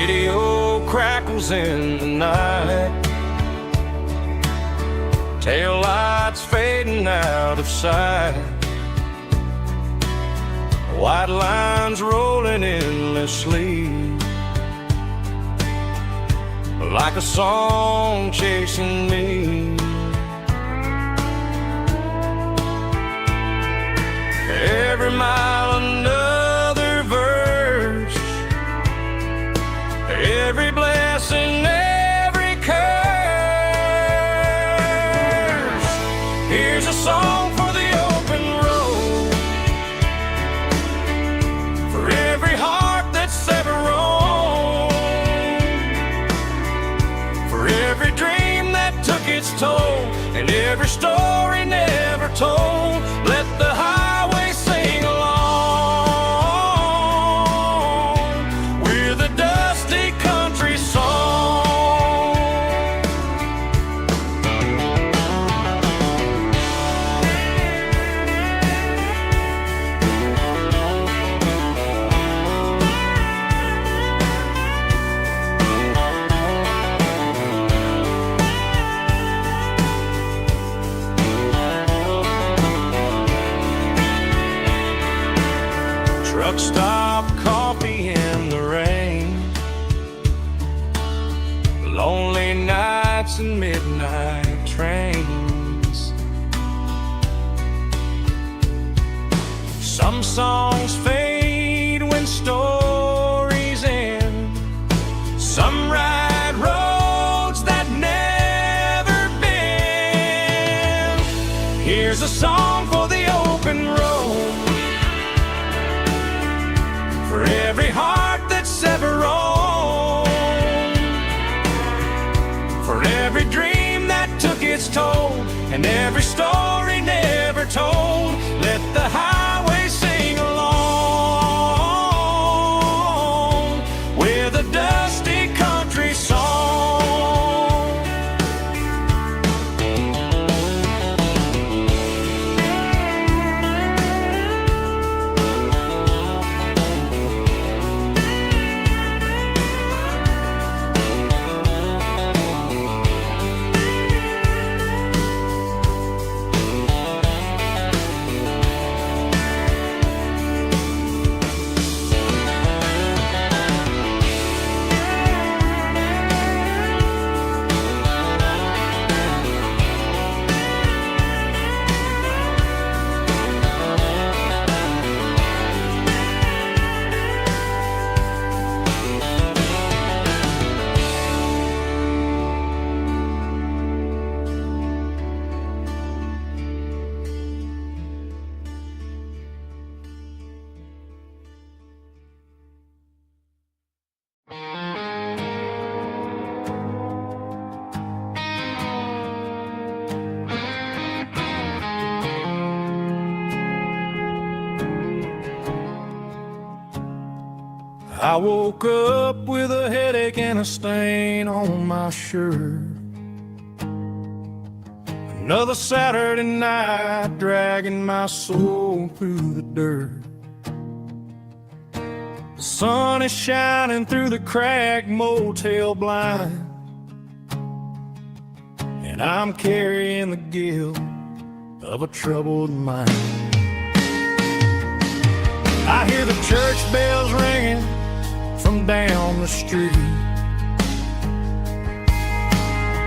radio crackles in the night, tail lights fading out of sight, white lines rolling endlessly, like a song chasing me. Every mile another verse, every blessing, every curse. Here's a song for the open road, for every heart that's ever roamed, for every dream that took its toll, and every story never told. Let the highway sing along with a dusty country song. Truck stop, coffee in the rain, lonely nights and midnight trains. Some songs fade when stories end, some ride roads that never bend. Here's a song for the open road, for every heart that's ever roamed, for every dream that took its toll, and every story never told. Let the highway sing along with a dusty country song. I woke up with a headache and a stain on my shirt. Another Saturday night dragging my soul through the dirt. The sun is shining through the cracked motel blind, and I'm carrying the guilt of a troubled mind. I hear the church bells ringing from down the street,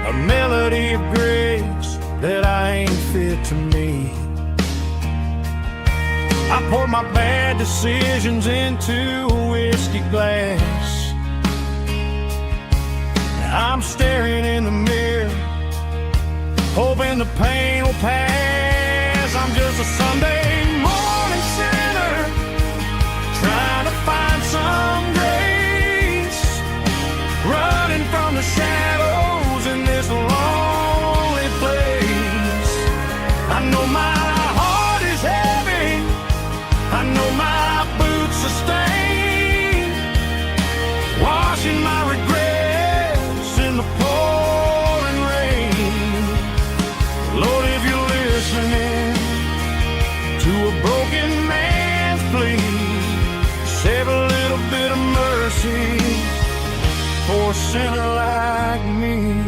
a melody of grace that I ain't fit to meet. I pour my bad decisions into a whiskey glass. I'm staring in the mirror, hoping the pain will pass. I'm just a Sunday morning sinner, trying to find some grace, running from the shadows in this lonely place. I know my heart is heavy, I know my boots are stained, washing my regrets in the pouring rain. Lord, if you're listening to a broken man's plea, save a little bit of mercy for a sinner like me.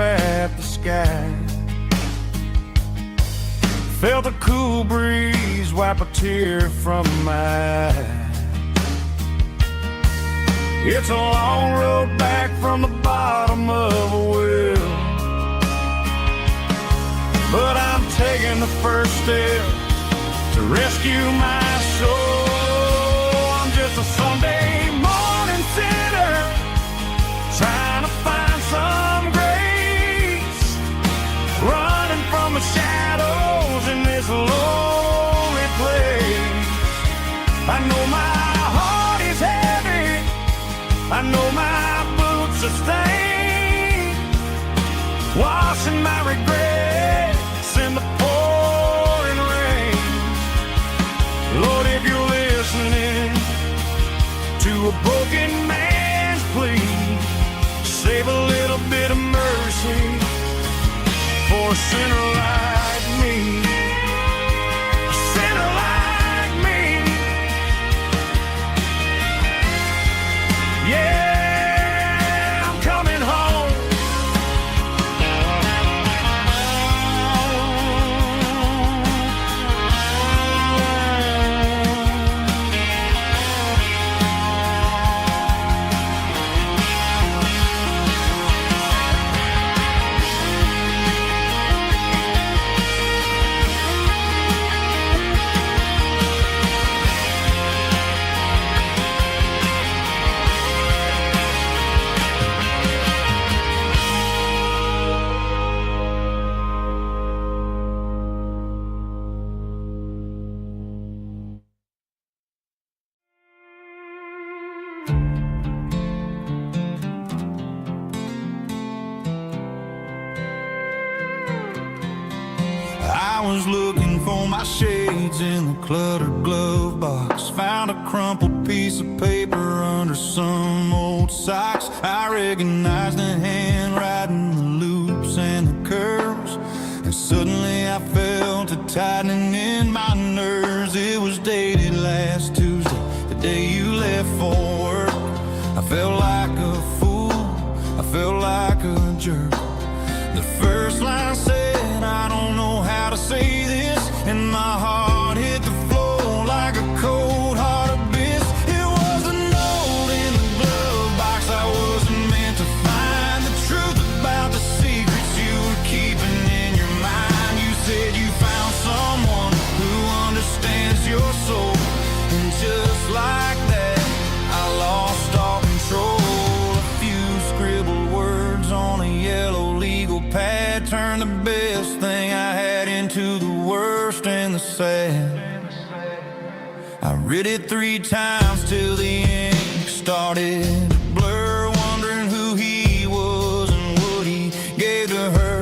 At the sky, felt a cool breeze wipe a tear from my eye. It's a long road back from the bottom of a well, but I'm taking the first step to rescue my soul. I'm just a Sunday morning sinner trying to find some grace, running from the shadows in this lonely place. I know my heart is heavy, I know my boots are stained, washing my regrets in the pouring rain. Lord, if you're listening to a broken man's plea, save a little bit of mercy for a sinner like me. A sinner like me. Yeah, I'm coming home. I was looking for my shades in the cluttered glove box, found a crumpled piece of paper under some old socks. I recognized the handwriting, the loops and the curves, and suddenly I felt a tightening in my nerves. It was dated last Tuesday, the day you left for work. I felt like a fool, I felt like a jerk. The first line said, I don't know how to say this, and my heart hit the floor like a cold heart abyss. It was a note in the glove box I wasn't meant to find, the truth about the secrets you were keeping in your mind. You said you found someone who understands your soul, and just like that I lost all control. A few scribbled words on a yellow legal pad turned the best thing I had into the worst and the sad. I read it 3 times till the ink started to blur, wondering who he was and what he gave to her.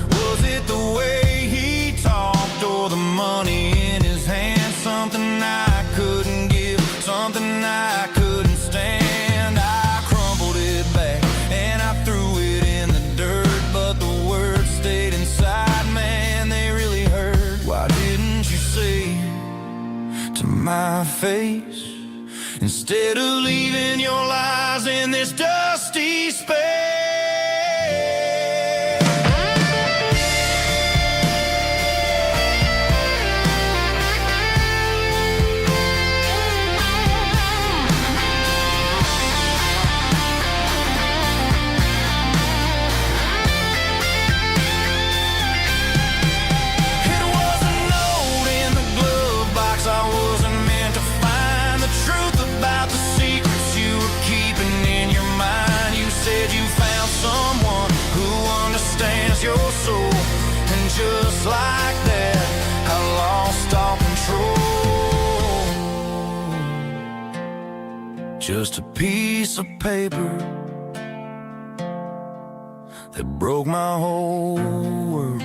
Was it the way he talked or the money in his hand? Something I couldn't give, something I couldn't stand. I crumpled it back and I threw it in the dirt, but the words stayed inside, man, they really hurt. Why didn't you say to my face, instead of leaving your lies in this dusty space? Your soul, and just like that I lost all control. Just a piece of paper that broke my whole world.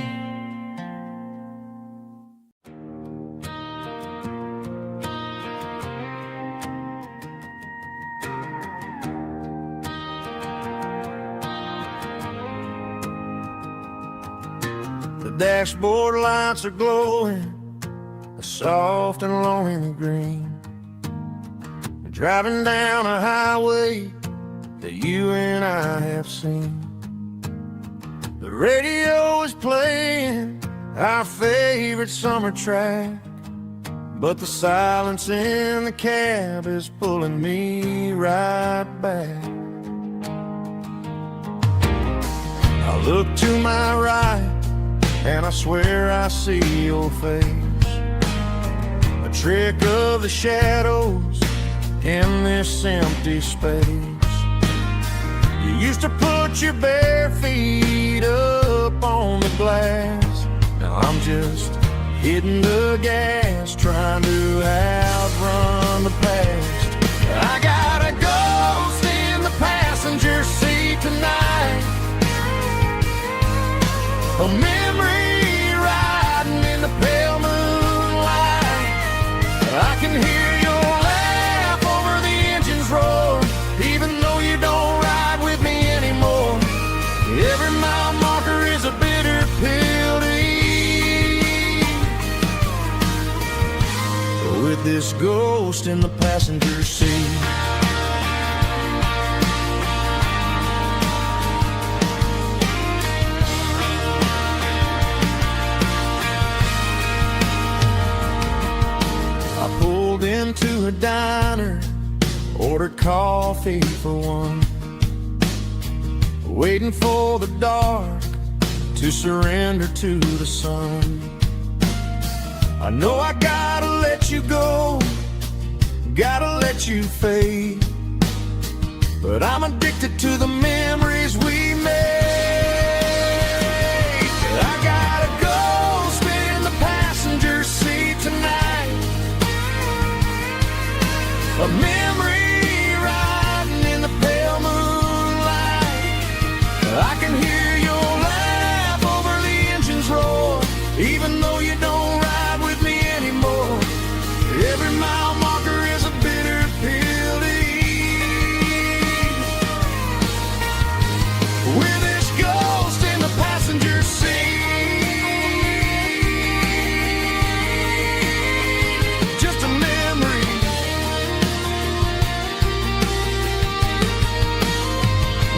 dashboard lights are glowing a soft and lonely green. Driving down a highway that you and I have seen. The radio is playing our favorite summer track, but the silence in the cab is pulling me right back. I look to my right and I swear I see your face, a trick of the shadows in this empty space. You used to put your bare feet up on the glass. Now I'm just hitting the gas, trying to outrun the past. I got a ghost in the passenger seat tonight, a memory riding in the pale moonlight. I can hear your laugh over the engine's roar, even though you don't ride with me anymore. Every mile marker is a bitter pill to eat, with this ghost in the passenger seat. I pulled into a diner, ordered coffee for one, waiting for the dark to surrender to the sun. I know I gotta let you go, gotta let you fade, but I'm addicted to the memories we made. I got a ghost in the passenger seat tonight, a memory riding in the pale moonlight. I can hear your laugh over the engine's roar, even though you don't ride with me anymore. Every mile marker is a bitter pill to eat, with this ghost in the passenger seat. Just a memory,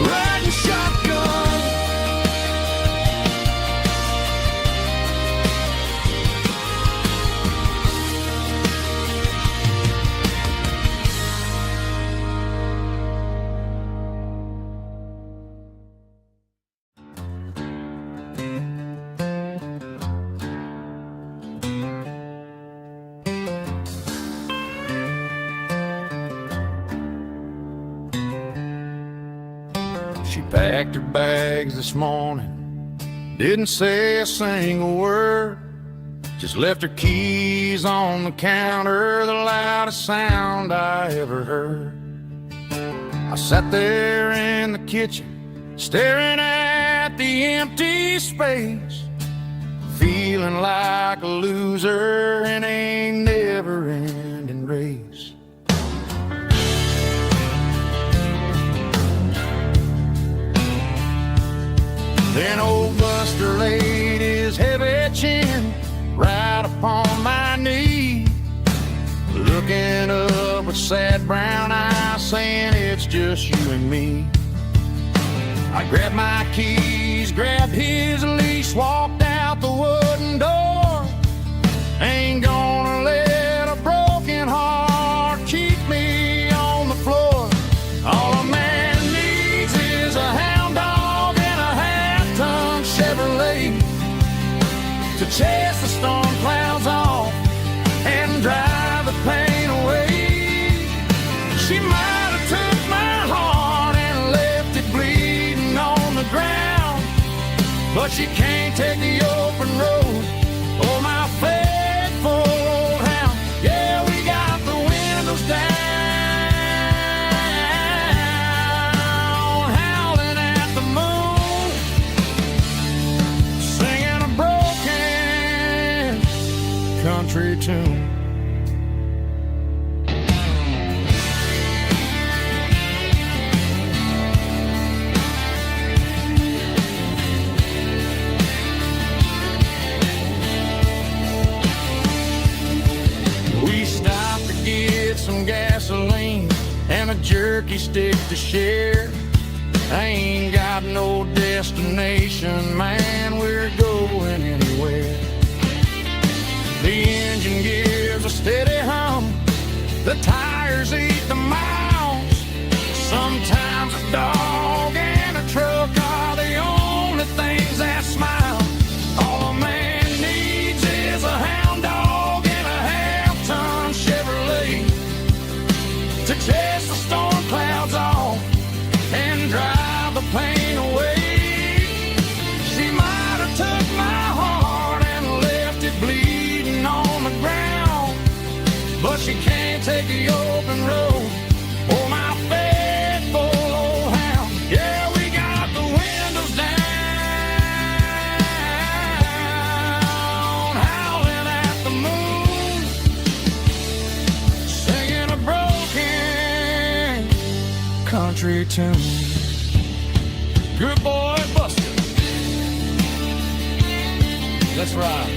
riding shotgun. She packed her bags this morning, didn't say a single word, just left her keys on the counter, the loudest sound I ever heard. I sat there in the kitchen, staring at the empty space, feeling like a loser in a never-ending race. Then old Buster laid his heavy chin right upon my knee, looking up with sad brown eyes, saying it's just you and me. I grabbed my keys, grabbed his leash, walked out the wooden door. Ain't gonna let a broken heart keep me on the floor. All a man needs is a hound dog and a half-ton Chevrolet to chase the storm clouds off and drive the pain away. She might have took my heart and left it bleeding on the ground, but she can't take the open road. Oh, my faithful old hound. Yeah, we got the windows down, howling at the moon, singing a broken country tune. some gasoline and a jerky stick to share. I ain't got no destination, man, we're going anywhere. The engine gives a steady hum, the tires eat the miles. Sometimes a dog and a truck are the only things that smile. All a man needs is a hound dog and a half-ton Chevrolet to chase the storm clouds off and drive the pain away. She might have took my heart and left it bleeding on the ground, but she can't take the open road. Oh, my faithful old hound. Yeah, we got the windows down, howling at the moon, singing a broken country tune. Good boy, Buster. Let's ride.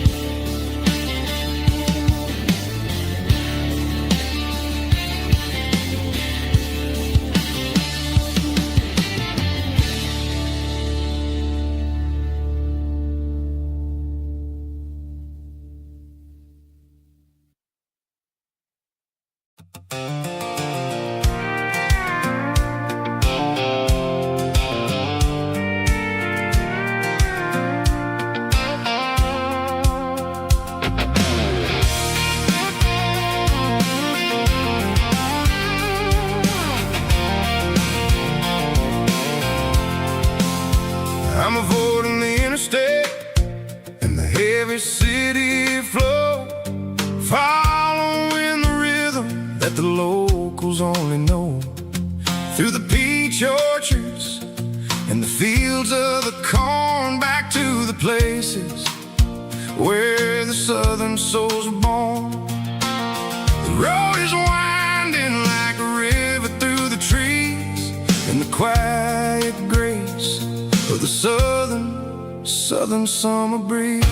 I'm avoiding the interstate and the heavy city flow, following the rhythm that the locals only know. Through the peach orchards and the fields of the corn, back to the places where the southern souls were born. The road is winding like a river through the trees, in the quiet grace of the southern summer breeze.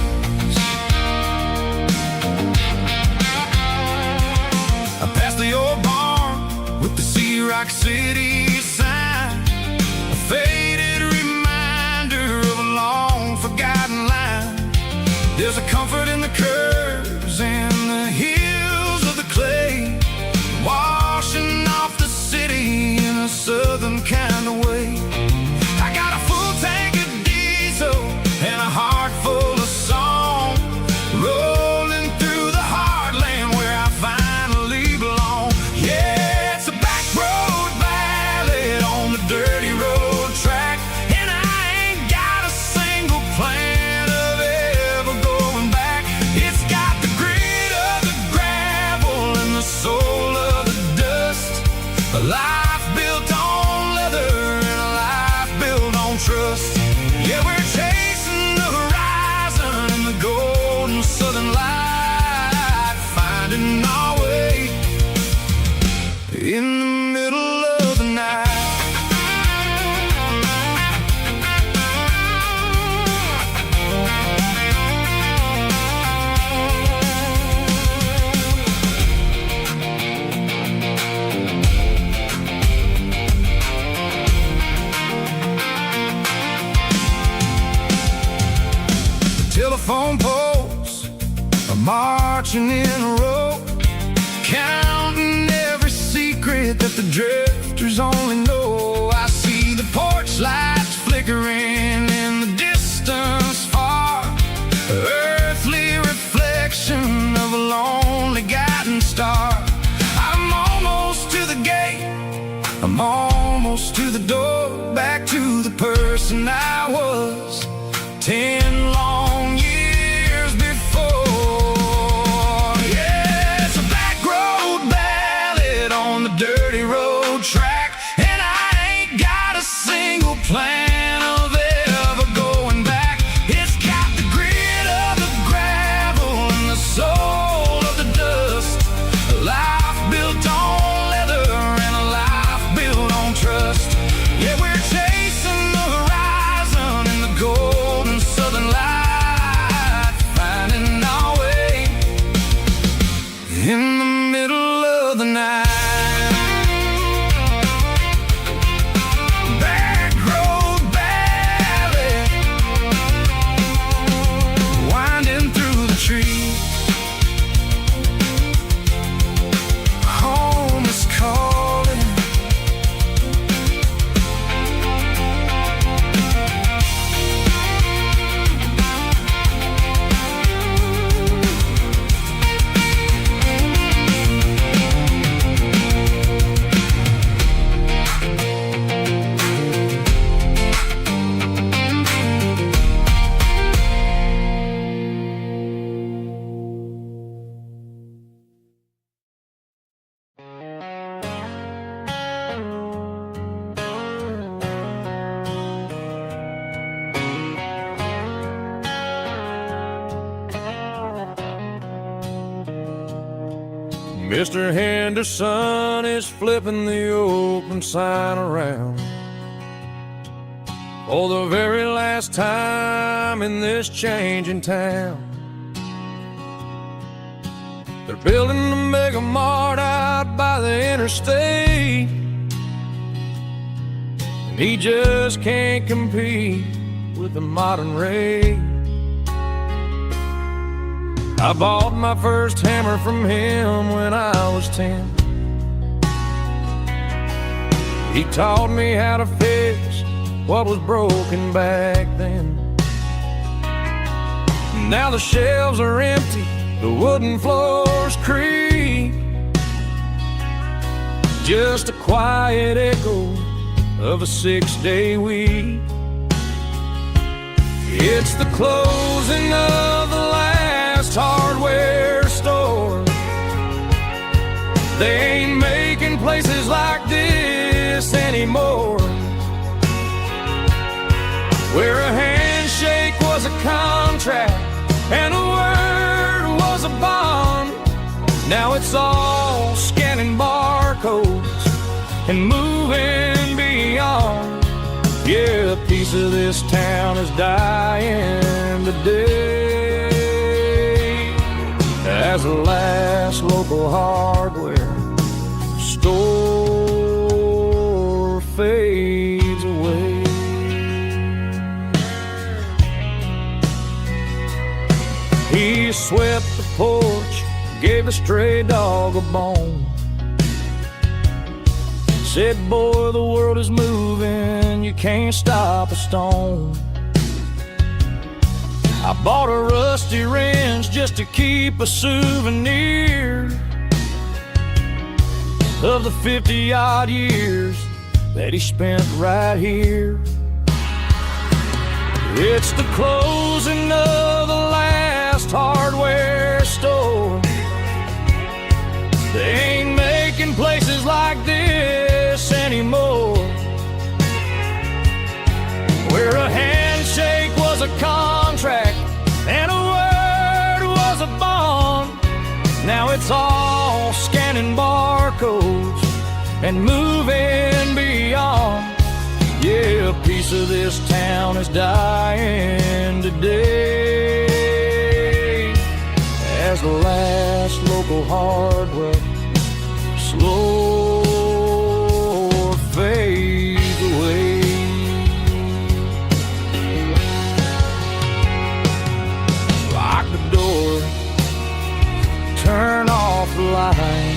I passed the old barn with the Sea Rock City sign, a faded reminder of a long forgotten line. There's a comfort in the curves and the hills of the clay, washing off the city in a southern kind of way. I got a full tank of diesel and a heart full of song, rolling through the heartland where I finally belong. Yeah, it's a back road ballad on the dirty road track, and I ain't got a single plan of ever going back. It's got the grit of the gravel and the soul of the dust, a life built on leather and a life built on trust. Yeah, we're chasing the horizon and the golden southern light, finding our way in the middle of the night. Telephone poles are marching in a row, counting every secret that the drifters only know. I see the porch lights flickering in the distance far, earthly reflection of a lonely guiding star. I'm almost to the gate, I'm almost to the door, back to the person I was 10 long years before. Yeah, it's a back road ballad on the dirty road track, Mr. Henderson is flipping the open sign around for the very last time in this changing town. They're building the mega mart out by the interstate, and he just can't compete with the modern rate. I bought my first hammer from him when I was 10. He taught me how to fix what was broken back then. Now the shelves are empty, the wooden floors creak, just a quiet echo of a 6-day week. It's the closing of the last hardware store. They ain't making places like this anymore, where a handshake was a contract and a word was a bond. Now it's all scanning barcodes and moving beyond. Yeah, a piece of this town is dying today as the last local hardware store fades away. He swept the porch, gave a stray dog a bone, said, boy, the world is moving, you can't stop a stone. I bought a rusty wrench just to keep a souvenir of the 50-odd years that he spent right here. It's the closing of the last hardware store. They ain't making places like this anymore, where a handshake was a contract and a word was a bond. Now it's all scanning barcodes and moving beyond. Yeah, a piece of this town is dying today as the last local hardware slow fades away. Lock the door, turn off the light.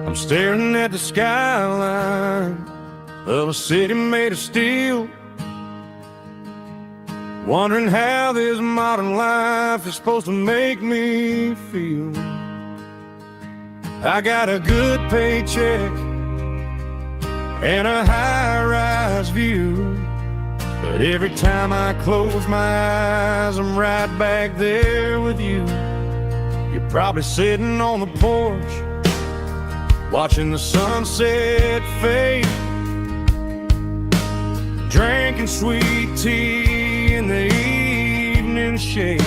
I'm staring at the skyline of a city made of steel, wondering how this modern life is supposed to make me feel. I got a good paycheck and a high-rise view, but every time I close my eyes, I'm right back there with you. You're probably sitting on the porch, watching the sunset fade, drinking sweet tea in the evening shade.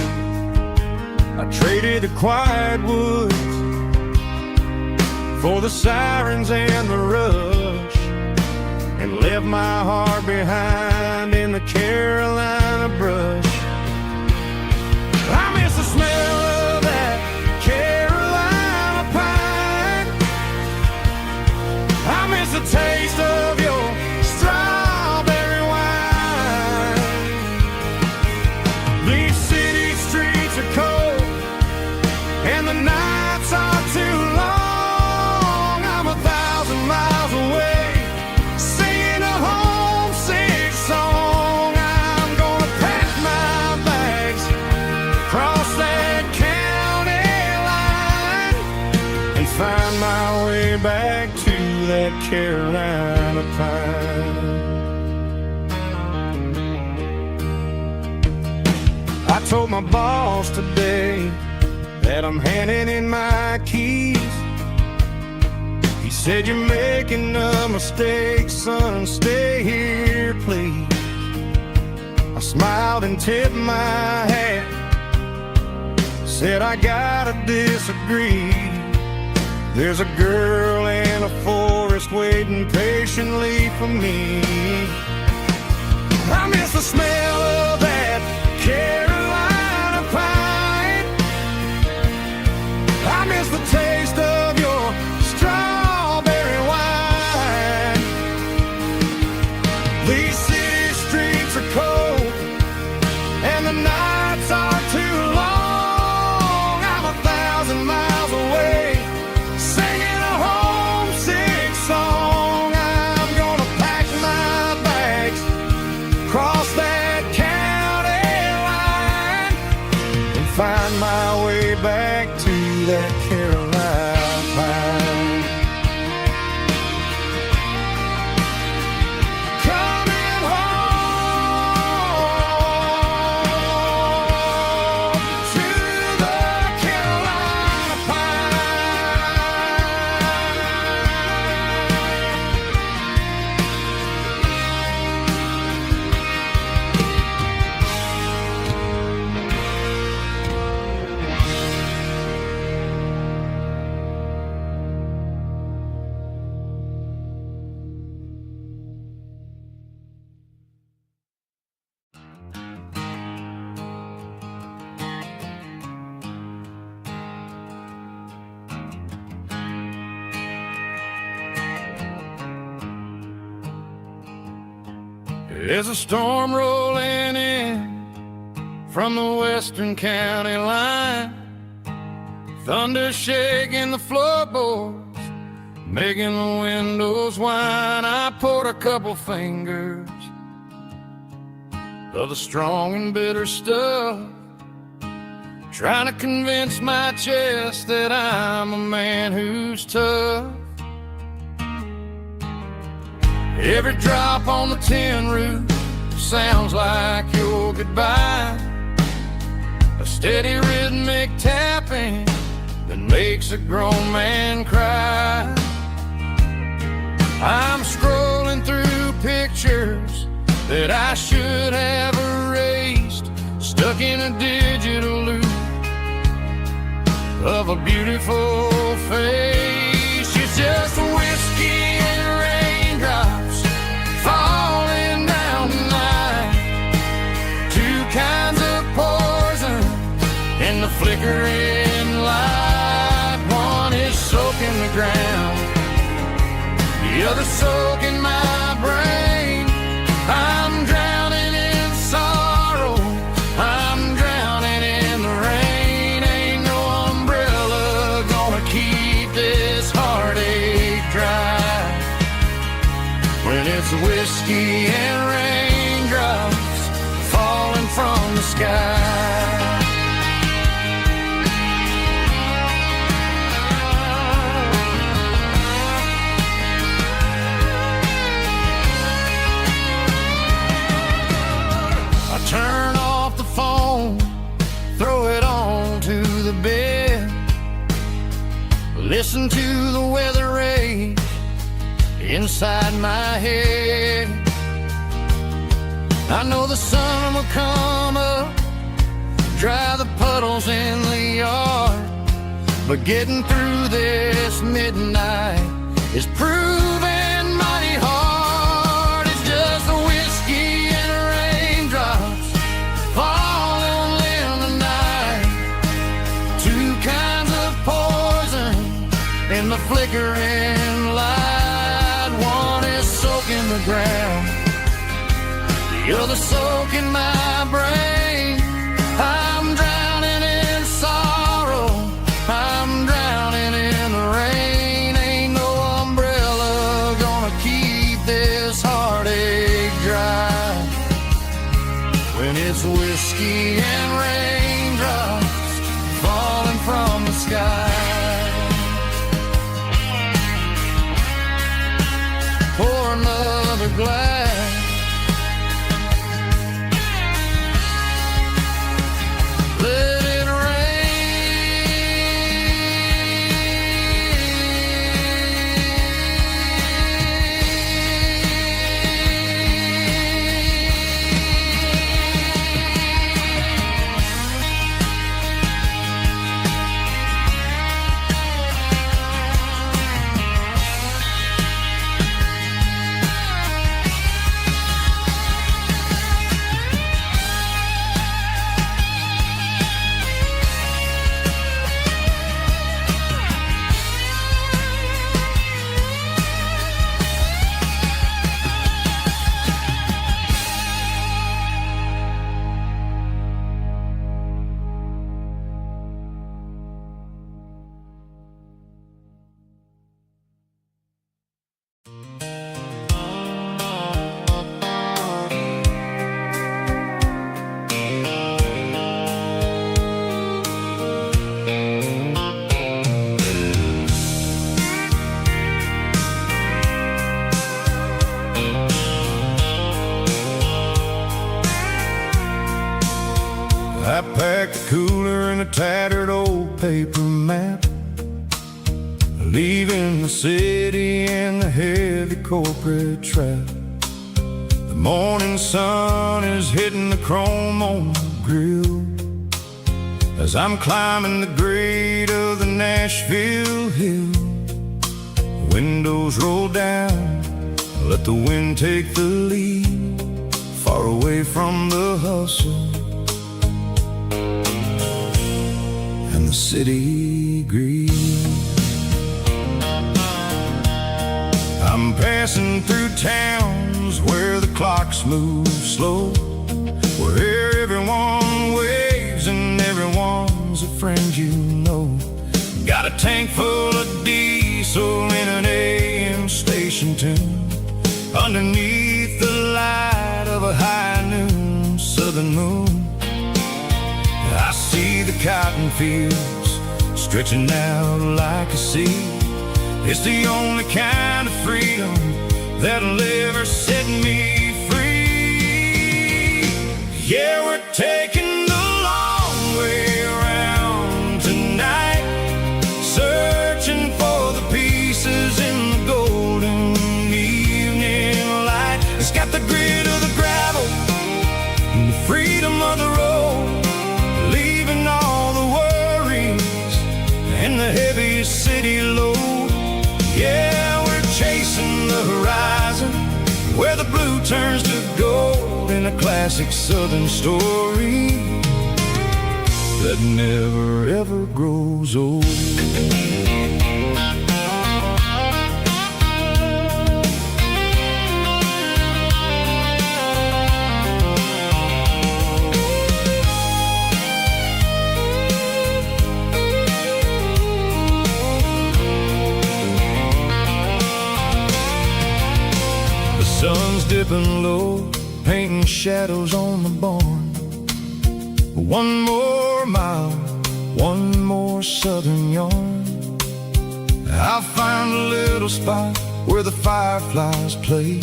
I traded the quiet woods for the sirens and the rush, and left my heart behind in the Carolina brush. I miss the smell of that that Carolina pine. I told my boss today that I'm handing in my keys. He said, "You're making a mistake, son, stay here, please." I smiled and tipped my hat, said, "I gotta disagree. There's a girl in a forest waiting patiently for me." I miss the smell of that Carolina pine. I miss the taste of your strawberry wine. These city streets are cold and the nights are too long. I'm 1,000 miles away, singing a homesick song. I'm gonna pack my bags, cross that county line, and find my way back to that Carolina pine. Coming home to the Carolina There's a storm rolling in from the western county line, thunder shaking the floorboards, making the windows whine. I poured a couple fingers of the strong and bitter stuff, trying to convince my chest that I'm a man who's tough. Every drop on the tin roof sounds like your goodbye, a steady rhythmic tapping that makes a grown man cry. I'm scrolling through pictures that I should have erased, stuck in a digital loop of a beautiful face. It's just whiskey and raindrops falling down tonight, two kinds of poison in the flickering light. One is soaking the ground, the other soaking my brain. I'm drowning in sorrow, I'm drowning in the rain. Ain't no umbrella gonna keep this heartache dry when it's whiskey and raindrops falling from the sky. I turn off the phone, throw it on to the bed, listen to the weather rage inside my head. I know the sun will come up, dry the puddles in the yard, but getting through this midnight is proving mighty hard. It's just the whiskey and raindrops falling in the night, two kinds of poison in the flickering light. One is soaking the ground, the other soaking my brain. I'm drowning in sorrow, I'm drowning in the rain. Ain't no umbrella gonna keep this heartache dry when it's whiskey and raindrops falling from the sky. I packed a cooler and a tattered old paper map, leaving the city and the heavy corporate trap. The morning sun is hitting the chrome on the grill as I'm climbing the grade of the Nashville hill. Windows roll down, let the wind take the lead, far away from the hustle and the city greed. I'm passing through towns where the clocks move slow, where everyone waves and everyone's a friend you know. Got a tank full of diesel in an AM station tune, underneath the light of a high noon southern moon. I see the cotton fields stretching out like a sea. It's the only kind of freedom that'll ever set me free. Yeah, we're taking the long way around tonight, searching for the pieces in the golden evening light. It's got the grit of the gravel and the freedom of the road, leaving all the worries and the heavy city load. Yeah, we're chasing the horizon, where the blue turns to gold, in a classic southern story that never ever grows old. Sun's dipping low, painting shadows on the barn. One more mile, one more southern yarn. I'll find a little spot where the fireflies play,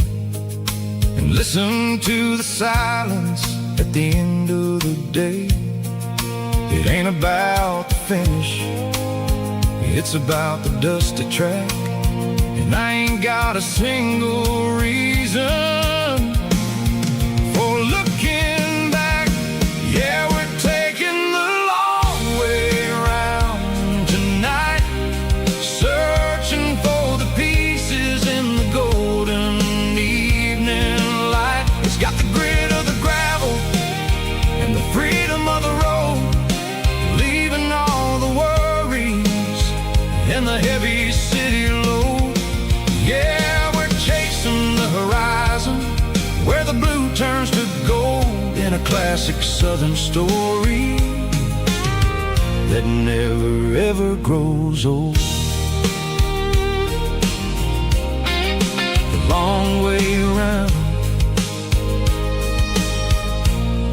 and listen to the silence at the end of the day. It ain't about the finish, it's about the dusty track. And I ain't got a single reason for looking back. Yeah, we're taking the long way around tonight, searching for the pieces in the golden evening light. It's got the grit of the gravel and the freedom of the road, leaving all the worries and the heavy city load. Yeah, we're chasing the horizon, where the blue turns to gold, in a classic southern story that never ever grows old. The long way around,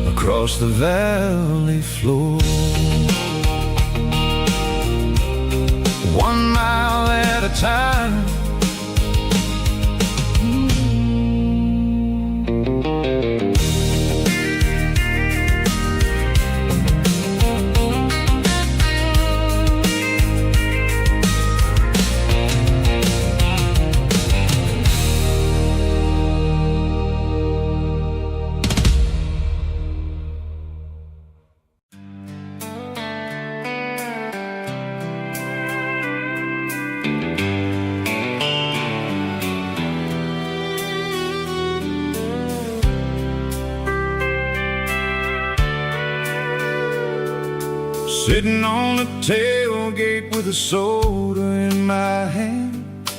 across the valley floor, 1 mile at a time. Sitting on the tailgate with a soda in my hand,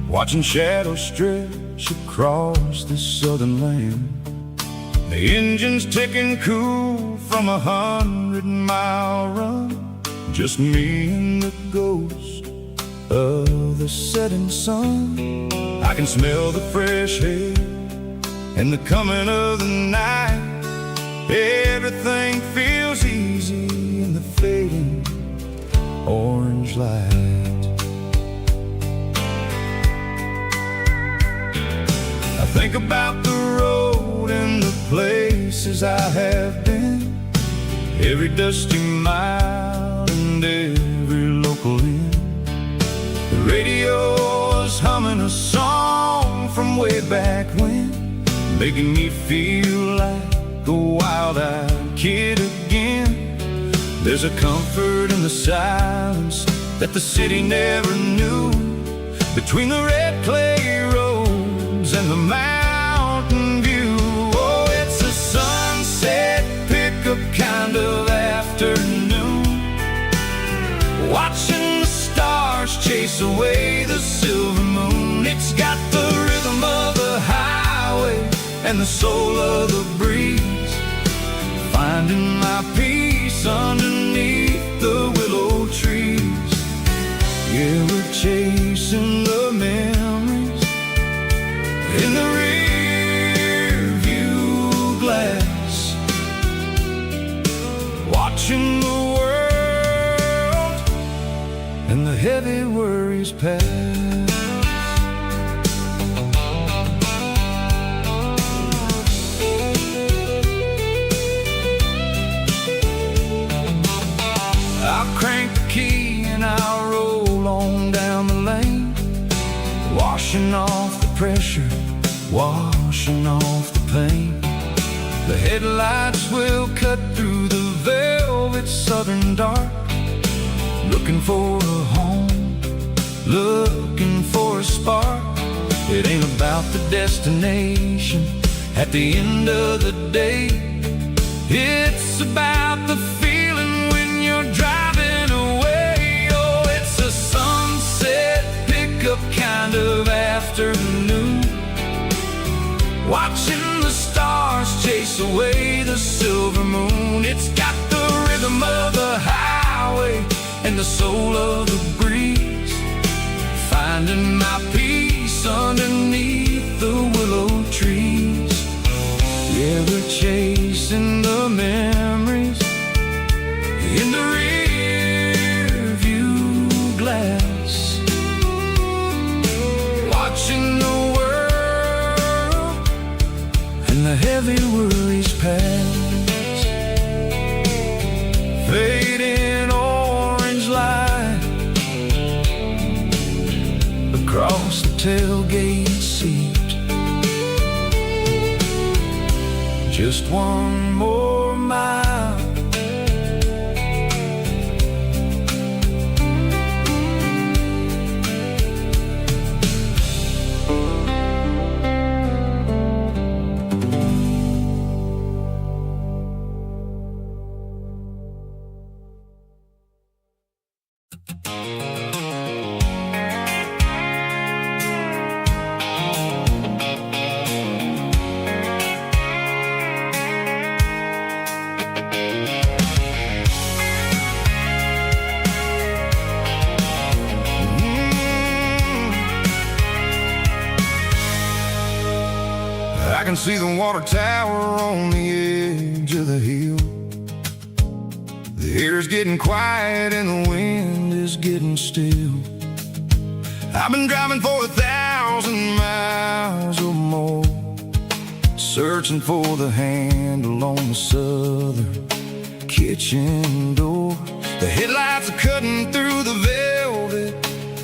watching shadows stretch across this southern land. The engine's ticking cool from a 100-mile run, just me and the ghost of the setting sun. I can smell the fresh air and the coming of the night. Everything feels easy in the fading orange light. I think about the road and the places I have been, every dusty mile and every local inn. The radio was humming a song from way back when, making me feel like a wild-eyed kid again. There's a comfort in the silence that the city never knew, between the red clay roads and the mountain view. Oh, it's a sunset pickup kind of afternoon, watching the stars chase away the silver moon. It's got the rhythm of the highway and the soul of the breeze, finding my peace underneath the willow trees. Yeah, we're chasing the memories in the rear view glass, watching the world and the heavy worries pass. I'll crank the key and I'll roll on down the lane, washing off the pressure, washing off the pain. The headlights will cut through the velvet southern dark, looking for a home, looking for a spark. It ain't about the destination at the end of the day, it's about the feeling when you're driving away. Oh, it's a sunset pickup kind of afternoon, watching the stars chase away the silver moon. It's got the rhythm of the highway and the soul of the breeze, finding my peace underneath the willow trees. Yeah, we're chasing the memories in the rear view glass, watching the world and the heavy worries pass. Fading orange light across the tailgate seat, just one more mile. I can see the water tower on the edge of the hill. The air's getting quiet and the wind is getting still. I've been driving for 1,000 miles or more, searching for the handle on the southern kitchen door. The headlights are cutting through the velvet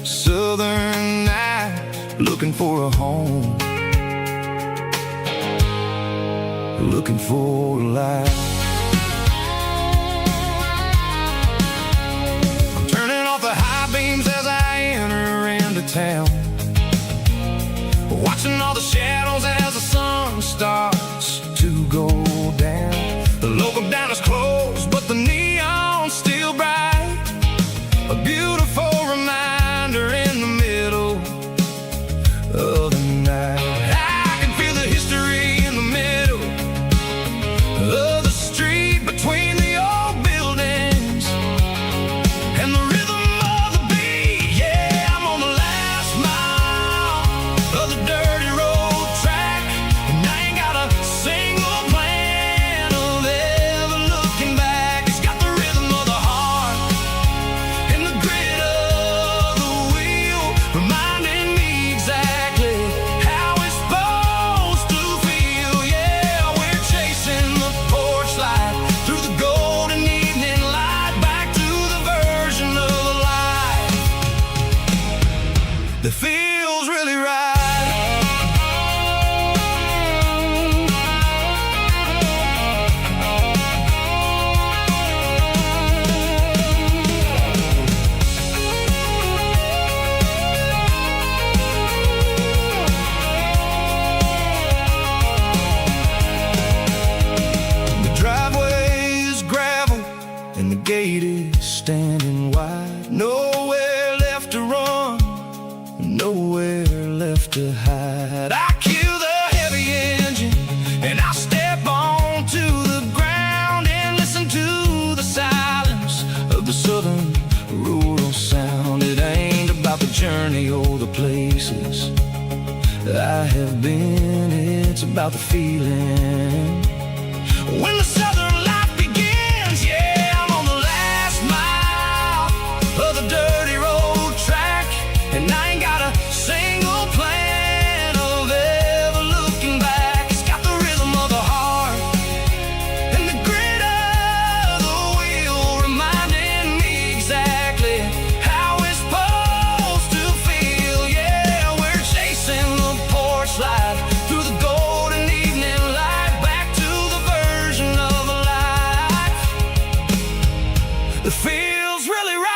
southern night, looking for a home, looking for a light. I'm turning off the high beams as I enter into town, watching all the shadows as the sun starts to go down. The local diner's closed, but the neon's still bright, a beautiful reminder in the middle of the night. I can feel the history in the middle of the and the gate is standing wide. Nowhere left to run, nowhere left to hide. I kill the heavy engine and I step onto the ground and listen to the silence of the southern rural sound. It ain't about the journey or the places I have been, it's about the feeling when the southern life begins. Yeah, I'm on the last mile of the dirty road track, and I ain't got a single plan of ever looking back. It's got the rhythm of the heart and the grit of the wheel, reminding me exactly how it's supposed to feel. Yeah, we're chasing the porch light through the golden evening light, back to the version of a life that feels really right.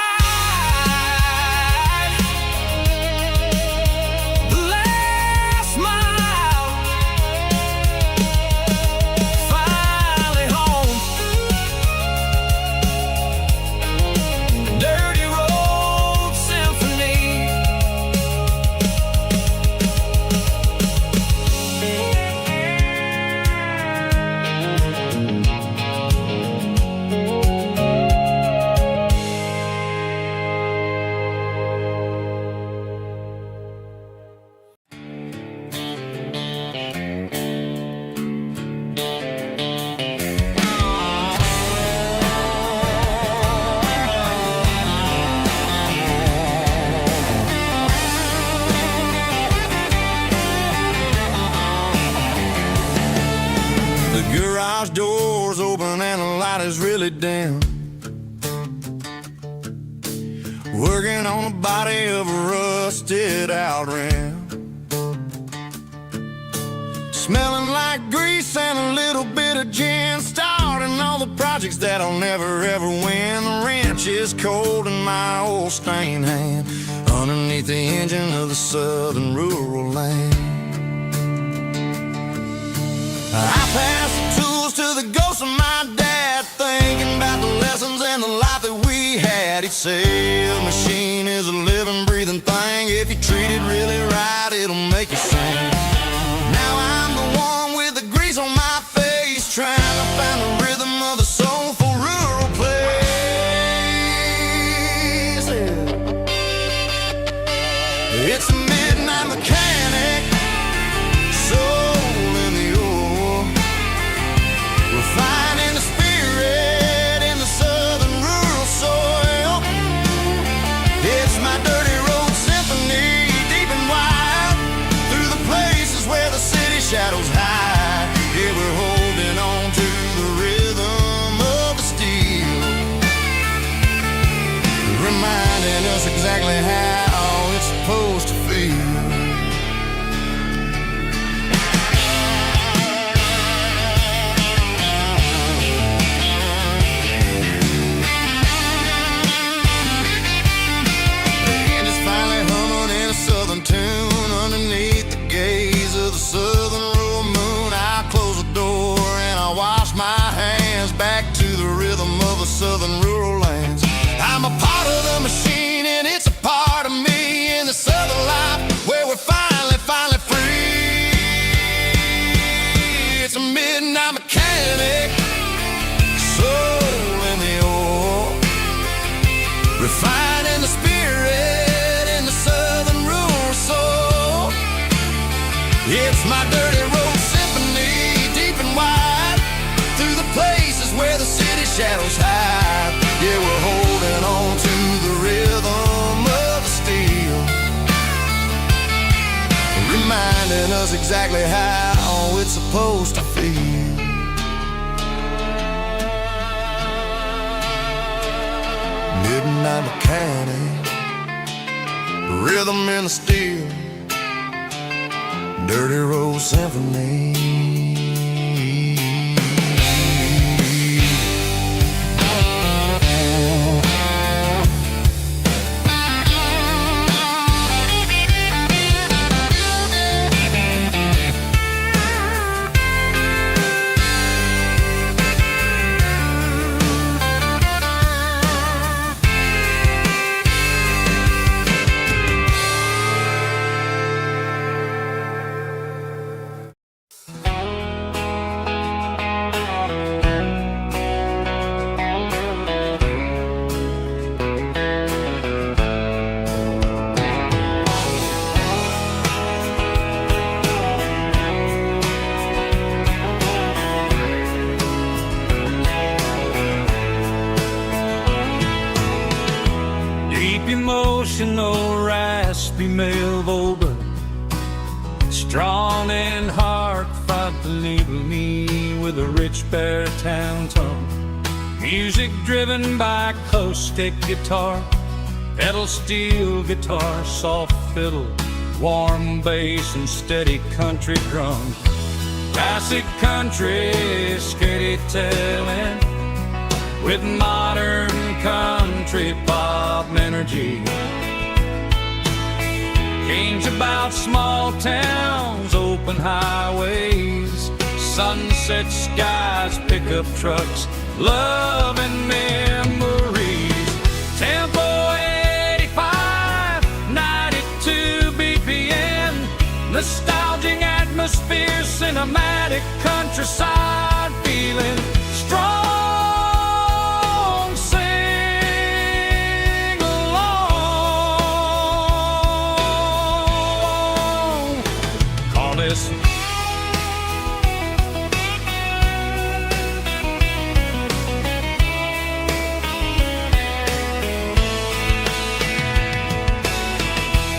The last mile, finally home. Dirty Road Symphony. The garage door's open and the light is really dim. Working on the body of a rusted out rim, smelling like grease and a little bit of gin, starting all the projects that I'll never ever win. The wrench is cold in my old stained hand underneath the engine of the southern rural land. I pass the tools to the ghost of my dad, thinking about the lessons and the life that we had. He'd say a machine is a living, breathing thing. If you treat it really right, it'll make you sing. Now I'm the one with the grease on my face, trying to find the rhythm of a soulful rural place. It's a midnight mechanic, soul in the ore, refining the spirit in the southern rural soil. It's my dirty road symphony, deep and wide, through the places where the city shadows hide. Yeah, we're holding on to the rhythm of the steel, reminding us exactly how it's supposed to feel. Tune underneath the gaze of the southern rural moon. I close the door and I wash my hands, back to the rhythm of the southern rural lands. I'm a part of the machine and it's a part of me in the southern life where we're finally free. It's a midnight mechanic, soul in the ore, refining the spirit in the southern rural soul. It's my dirty road symphony, deep and wide, through the places where the city shadows hide. Yeah, we're holding on to the rhythm of the steel, reminding us exactly how it's supposed to feel. Midnight mechanic, rhythm in the steel, dirty road symphony. emotional, raspy male vulgar, strong and heartfelt, believe me, with a rich baritone tone. Music driven by acoustic guitar, pedal steel guitar, soft fiddle, warm bass and steady country drums. Classic country storytelling with modern country pop energy. Games about small towns, open highways, sunset skies, pickup trucks, love and memories. Tempo 85, 92 BPM, nostalgic atmosphere, cinematic countryside feeling strong. Sing along. Call this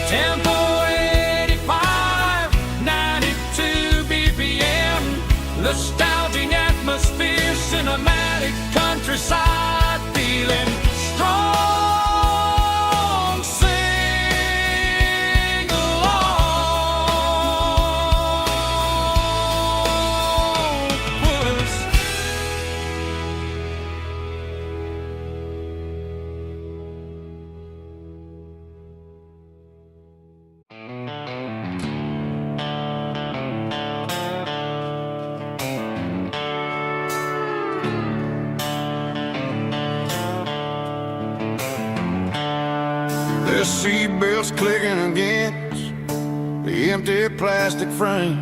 Tempo 85, 92 BPM, nostalgic atmosphere, cinematic countryside feeling strong. Sing along with us. The seatbelt's clicking against the empty plastic frame,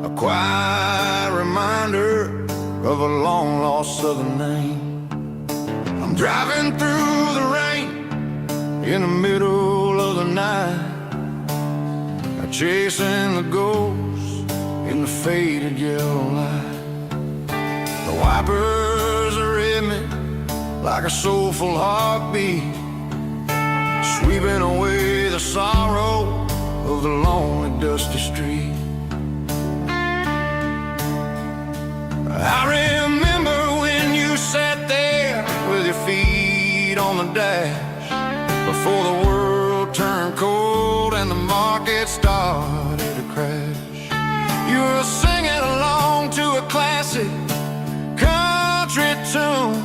a quiet reminder of a long-lost southern name. I'm driving through the rain in the middle of the night, chasing the ghosts in the faded yellow light. The wipers are in me like a soulful heartbeat, sweeping away the sorrow of the lonely, dusty street. I remember when you sat there with your feet on the dash, before the world turned cold and the market started to crash. You were singing along to a classic country tune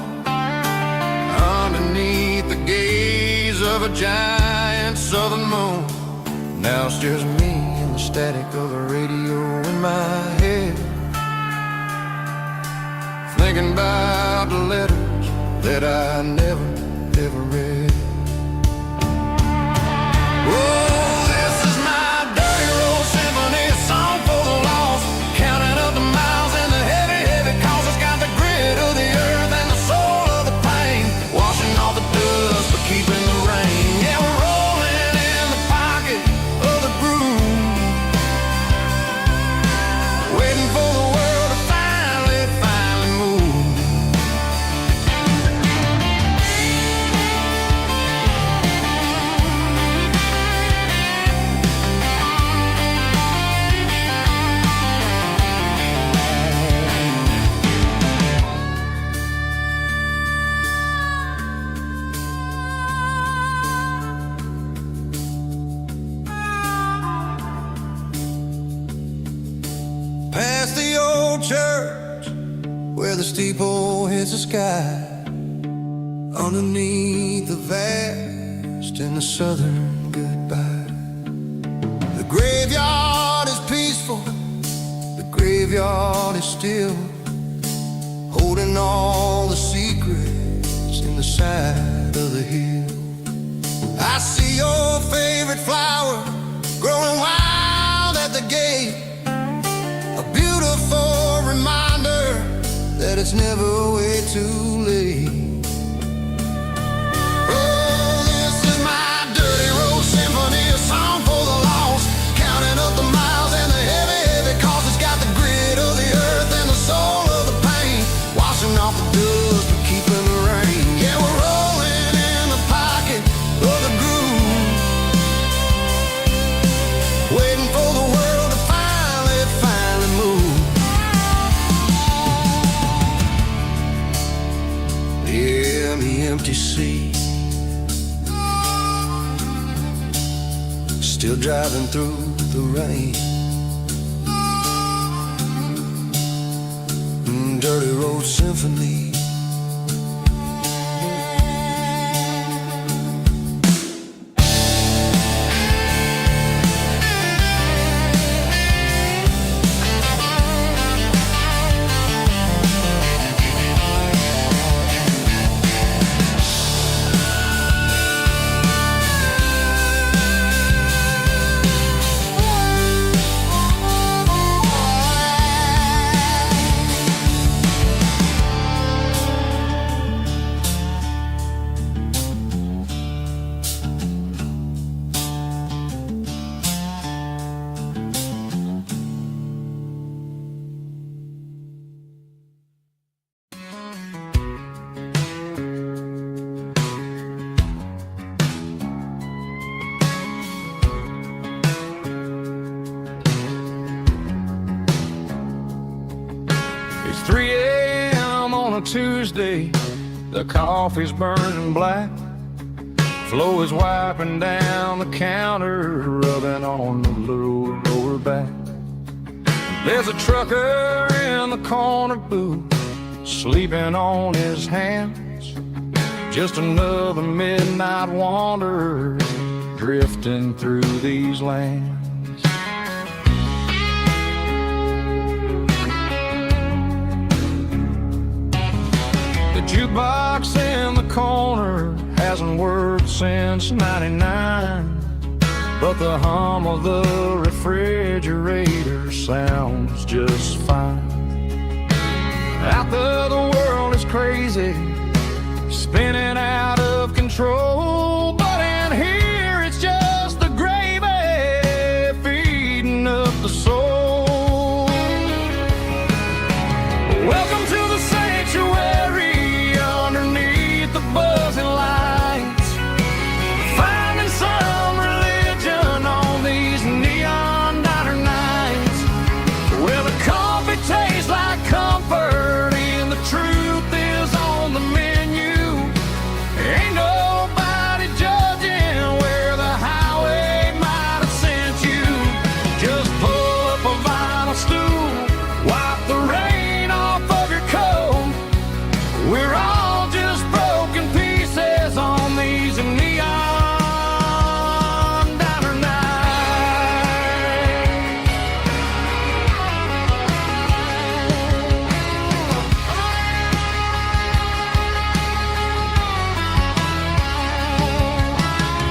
underneath the gaze of a giant southern moon. Now it's just me and the static of the radio in my head, thinking about the letters that I never, ever read. Oh, this is my dirty road symphony, a song for the lost, counting up the miles and the heavy, heavy calls. It's got the grit of the earth and the soul of the pain, washing off the dust but keeping the rain. Yeah, we're rolling in the pocket of the groove, waiting for the world to finally move. Past the old church where the steeple hits the sky, underneath the vast and the southern goodbye. The graveyard is peaceful, the graveyard is still, holding all the secrets in the side of the hill. I see your favorite flower growing wild at the gate, a beautiful reminder that it's never way too late. Oh, this is my dirty road symphony, a song for the lost, counting up the miles and the heavy, heavy calls. It's got the grit of the earth and the soul of the pain, washing off the dust but keeping the rain. Yeah, we're rolling in the pocket semi-empty sea. Still driving through the rain. Dirty road symphony. It's 3 a.m. on a Tuesday. The coffee's burning black. Flo is wiping down the counter, rubbing on the little lower back. There's a trucker in the corner booth, sleeping on his hands. Just another midnight wanderer, drifting through these lands. The jukebox in the corner hasn't worked since '99, but the hum of the refrigerator sounds just fine. Out there the world is crazy, spinning out of control, but in here it's just the gravy feeding up the soul. Welcome to the sanctuary underneath the buzzing lights, finding some religion on these neon diner nights, where the coffee tastes like comfort and the truth is on the menu. Ain't nobody judging where the highway might have sent you. Just pull up a vinyl stool, wipe the rain off of your coat. We're all just broken pieces on these neon diner nights.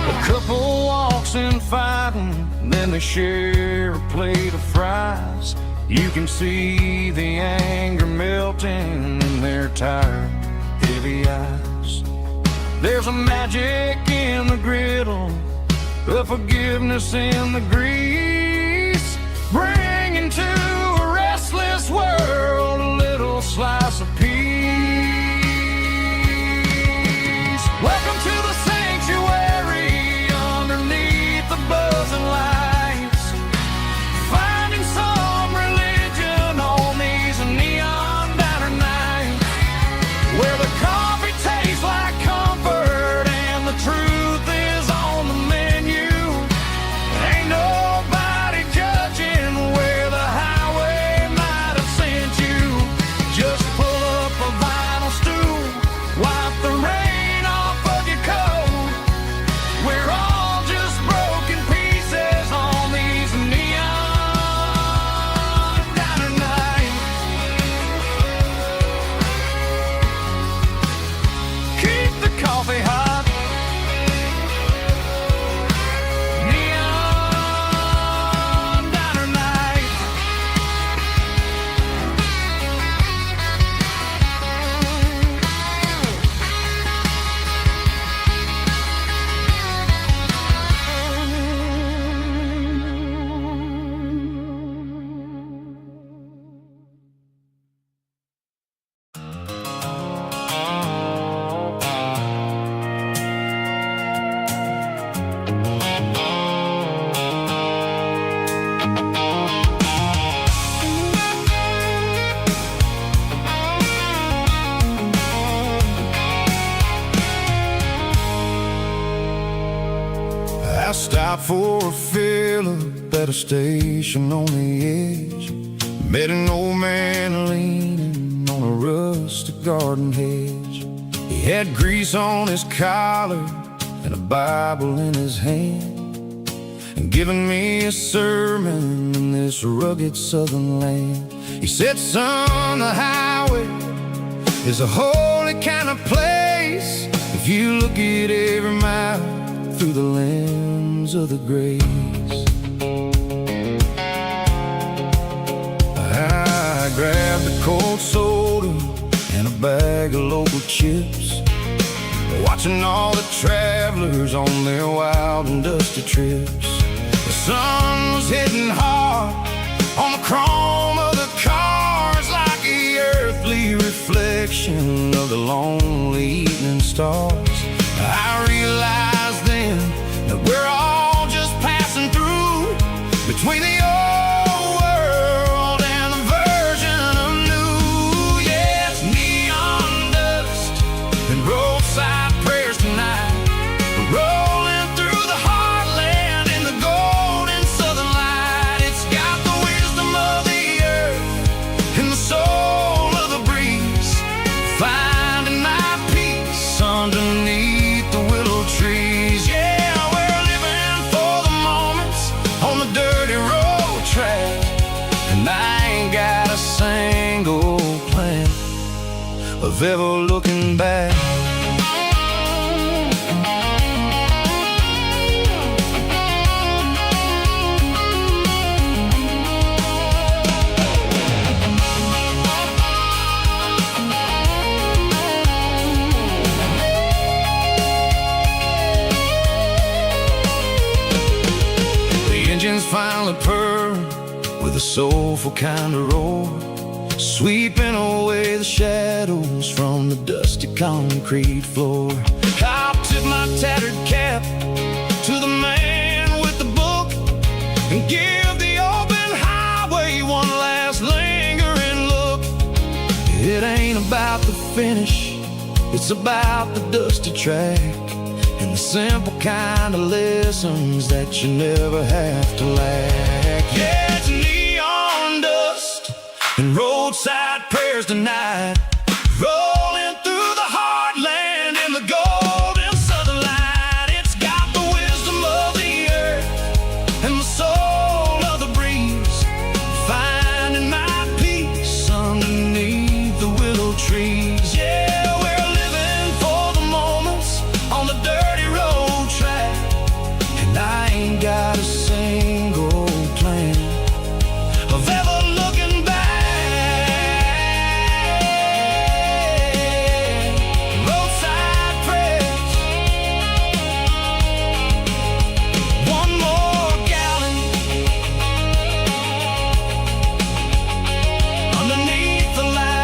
A couple walks in fighting, then they share a plate of fries. You can see the anger melting in their tired, heavy eyes. There's a magic in the griddle, a forgiveness in the grease, bringing to a restless world a little slice of peace. Welcome to the sanctuary underneath the buzzing lights, finding some religion on these neon diner nights, where the coffee tastes like comfort and the truth is on the menu. Ain't nobody judging where the highway might have sent you. Just pull up a vinyl stool, wipe the rain off of your coat. We're all just broken pieces on these neon diner nights. Keep the coffee hot. Neon diner nights. Stopped for a fill-up at a station on the edge. Met an old man leaning on a rustic garden hedge. He had grease on his collar and a Bible in his hand, and giving me a sermon in this rugged southern land. He said, son, the highway is a holy kind of place if you look at every mile through the lens of the grace. I grabbed a cold soda and a bag of local chips, watching all the travelers on their wild and dusty trips. The sun was hitting hard on the chrome of the cars, like the earthly reflection of the lonely evening stars. I realized then that we're all just passing through between the old world and the version of new. Yeah, it's neon dust and roadside prayers tonight, rolling through the heartland in the golden southern light. It's got the wisdom of the earth and the soul of the breeze, finding my peace underneath the willow trees. Yeah, we're living for the moments on the dirty road track, and I ain't got a single plan of ever looking back. Engines finally purr with a soulful kind of roar, sweeping away the shadows from the dusty concrete floor. I'll tip my tattered cap to the man with the book and give the open highway one last lingering look. It ain't about the finish, it's about the dusty track and the simple kind of lessons that you never have to lack. Yeah, it's neon dust and roadside prayers tonight, rolling through the heartland in the golden southern light. It's got the wisdom of the earth and the soul of the breeze, finding my peace underneath the willow trees. Yeah, we're living for the moments on the dirty road track, and I ain't got a single plan of ever looking back. Roadside prayers, one more gallon underneath the light.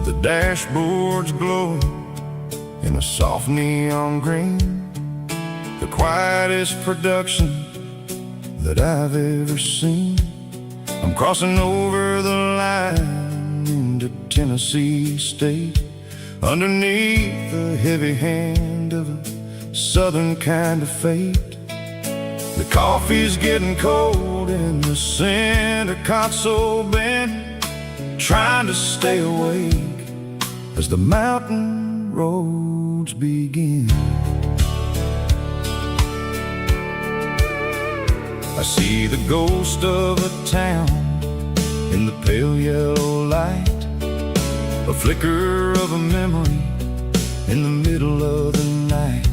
The dashboard's glowing in a soft neon green, the quietest production that I've ever seen. I'm crossing over the line into Tennessee State, underneath the heavy hand of a southern kind of fate. The coffee's getting cold in the center console bin, trying to stay awake as the mountain roads begin. I see the ghost of a town in the pale yellow light, a flicker of a memory in the middle of the night.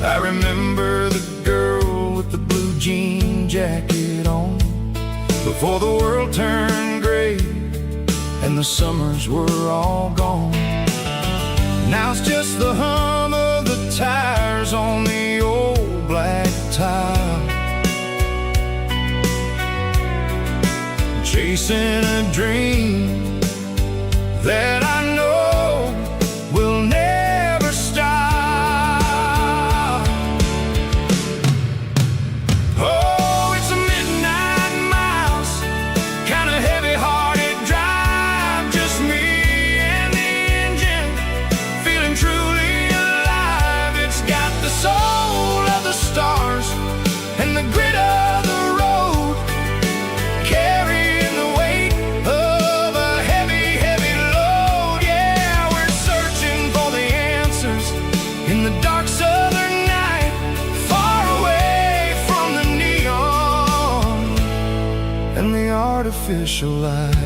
I remember the girl with the blue jean jacket on, before the world turned gray and the summers were all gone. Now it's just the hum of the tires on the old black tile, chasing a dream that I know will never stop. Oh, it's a midnight mouse, kind of heavy-hearted drive, just me and the engine, feeling truly alive. It's got the soul of the stars and the grit of the road, carrying the weight of a heavy, heavy load. Yeah, we're searching for the answers in the dark southern night, far away from the neon and the artificial light.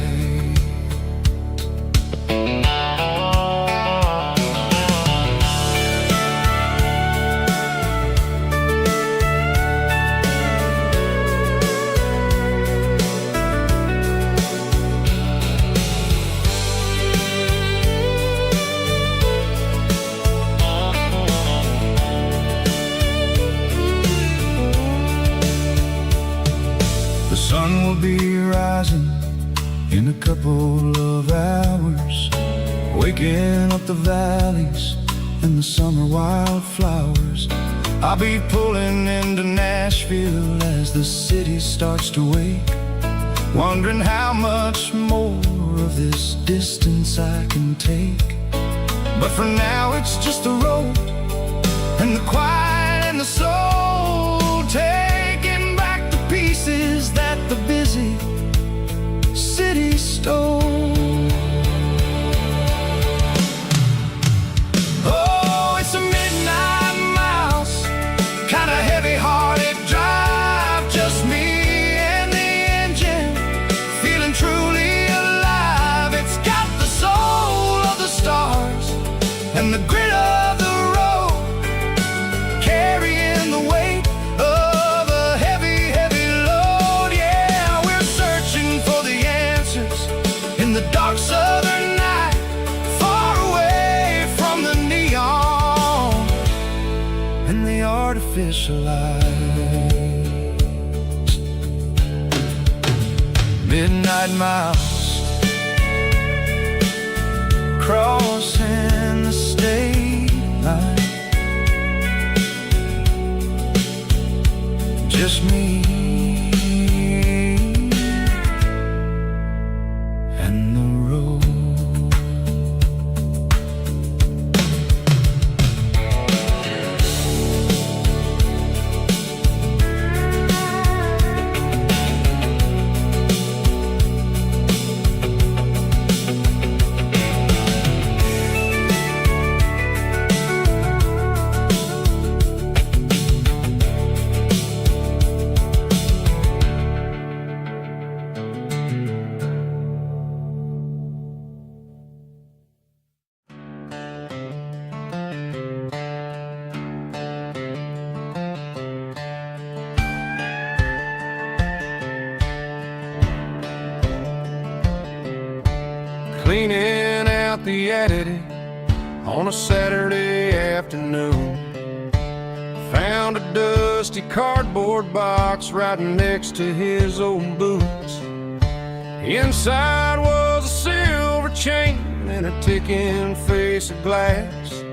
The sun will be rising in a couple of hours, waking up the valleys and the summer wildflowers. I'll be pulling into Nashville as the city starts to wake, wondering how much more of this distance I can take. But for now it's just the road and the quiet and the soul, taking back the pieces that the busy city stole. Oh, it's a midnight mouse, kind of heavy-hearted drive, just me and the engine, feeling truly alive. It's got the soul of the stars and the grit of the road, carrying the weight of a heavy, heavy load. Yeah, we're searching for the answers in the dark southern night, far away from the neon and the artificial lights. Midnight mouse, crossing the state line, just me and the road. Cleaning out the attic on a Saturday afternoon, found a dusty cardboard box right next to his old boots. Inside was a silver chain and a ticking face of glass,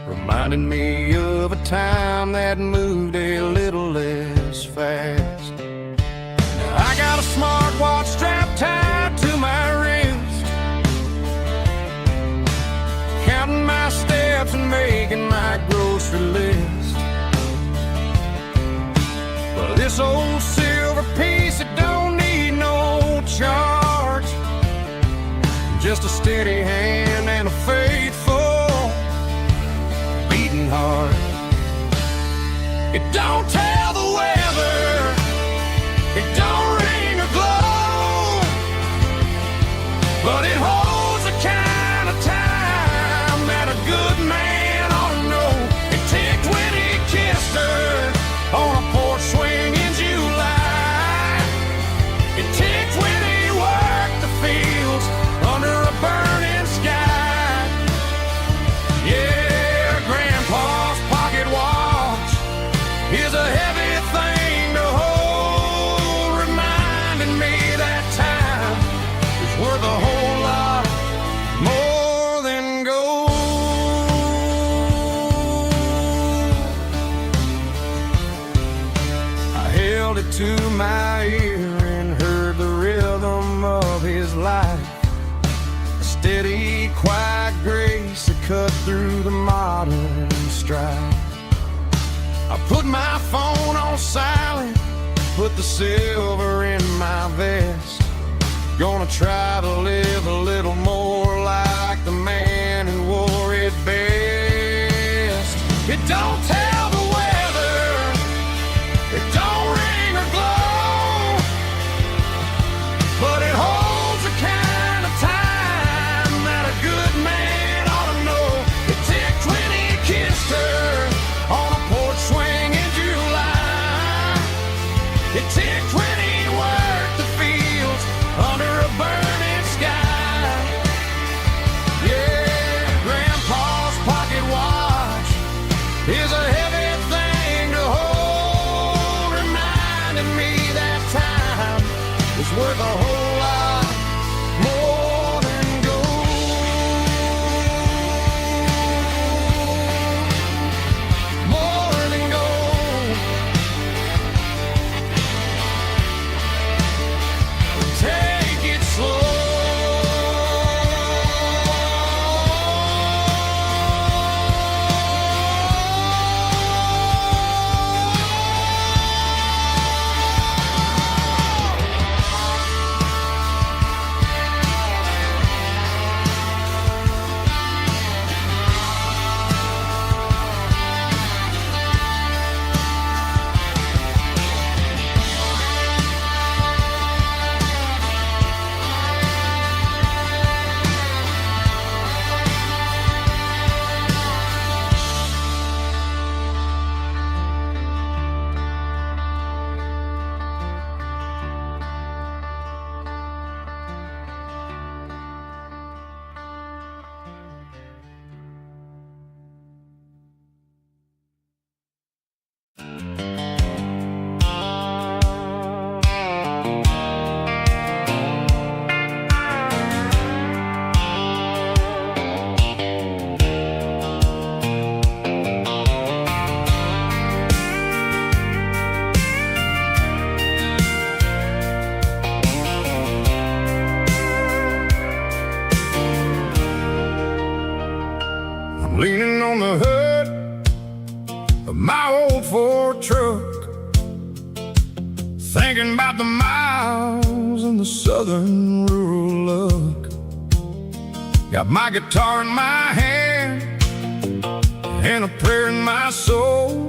reminding me of a time that moved a little less fast. Now I got a smartwatch strapped tied to my wrist, counting my steps and making my grocery list. But this old silver piece, it don't need no charge, just a steady hand and a faithful beating heart. It don't tell the weather, it don't ring or glow, but it holds a kind my ear and heard the rhythm of his life. A steady, quiet grace that cut through the modern strife. I put my phone on silent, put the silver in my vest. Gonna try to live a little more like the man who wore it best. It don't tell the weather, it don't ring or glow, but it holds the kind of time that a good man ought to know. It ticked when he kissed her on a porch swing in July. It ticked when he worked the fields under a burning sky. Yeah, Grandpa's pocket watch is a heavy thing to hold, reminding me that time is worth a whole lot more than gold. More than gold. Take it slow. Leaning on the hood of my old Ford truck, thinking about the miles and the southern rural look. Got my guitar in my hand and a prayer in my soul,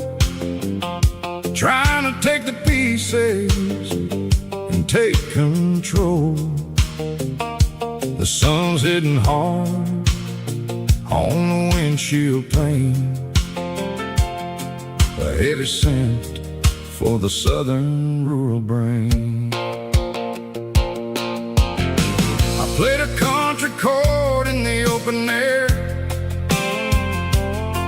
trying to take the pieces and take control. The sun's hitting hard on the windshield pane, a heavy scent for the southern rural brain. I played a country chord in the open air,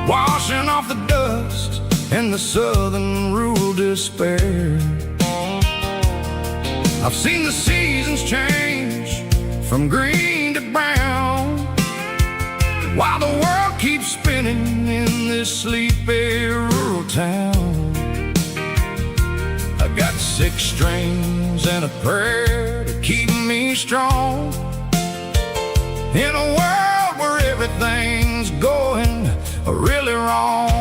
washing off the dust and the southern rural despair. I've seen the seasons change from green to brown, while the world keeps spinning in this sleepy rural town. I got 6 strings and a prayer to keep me strong, in a world where everything's going really wrong.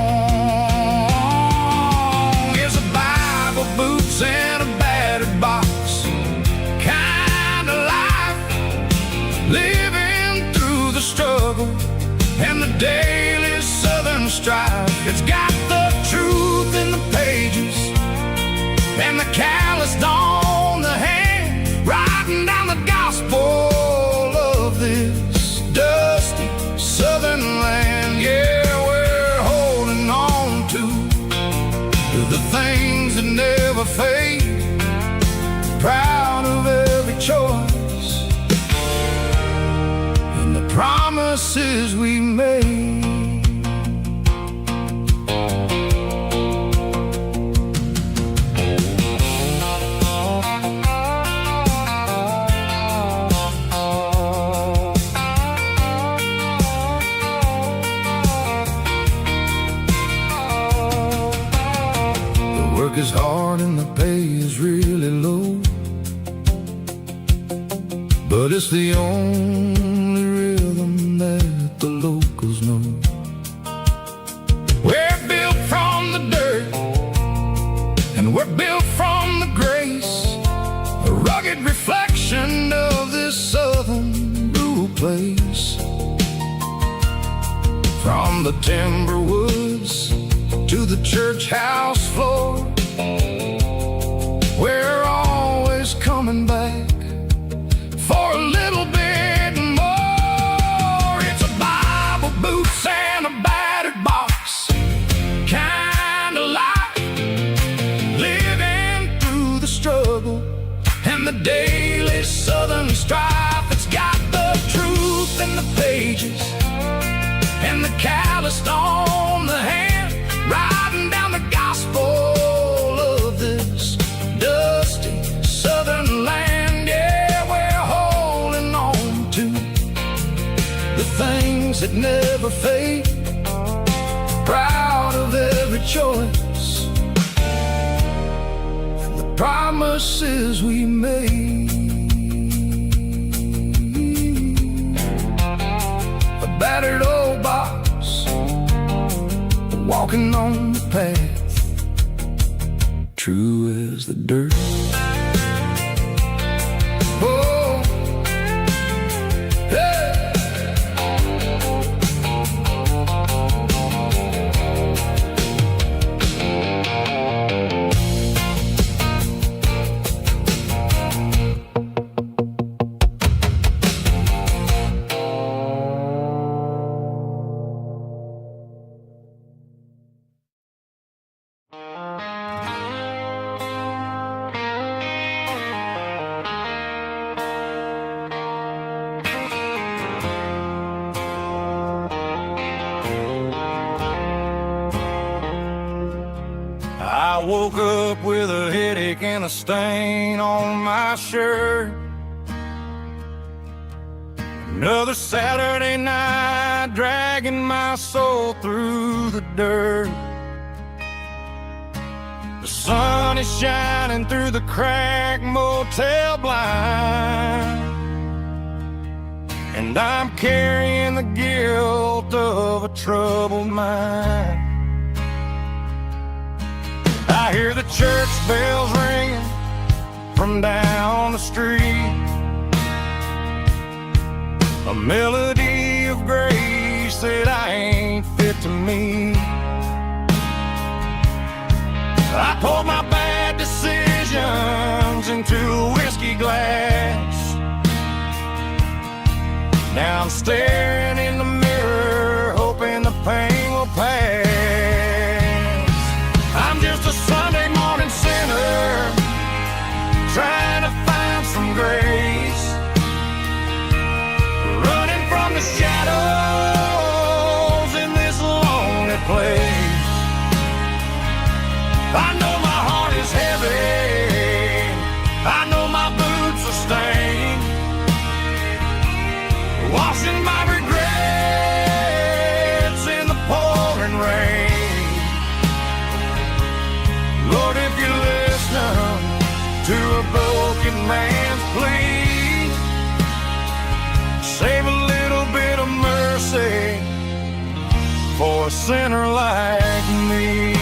It's a Bible, boots, and a battered box kind of life, living through the struggle and the daily southern strife. It's got the truth in the pages and the calloused on the hand, writing down the gospel of this dusty southern land. Yeah, we're holding on to the things that never fade, proud of every choice and the promises we made. The work is hard and the pay is really low, but it's the only rhythm that the locals know. We're built from the dirt, and we're built from the grace, a rugged reflection of this southern rural place. From the timber woods to the church house floor, we're always coming back for a little bit more. It's a Bible, boots, and a battered box kind of life, living through the struggle and the daily southern strife. It's got the truth in the pages and the calloused on the hand, riding down the gospel of this dusty southern land. Yeah, we're holding on to the things that never fade, proud of every choice and the promises we made. A battered old box, walking on the path, true as the dirt. Oh, hey. I woke up with a headache and a stain on my shirt. Another Saturday night, dragging my soul through the dirt. The sun is shining through the cracked motel blind, and I'm carrying the guilt of a troubled mind. I hear the church bells ringing from down the street, a melody of grace that I ain't fit to meet. I poured my bad decisions into a whiskey glass. Now I'm staring in the mirror, hoping the pain will pass. I'm just a Sunday morning sinner, trying to find some grace, running from the shadows in this lonely place. I know my heart is heavy, I know my boots are stained, washing my regrets in the pouring rain. Lord, if you listen to a broken man's plea, save a little bit of mercy for a sinner like me.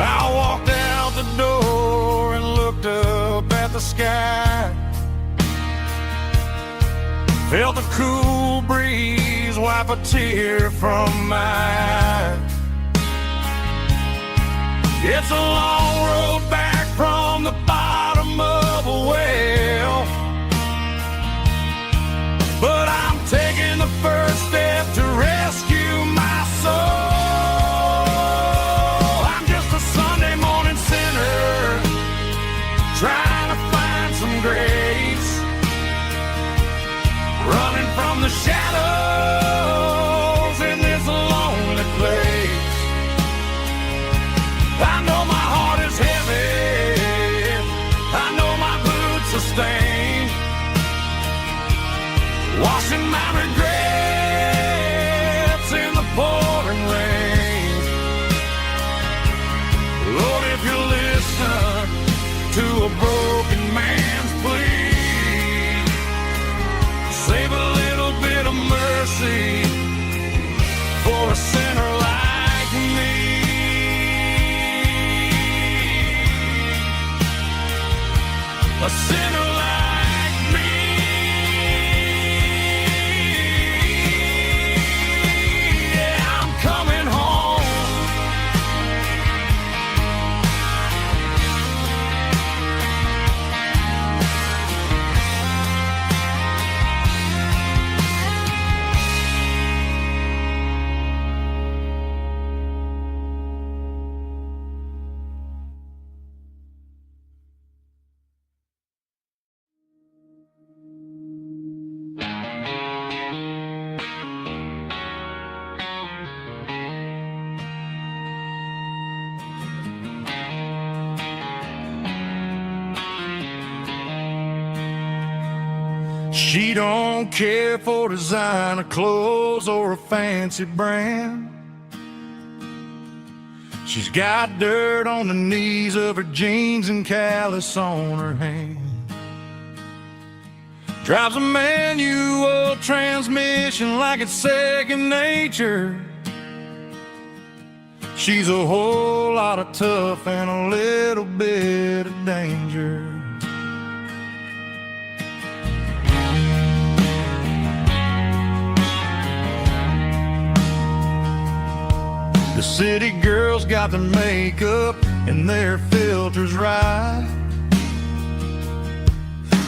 I walked out the door and looked up at the sky, felt the cool breeze wipe a tear from my eye. It's a long road back from the bottom of a well, but I'm taking the first step to rescue my soul. Trying to find some grace, running from the shadows in this lonely place. I know my heart is heavy, I know my boots are stained, washing my regrets She don't care for designer clothes or a fancy brand. She's got dirt on the knees of her jeans and callus on her hand. Drives a manual transmission like it's second nature. She's a whole lot of tough and a little bit of danger. The city girls got their makeup and their filters right,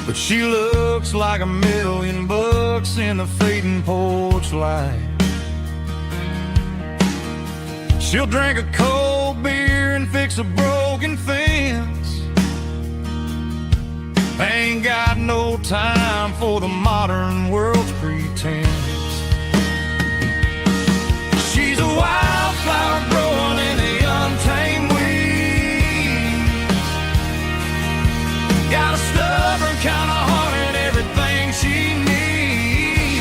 but she looks like $1,000,000 in the fading porch light. She'll drink a cold beer and fix a broken fence. Ain't got no time for the modern world's pretense. She's a wildflower growing in the untamed weeds. Got a stubborn kind of heart and everything she needs.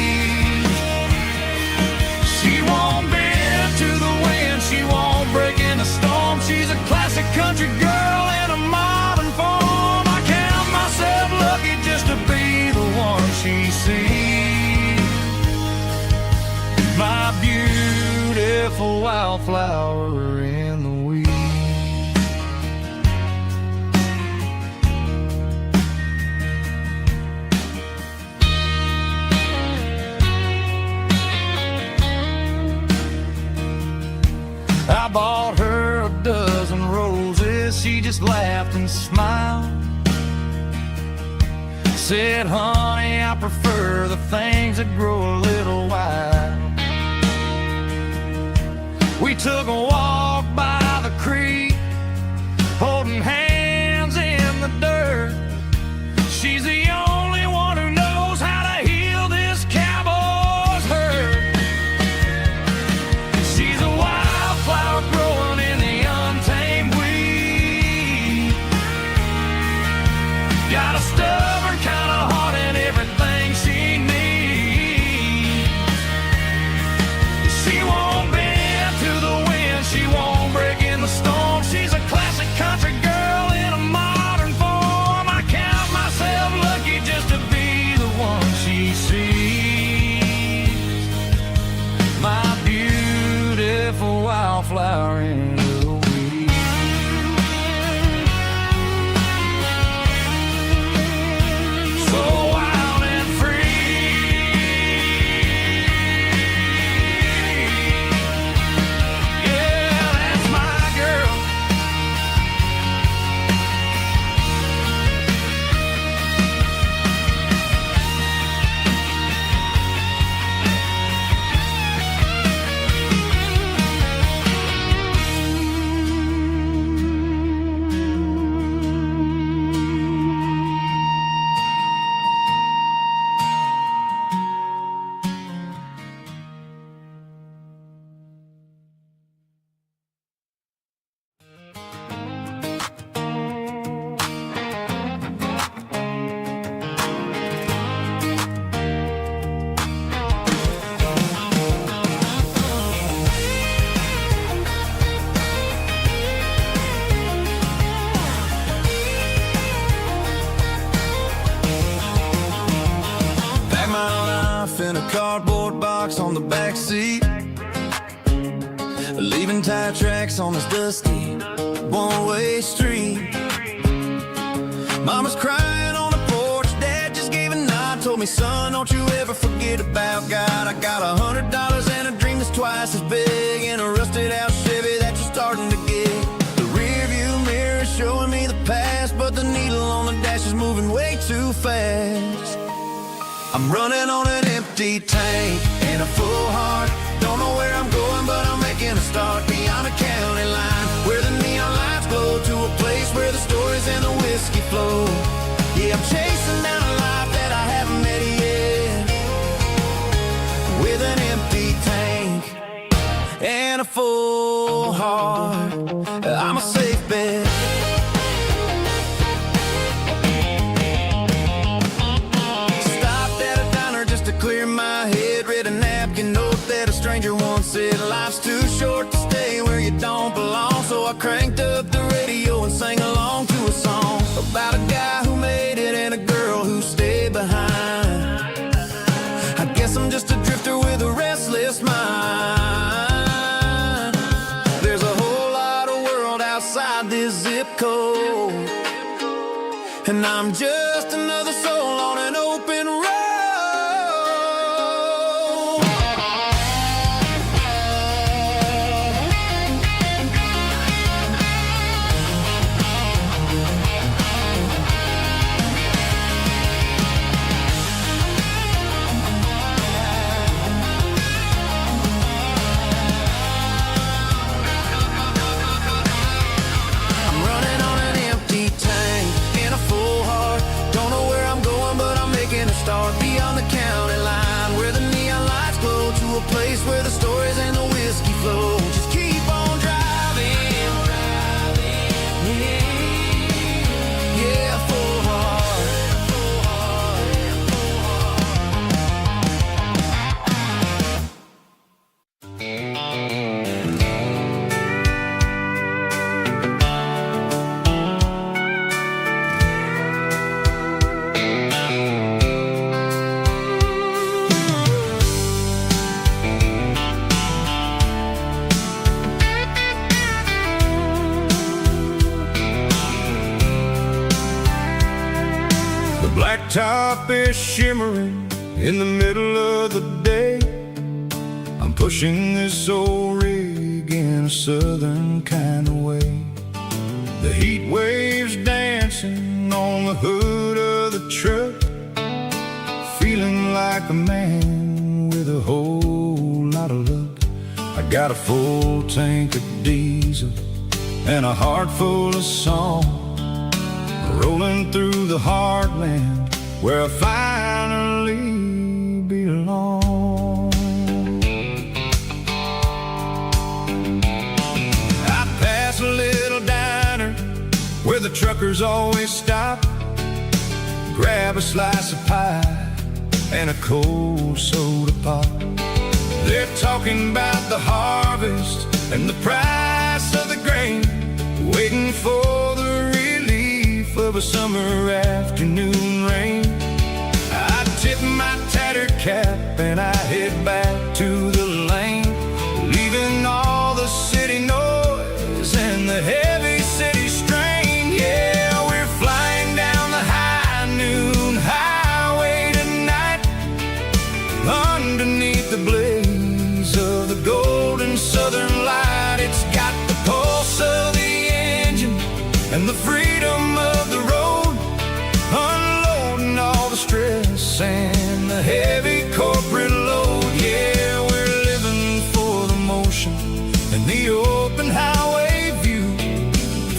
She won't bend to the wind, she won't break in the storm. She's a classic country girl in a modern form. I count myself lucky just to be the one she sees. My beautiful wildflower in the weeds. I bought her a dozen roses, she just laughed and smiled. Said, honey, I prefer the things that grow a little wild. We took a walk by the creek, holding hands in the dirt. She's the only one who knows how to heal this cowboy's hurt. She's a wildflower growing in the untamed weed. Got a stubborn kind of heart and everything she needs. She won't bend to the wind, she won't break in the storm. She's a classic country girl in a modern form. I count myself lucky just to be the one she sees. My beautiful wildflower in the weeds. So wild and free. Yeah, that's my girl. Pack my life in a cardboard box on the back seat, leaving tire tracks on this dusty one-way street. Mama's crying on the porch, Dad just gave a nod, told me, son, don't you ever forget about God. I got $100 and a dream that's twice as big, and a rusted out Chevy that you're starting to get. The rear view mirror is showing me the past, but the needle on the dash is moving way too fast. I'm running on an empty tank and a full heart. Don't know where I'm going, but I'm making a start beyond a county line, where the neon lights glow, to a place where the stories and the whiskey flow. Yeah, I'm chasing down a life that I haven't met yet, with an empty tank and a full heart. I'm a safe bet. Stopped at and said life's too short to stay where you don't belong. So I cranked up the radio and sang along to a song about a guy who made it and a girl who stayed behind. I guess I'm just a drifter with a restless mind. There's a whole lot of world outside this zip code, and I'm just another soul on an open road. Start beyond the county line, where the neon lights glow, to a place where the stories and the whiskey flow. Just keep on driving, yeah, full heart. Blacktop is shimmering in the middle of the day. I'm pushing this old rig in a southern kind of way. The heat waves dancing on the hood of the truck, feeling like a man with a whole lot of luck. I got a full tank of diesel and a heart full of song, rolling through the heartland where I finally belong. I pass a little diner where the truckers always stop, grab a slice of pie and a cold soda pop. They're talking about the harvest and the price of the grain, waiting for the relief of a summer afternoon rain. I tip my tattered cap and I head back to the lane, leaving all the city noise and the heavy city strain. Yeah, we're flying down the high noon highway tonight, underneath the blaze of the golden southern light. It's got the pulse of the engine and the freedom of the road, unloading all the stress and the heavy corporate load. Yeah, we're living for the motion and the open highway view,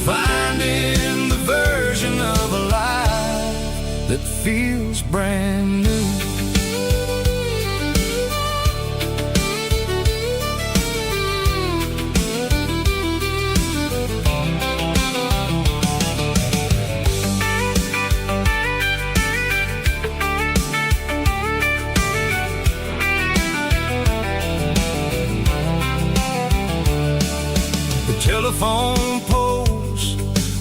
finding the version of a life that feels brand new. Telephone poles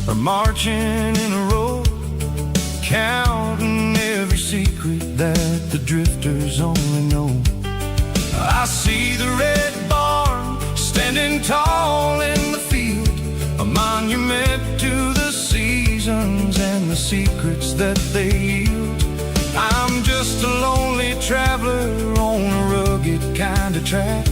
are marching in a row, counting every secret that the drifters only know. I see the red barn standing tall in the field, a monument to the seasons and the secrets that they yield. I'm just a lonely traveler on a rugged kind of track,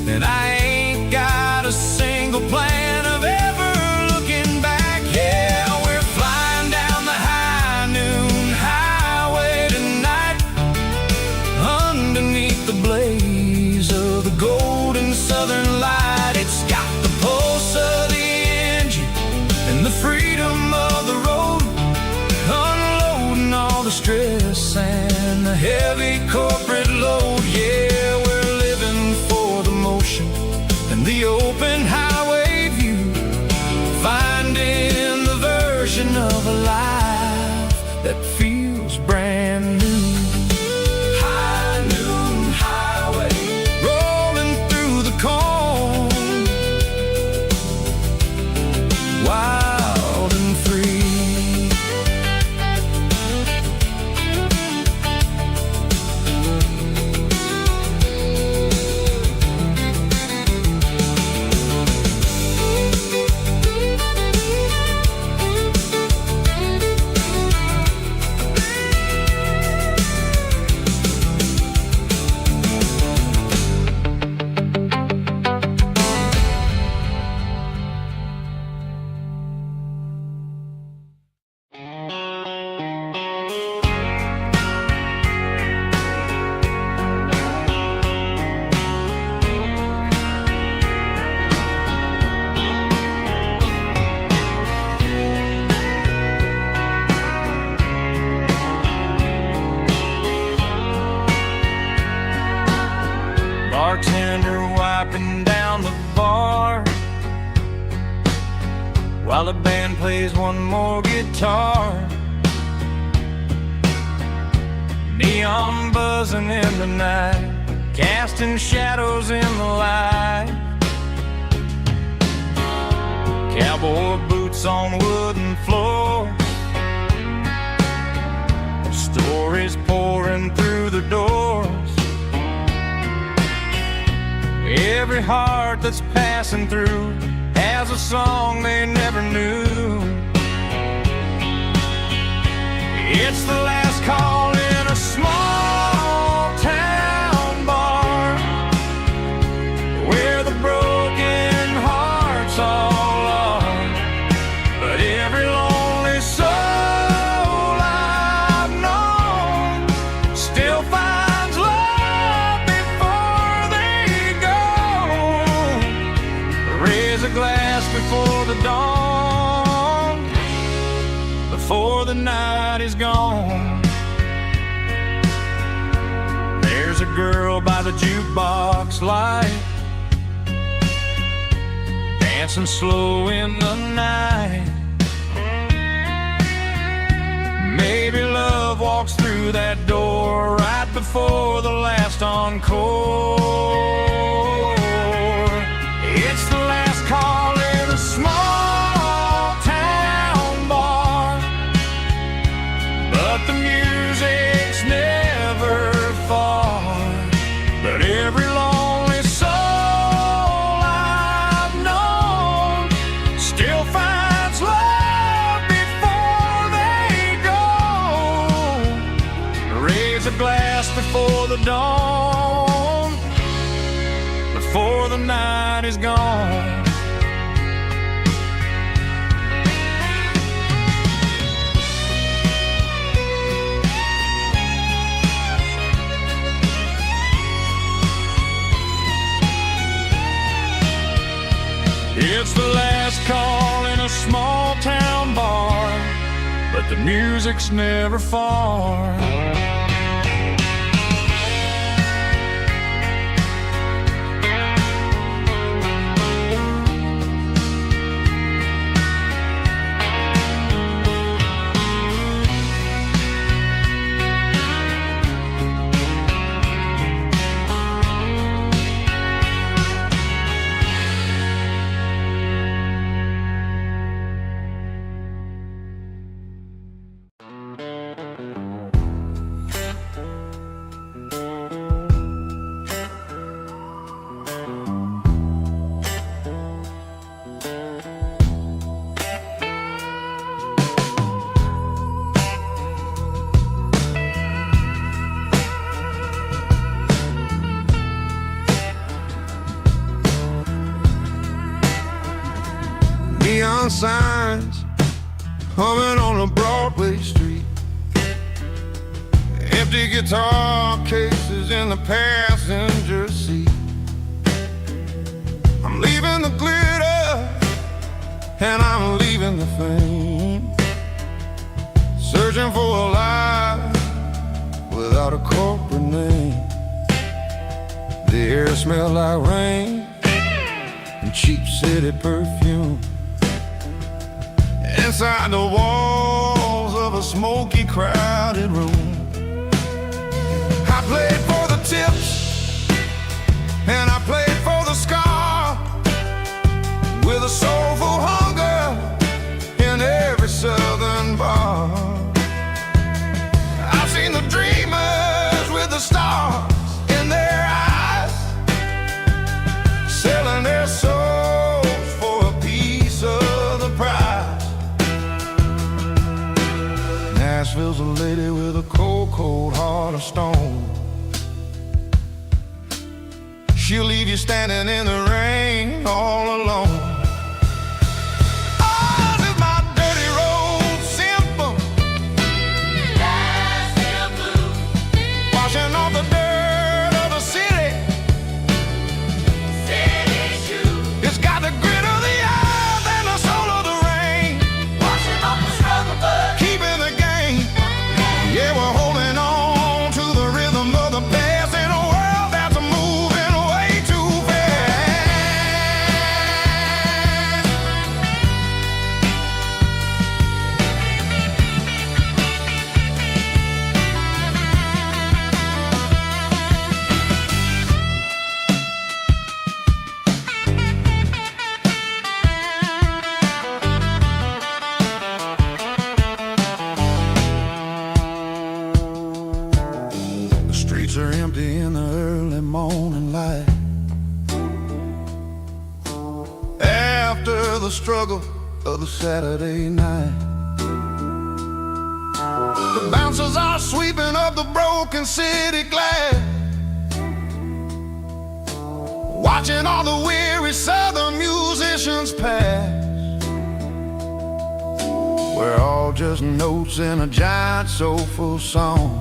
and I ain't got a single plan of ever looking back. Yeah, we're flying down the high noon highway tonight, underneath the blaze of the golden southern light. It's got the pulse of the engine and the freedom of the road, unloading all the stress and the heavy corporate load. Yeah, we're living for the motion and the open highway view, finding the version of a life that feels brand new. High noon highway, rolling through bartender wiping down the bar while the band plays one more guitar. Neon buzzing in the night, casting shadows in the light. Cowboy boots on wooden floor, stories pouring through the doors. Every heart that's passing through has a song they never knew. It's the last call in a small town bar where the broken hearts all are. But every lonely soul I've known still finds love before they go. Raise a glass before the dawn, before the night is gone. There's a girl by the jukebox light, dancing slow in the night. Maybe love walks through that door right before the last encore. It's the last call in a small town bar, but the music's never far. But every lonely soul I've known still finds love before they go. Raise a glass before the dawn, before the night is gone. It's the last call in a small town bar, but the music's never far. Neon signs humming on a Broadway street, empty guitar cases in the passenger seat. I'm leaving the glitter and I'm leaving the fame, searching for a life without a corporate name. The air smells like rain and cheap city perfume. Inside the walls of a smoky, crowded room, I played for the tips and I played for the scar, with a soulful hunger in every southern bar. I've seen the dreamers with the stars in their eyes, selling their souls for a piece of the prize. Nashville's a lady with a cold, cold heart of stone. She'll leave you standing in the rain all alone. Ours is my dirty road symphony, Nashville blues, washing off the dirt of the city shoes. It's got the grit of the earth and the soul of the rain, washing off the struggle but keeping the game. Yeah, we're holding on to the rhythm of the past in a world that's moving away empty in the early morning light. After the struggle of the Saturday night, the bouncers are sweeping up the broken city glass, watching all the weary southern musicians pass. We're all just notes in a giant soulful song,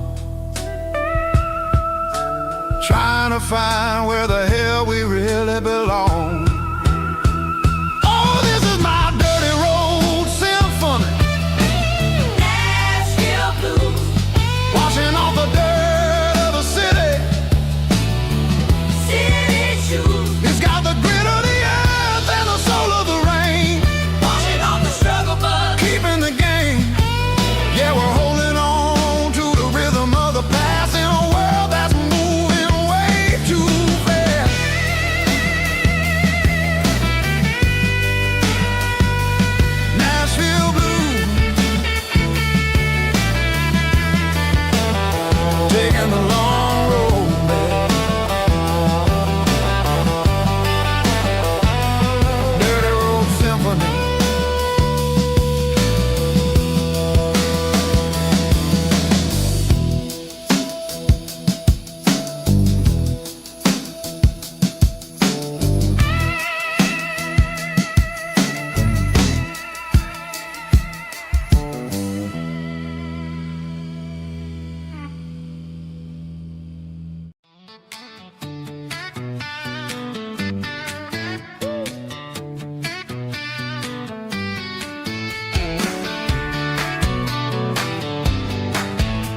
trying to find where the hell we really belong. Oh, this is my dirty road symphony, Nashville blues, washing off the dirt of the city. city shoes, It's got the grit of the earth and the soul of the rain, washing off the struggle bug. keeping the game. Yeah, we're holding on to the rhythm of the past in a world that's moving way too fast. Nashville blues, taking the long road back. Dirty road symphony.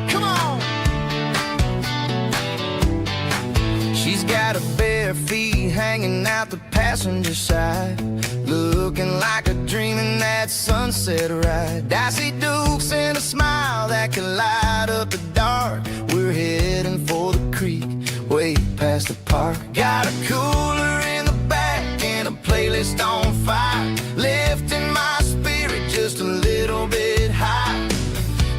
Come on. She's got her bare feet hanging out the passenger side, looking like a dream in that sunset ride. Dicey dukes and a smile that can light up the dark. We're heading for the creek, way past the park. Got a cooler in the back and a playlist on fire, lifting my spirit just a little bit high.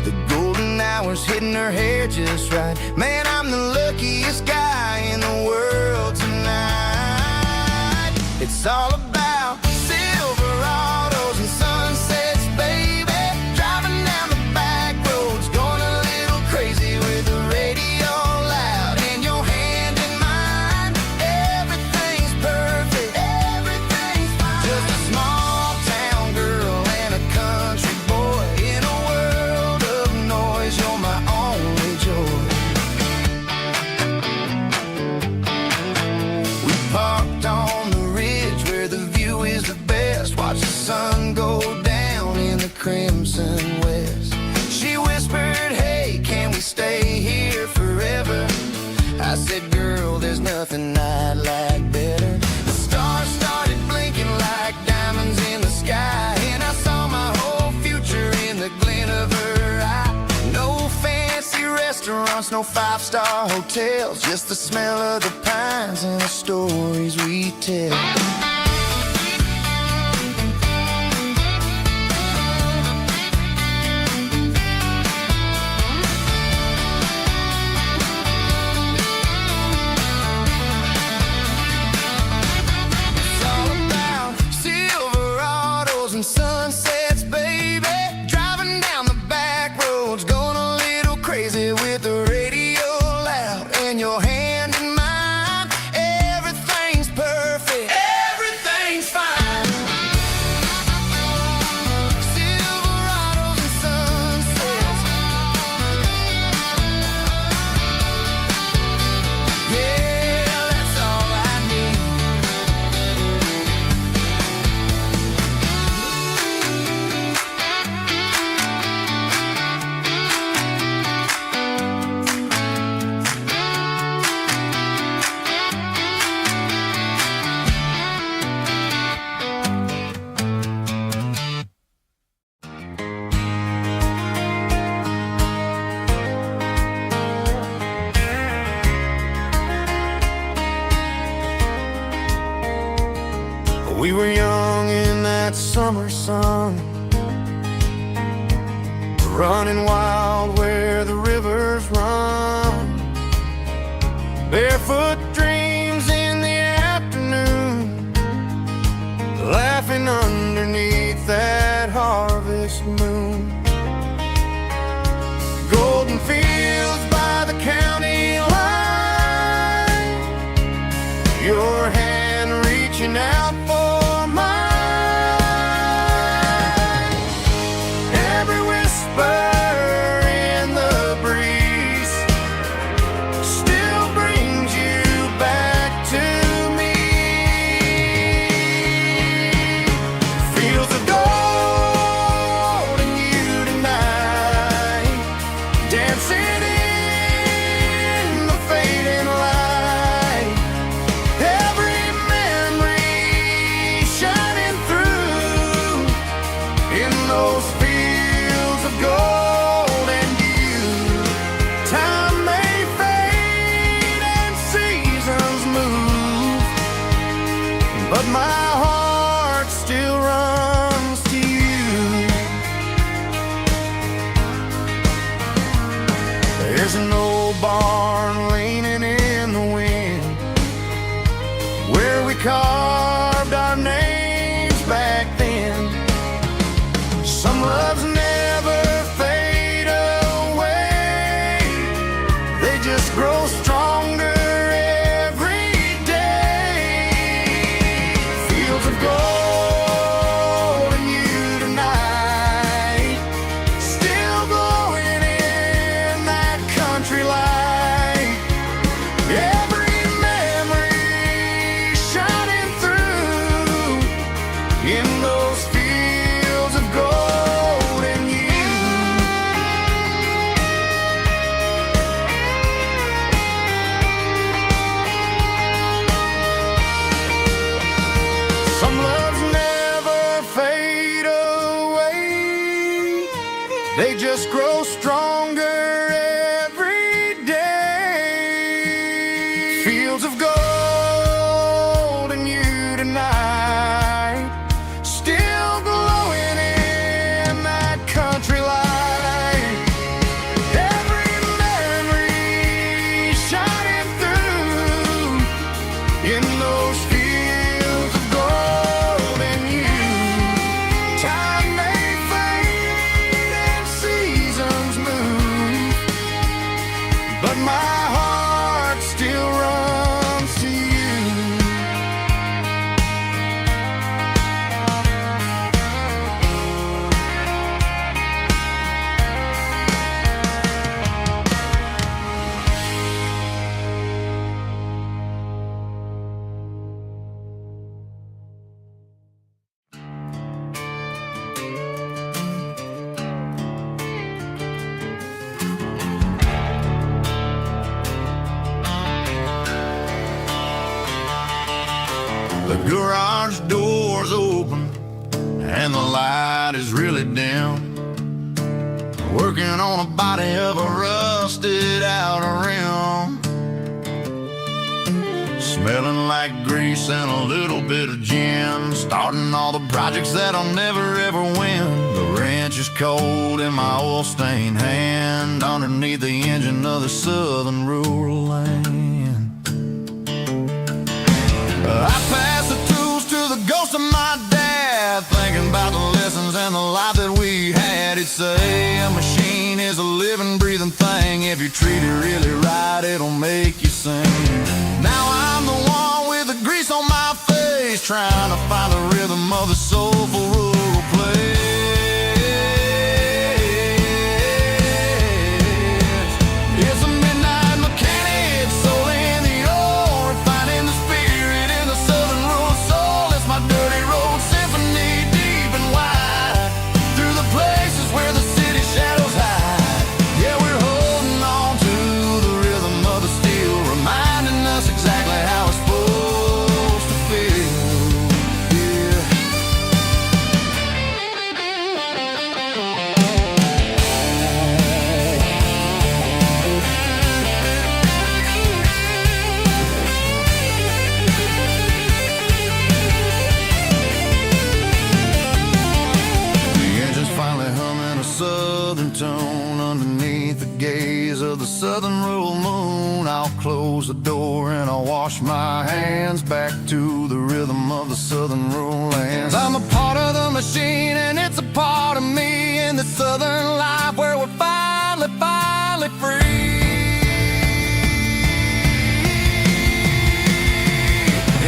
The golden hours hitting her hair just right. Man, I'm the luckiest guy in the world tonight. It's all about Silverados and sunsets, baby. Driving down the back roads, going a little crazy with the radio loud and your hand in mine. Everything's perfect, everything's fine. Just a small town girl and a country boy in a world of noise. You're my only joy. We parked on the ridge where the view is the best. Watch the sun go down in the crimson west. She whispered, hey, can we stay here forever? I said, girl, there's nothing I'd like better. The stars started blinking like diamonds in the sky, and I saw my whole future in the glint of her eye. No fancy restaurants, no five-star hotels, just the smell of the pines and the stories we tell. It's all about Silverados and sunsets, baby. Driving down the back roads, going a little crazy with the radio loud and your hand in mine. Everything's perfect, everything's fine. Silverados and sunsets, yeah, that's all I need. We were young in that summer sun, running wild where the rivers run. Barefoot dreams in the afternoon, laughing underneath that harvest moon. Golden fields by the county line, your hand reaching out for mine. Every whisper in the breeze still brings you back to me. Fields of gold and you tonight, dancing in the fading light. Every memory shining through in those fields of gold and you. Time may fade and seasons move, but my heart still runs to you. There's an old barn leaning in the wind, where we carved our names back then. Some loves never fade away, they just grow stronger every day. Fields of gold and you tonight, still glowing in that country light. Every memory shining through in those fields of gold and you. Some loves never fade away, they just grow stronger every day. Fields of gold and you tonight, still glowing in that country light. Every memory shining through in those fields of gold and you. Time may fade and seasons move, but my heart still runs to you. The garage door's open and the light is really dim. Working on a body of a rusted out rim. Smelling like grease and a little bit of gin. Starting all the projects that I'll never ever win. The wrench is cold in my oil stained hand, underneath the engine of the southern rural land. I pass the tools to the ghost of my dad, thinking about the lessons and the life that we had. He'd say a machine is a living, breathing thing. If you treat it really right, it'll make you sing. Now I'm the one with the grease on my face, trying to find the rhythm of the soulful rural place. It's a midnight mechanic, soul in the ore, refining the spirit in the southern rural soul. It's my dirty road symphony, deep and wide, through the places where the city shadows hide. Yeah, we're holding on to the rhythm of the steel, reminding us exactly how it's supposed to feel. Yeah. close the door and I wash my hands back to the rhythm of the southern rural lands. I'm a part of the machine and it's a part of me in the southern life where we're finally free.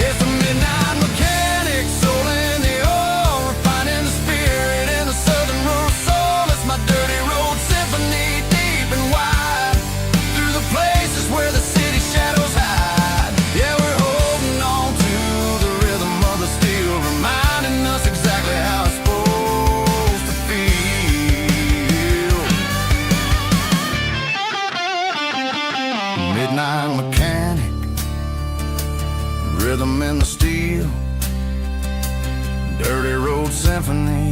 It's a midnight mechanic, soul in the oil, refining the spirit in the southern rural soul. It's my dirty road symphony, deep and wide, through the places where the city shadows hide. Yeah, we're holding on to the rhythm of the steel, reminding us exactly how it's supposed to feel. Midnight mechanic, rhythm in the steel, dirty road symphony.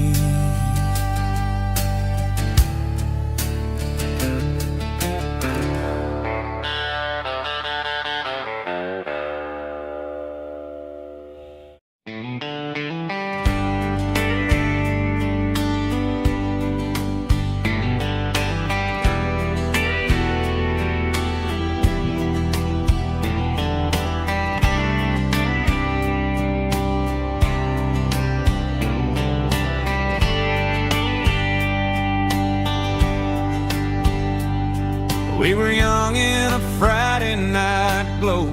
We were young in a Friday night glow,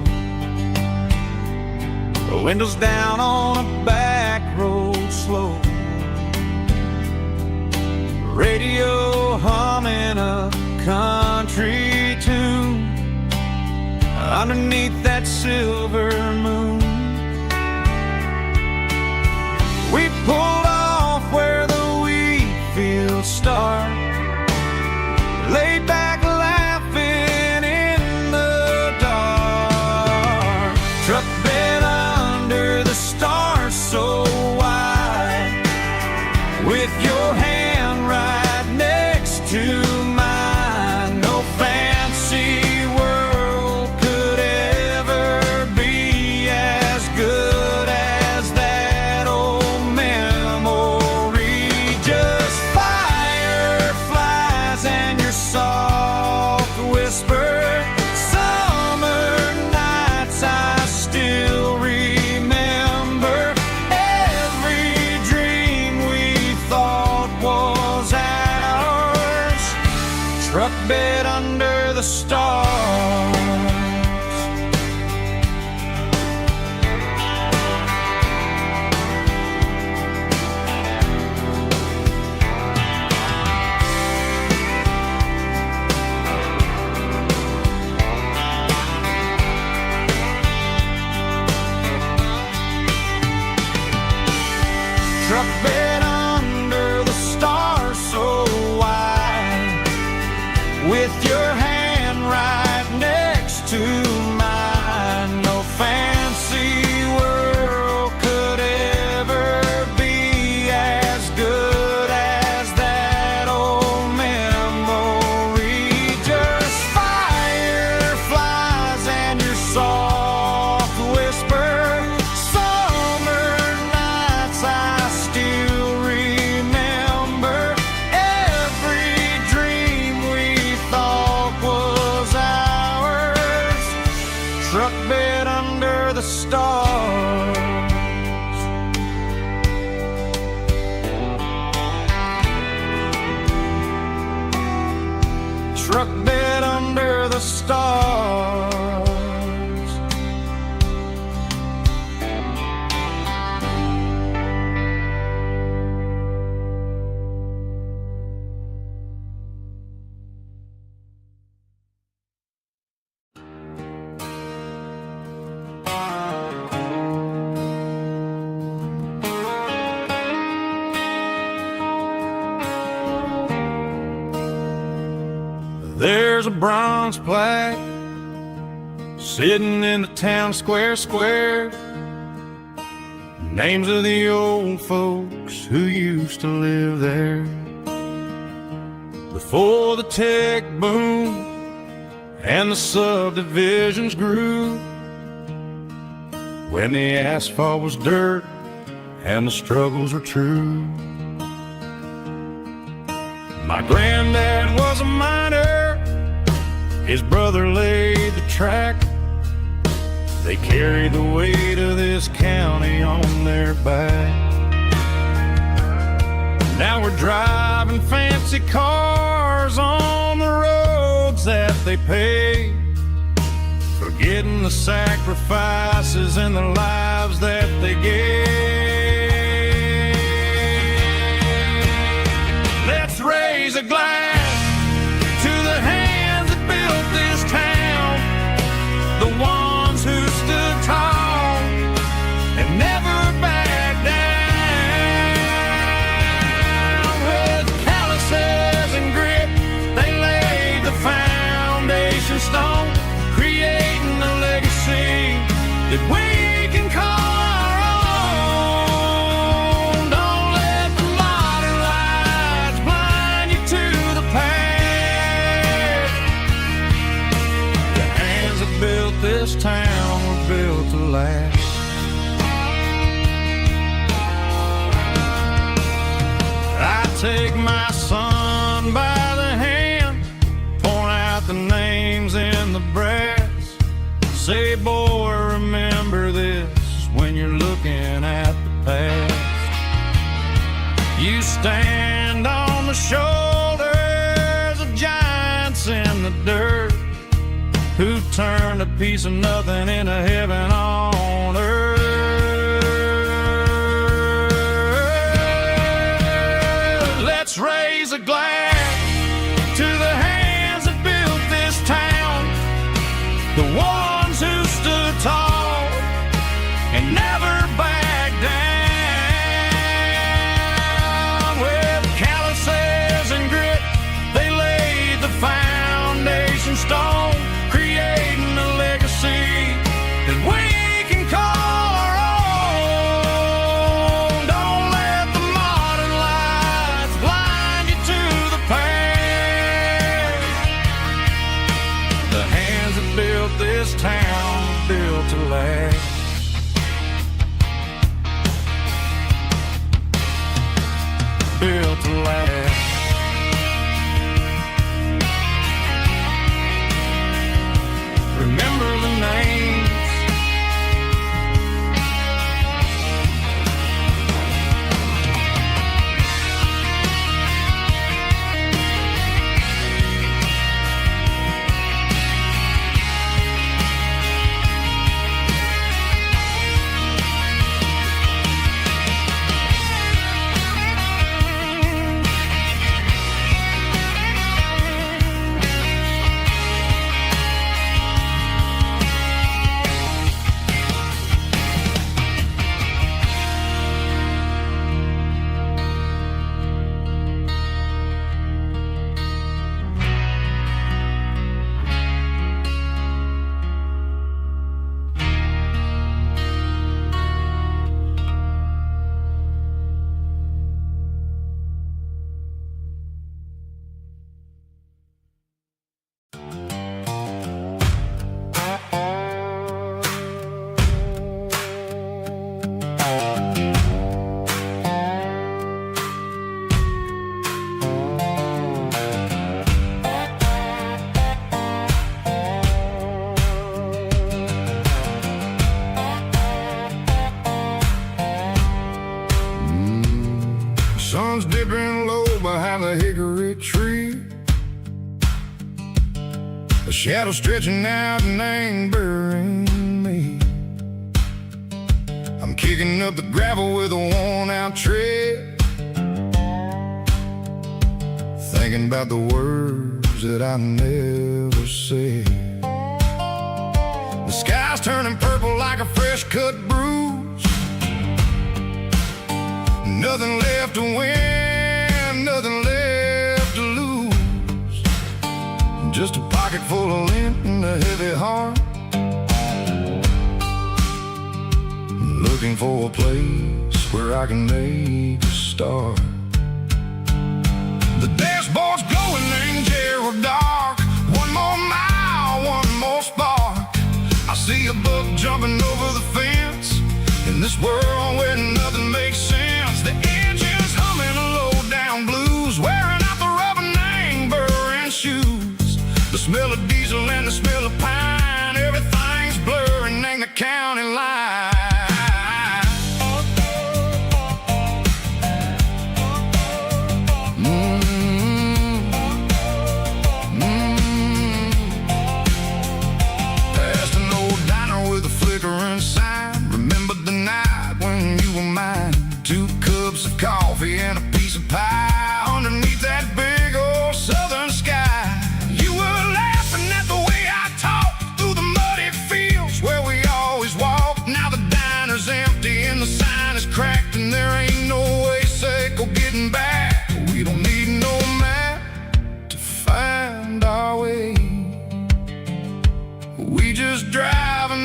the windows down on a back road slow, radio humming a country tune underneath that silver moon. We pulled off where the wheat fields start, laid back laughing in the dark, truck bed under the stars so wide, with your hand right next to mine. No fancy world could ever be as good as that old memory. Just fireflies and your soft whisper. Summer nights I still remember. Every dream we thought was ours, truck bed under the stars. Truck bed under the stars so wide, with your hand right next to mine. No fancy world could ever be as good as that old memory. Just fireflies and your soft whisper. Summer nights I still remember. Every dream we thought was ours, truck bed under the stars. Truck bed under the stars. There's a bronze plaque sitting in the town square. Names of the old folks who used to live there before the tech boom and the subdivisions grew, when the asphalt was dirt and the struggles were true. My granddad was a miner, his brother laid the track. They carry the weight of this county on their back. Now we're driving fancy cars on the roads that they pay, forgetting the sacrifices and the lives that they gave. Let's raise a glass to the hands that built this town, the ones who stood tall and never backed down. With calluses and grit, they laid the foundation stone, creating a legacy that we can call our own. Don't let the modern lights blind you to the past. The hands that built this town were built to last. I take my son by the hand, point out the names in the brass. Say, boy, remember this when you're looking at the past. You stand on the shoulders of giants in the dirt, who turned a piece of nothing into heaven on earth. Let's raise a glass to the hands that built this town, the ones who stood tall and never backed down. With calluses and grit, they laid the foundation stone, creating a legacy that we can call our own. Don't let the modern lights blind you to the past. The hands that built this town built to last. Built to last. Remember the names. Sun's dipping low behind the hickory tree, a shadow stretching out and ain't burying me. I'm kicking up the gravel with a worn-out tread, thinking about the words that I never said. The sky's turning purple like a fresh-cut bruise. Nothing left to win, nothing left to lose. Just a pocket full of lint and a heavy heart, looking for a place where I can make a start. The dashboard's glowing in Gerald dark. One more mile, one more spark. I see a buck jumping over the fence in this world where nothing makes sense. The engine's humming a low-down blues, wearing out the rubber name, burring shoes. The smell of diesel and the smell of pine, everything's blurring, ain't the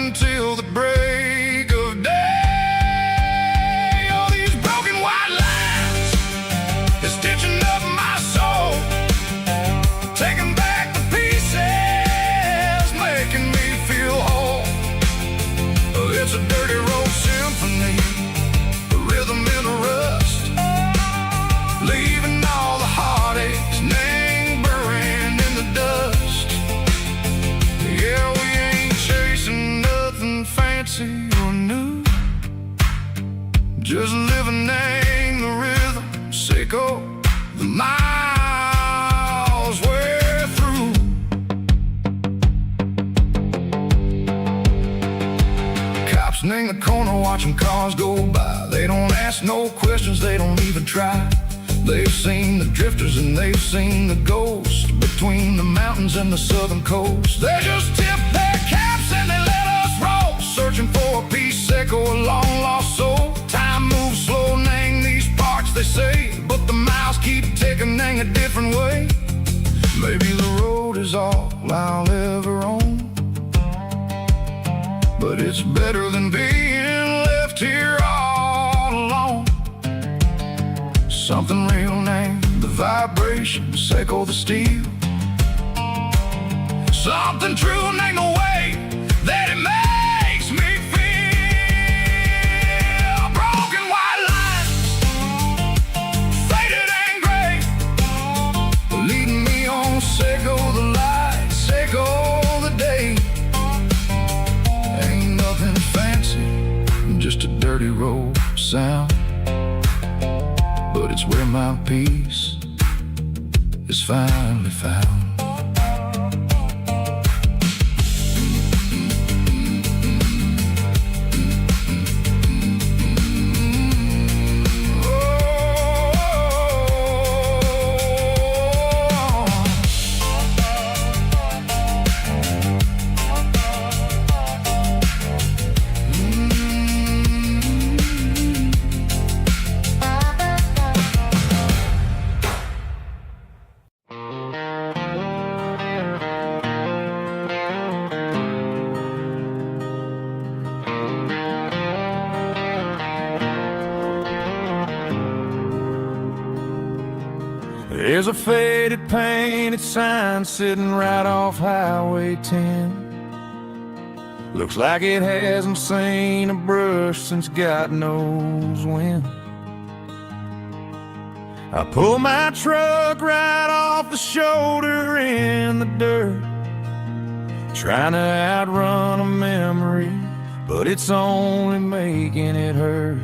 until the break of day. Oh, these broken white lines is stitching up my soul, taking back the pieces, making me feel whole. It's a dirty road symphony, a rhythm in the rust, leaving all the heartaches lingering in the dust. Yeah, we ain't chasing nothing fancy or new, just living in the rhythm, sicko, the miles we're through. Cops in the corner watching cars go by. They don't ask no questions, they don't even try. They've seen the drifters and they've seen the ghosts between the mountains and the southern coast. They just tip their caps and they let us roll, searching for a piece, echo, a long lost soul. Time moves slow, nang these parts, they say, but the miles keep ticking, nang a different way. Maybe the road is all I'll ever own, but it's better than being left here all alone. Something real named the vibrations, echo the steel. Something true named the way that it makes me feel. Broken white lines, faded and gray, leading me on, echo the light, echo the day. Ain't nothing fancy, just a dirty road sound, but it's where my peace is finally found. There's a faded painted sign sitting right off Highway 10. Looks like it hasn't seen a brush since God knows when. I pull my truck right off the shoulder in the dirt, trying to outrun a memory, but it's only making it hurt.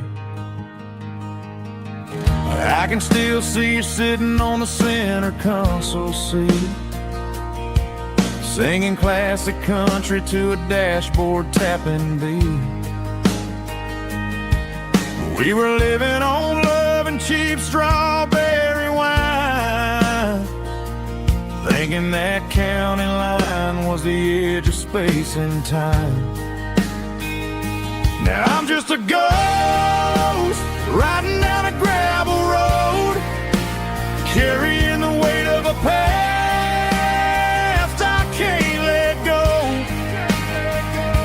I can still see you sitting on the center console seat, singing classic country to a dashboard tapping beat. We were living on love and cheap strawberry wine, thinking that county line was the edge of space and time. Now I'm just a ghost riding down a gravel road, carrying the weight of a past I can't let go.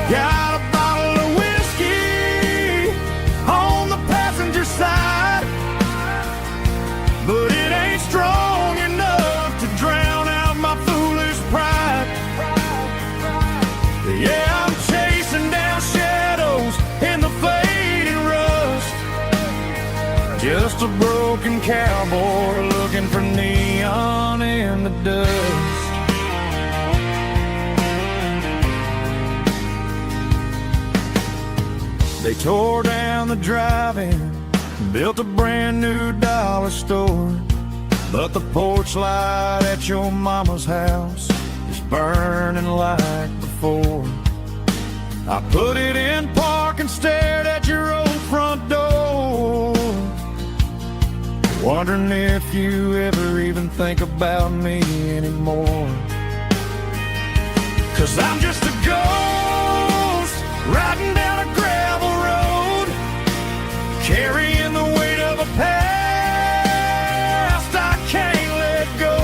Got a bottle of whiskey on the passenger side, but it ain't strong enough to drown out my foolish pride. Yeah, I'm chasing down shadows in the fading rust, just a broken cowboy looking for neon in the dust. They tore down the drive-in, built a brand new dollar store, but the porch light at your mama's house is burning like before. I put it in park and stared at your old front door, wondering if you ever even think about me anymore. 'Cause I'm just a ghost riding down a gravel road, carrying the weight of a past I can't let go.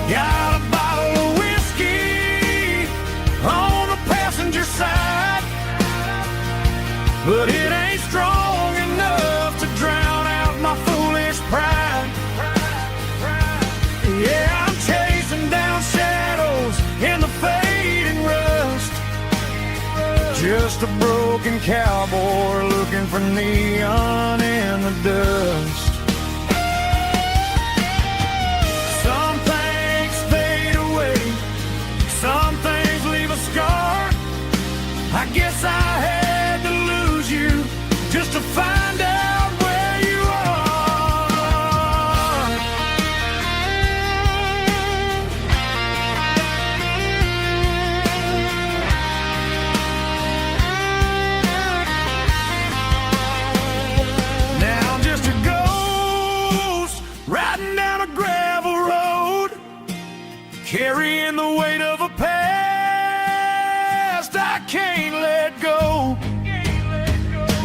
Got a bottle of whiskey on the passenger but it ain't strong enough to drown out my foolish pride. Yeah, I'm chasing down shadows in the fading rust, just a broken cowboy looking for neon in the dust. Some things fade away, some things leave a scar. I guess I had to lose you just to find out where you are. Now I'm just a ghost riding down a gravel road, carrying the weight of a past I can't let go.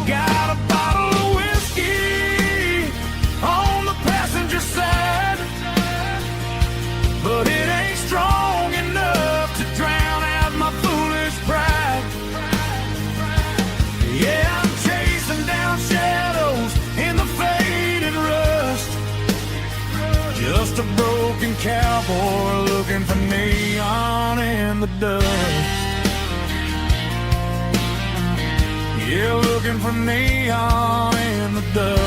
Got a bottle of whiskey on the passenger side, but it ain't strong enough to drown out my foolish pride. Yeah, I'm chasing down shadows in the faded rust, just a broken cowboy looking for neon in the dust. Yeah, looking for neon in the dust.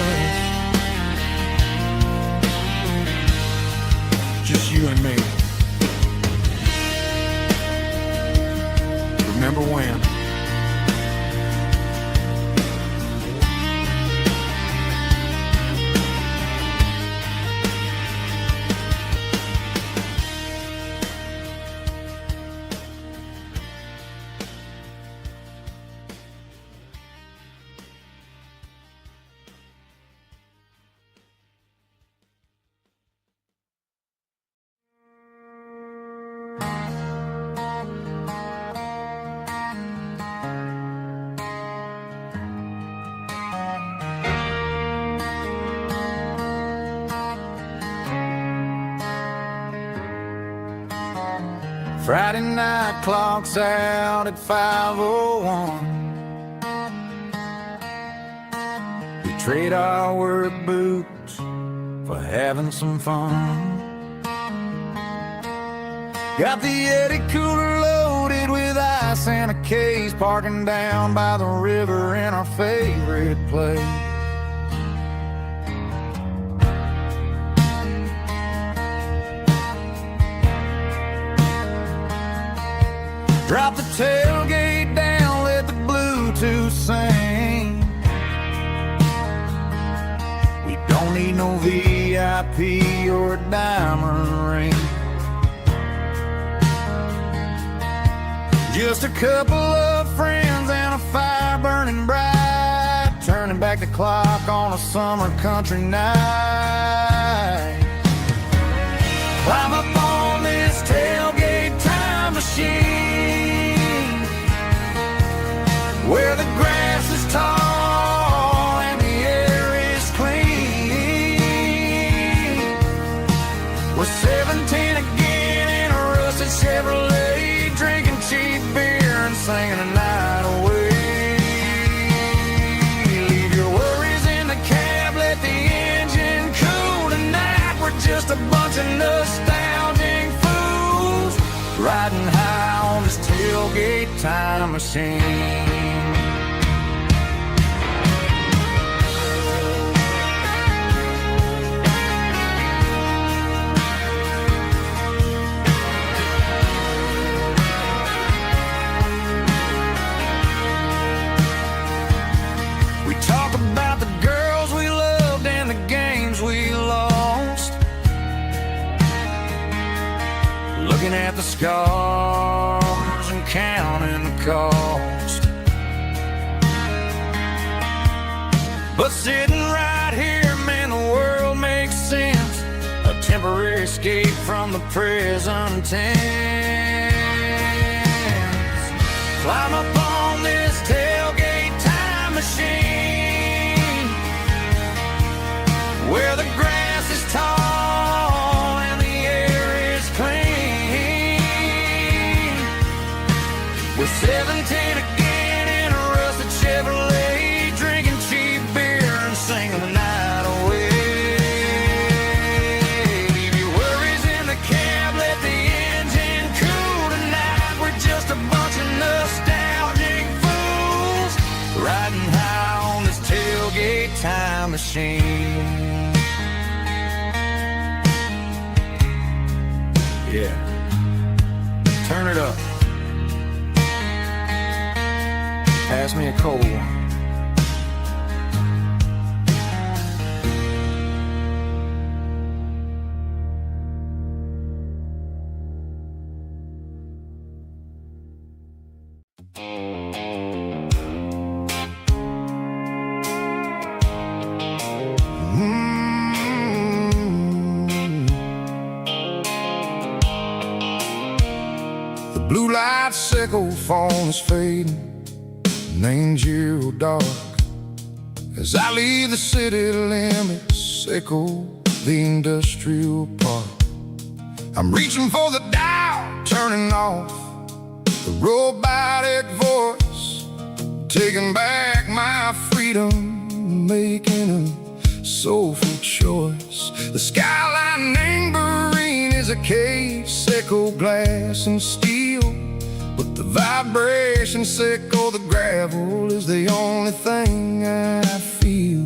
Just you and me. Remember when? Friday night clock's out at 5:01. We trade our work boots for having some fun. Got the Yeti cooler loaded with ice and a case, parking down by the river in our favorite place. Drop the tailgate down, let the Bluetooth sing. We don't need no VIP or a diamond ring, just a couple of friends and a fire burning bright, turning back the clock on a summer country night. Climb up on this tailgate time machine, where the grass is tall and the air is clean. We're 17 again in a rusted Chevrolet, drinking cheap beer and singing the night away. Leave your worries in the cab, let the engine cool tonight. We're just a bunch of nostalgic fools riding high on this tailgate time machine. We talk about the girls we loved and the games we lost, looking at the scars and counting the cost. But sitting right here, man, the world makes sense, a temporary escape from the present tense. Climb up on this tailgate time machine, where the grass is tall and the air is clean. We're 17 again in a rusted Chevrolet, machine. Yeah, turn it up. Pass me a cold one. Blue light sickle phone is fading, name's you dark. As I leave the city limits, sickle the industrial park. I'm reaching for the dial, turning off the robotic voice, taking back my freedom, making a soulful choice. The skyline neighboring is a cave, sickle glass and steel, but the vibration sickle, the gravel is the only thing I feel.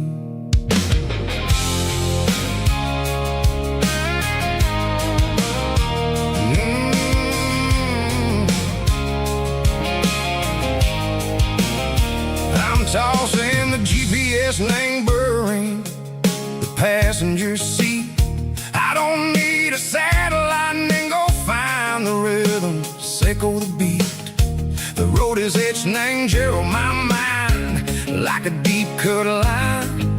I'm tossing the GPS neighboring the passenger seat. I don't need a satellite and go find the rhythm, sickle the beat. The road is etched and angel on my mind like a deep cut line,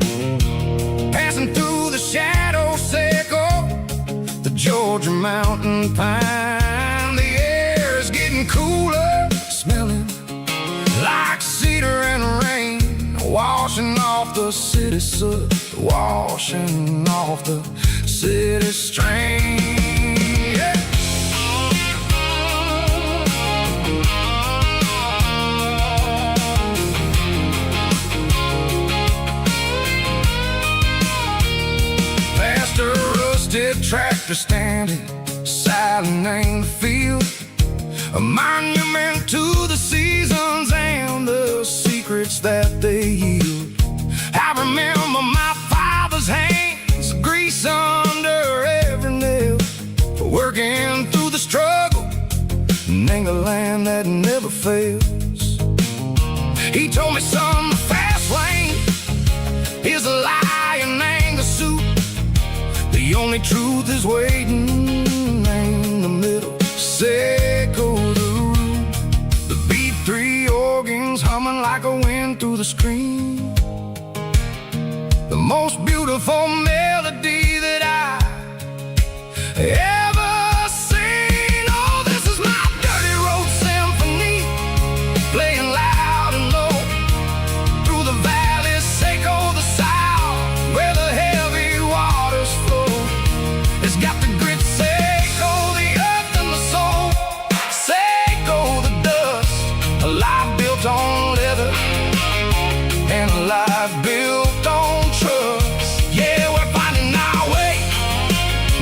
passing through the shadow sickle, the Georgia mountain pine. The air is getting cooler, smelling like cedar and rain, washing off the city soot, washing off the city strain. Yeah. Past a rusted tractor standing silent in the field, a monument to the seasons and the secrets that they yield. I remember my father's hands, grease under every nail, for working through the struggle and the land that never fails. He told me, son, the fast lane is a lie and ain't the suit. The only truth is waiting in the middle, sickle the root. The B3 organs humming like a wind through the screen, the most beautiful melody that I ever seen. Oh, this is my dirty road symphony, playing loud and low through the valleys, sickle the south, where the heavy waters flow. It's got the grit, sickle the earth and the soul, sickle the dust, a life built on leather and a life built on trust. Yeah, we're finding our way,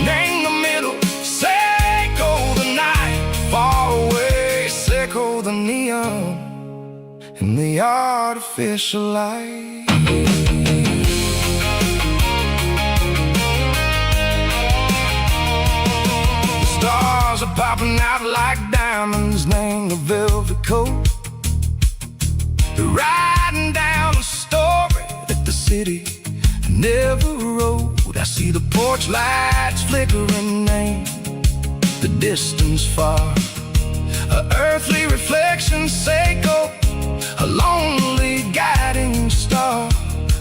name the middle, sickle the night, far away, sickle the neon and the artificial light. The stars are popping out like diamonds, name the velvet coat. They're riding down a story that the city never wrote. I see the porch lights flickering, name the distance far, a earthly reflection, sickle, a lonely guiding star.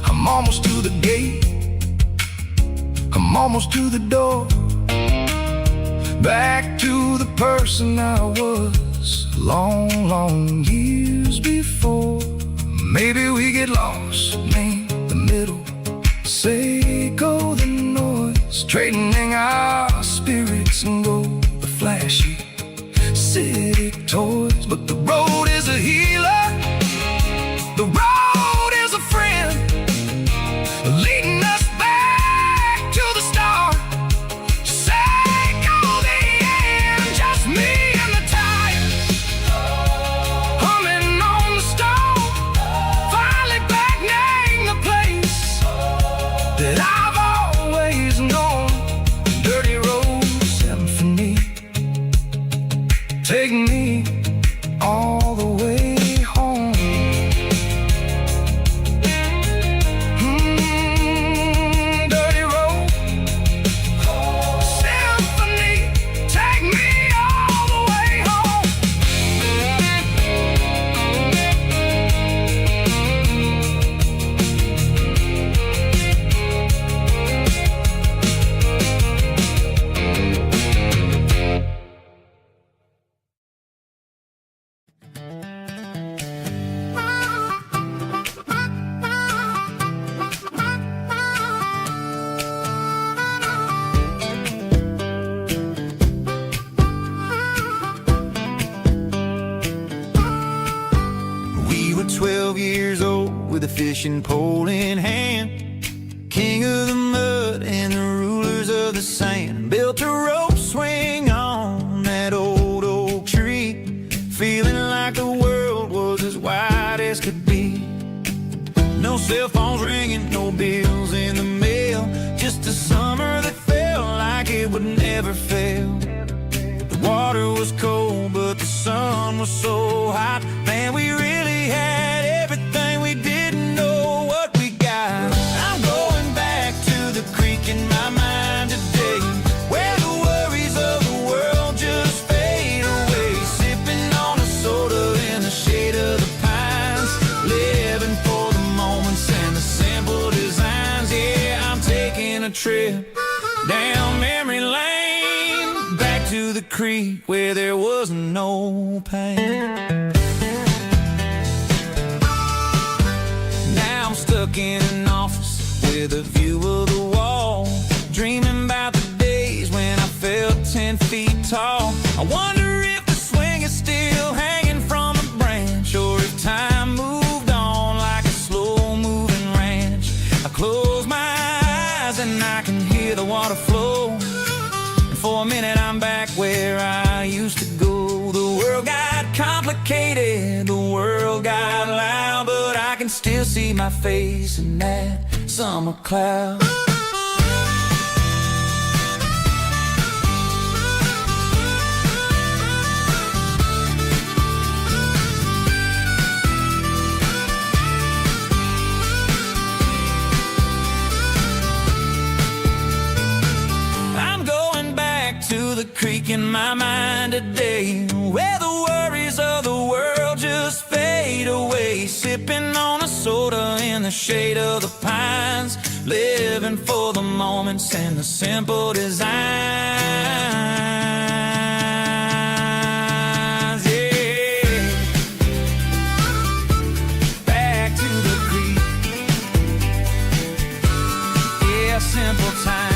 I'm almost to the gate, I'm almost to the door, back to the person I was long, long years before. Maybe we get lost, name the middle, sickle the noise, trading our spirits and go the flashy city toys. But the road is a healer, the road is a friend, leading us back to the start, sickle the end, just me and the tires, humming on the stove, finally back, name the place, We were 12 years old with a fishing pole in hand, king of the mud and the rulers of the sand. Built a rope swing on that old oak tree, feeling like the world was as wide as could be. No cell phones ringing, no bills in the mail, just a summer that felt like it would never fail. The water was cold, but the sun was so hot. Man, we really had everything, we didn't know what we got. I'm going back to the creek in my mind today, where the worries of the world just fade away. Sipping on a soda in the shade of the pines, living for the moments and the simple designs. Yeah, I'm taking a trip down memory lane, back to the creek where there was no pain. Now I'm stuck in an office with a view of the wall, dreaming about the days when I felt 10 feet tall. I wonder if the swing is still hanging from a branch, or if time moved on like a slow-moving ranch. I close my eyes and I can hear the water flow, and for a minute I'm back where I used to go. The world got complicated, the world got loud, but I can still see my face in that summer cloud. To the creek in my mind today, where the worries of the world just fade away. Sipping on a soda in the shade of the pines, living for the moments and the simple designs. Yeah, back to the creek. Yeah, simple times.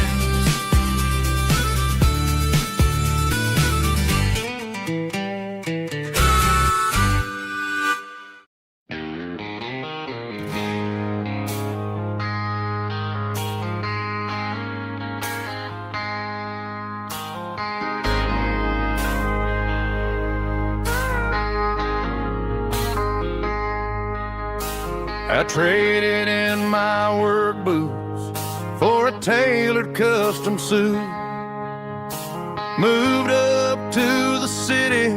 I traded in my work boots for a tailored custom suit. Moved up to the city,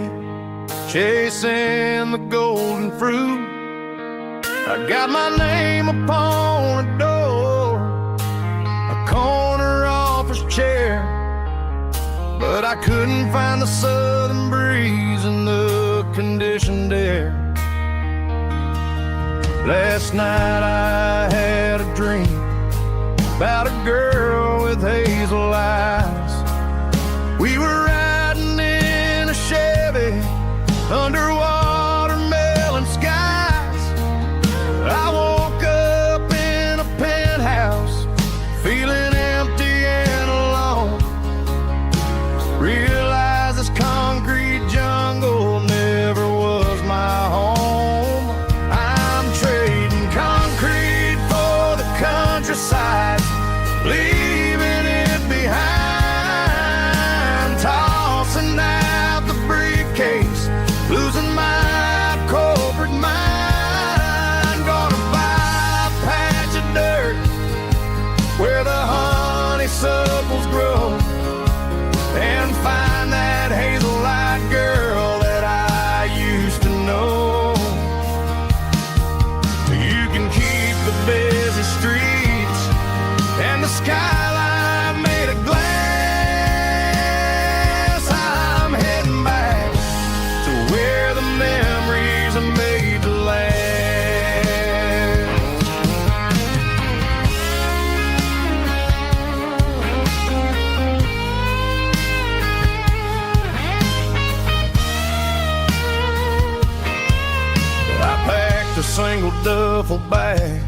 chasing the golden fruit. I got my name upon a door, a corner office chair, but I couldn't find the southern breeze in the conditioned air. Last night I had a dream about a girl with hazel eyes. We were riding in a Chevy under watermelon skies. I woke up in a penthouse, feeling empty and alone. Realized this concrete jungle never was my home. Countryside, leaving it behind, tossing out the briefcase, losing my corporate mind. Gonna buy a patch of dirt where the honeysuckles grow, and find that hazel-eyed girl that I used to know. You can keep the busy streets and the skyline made of glass. I'm heading back to where the memories are made to last. I packed a single duffel bag,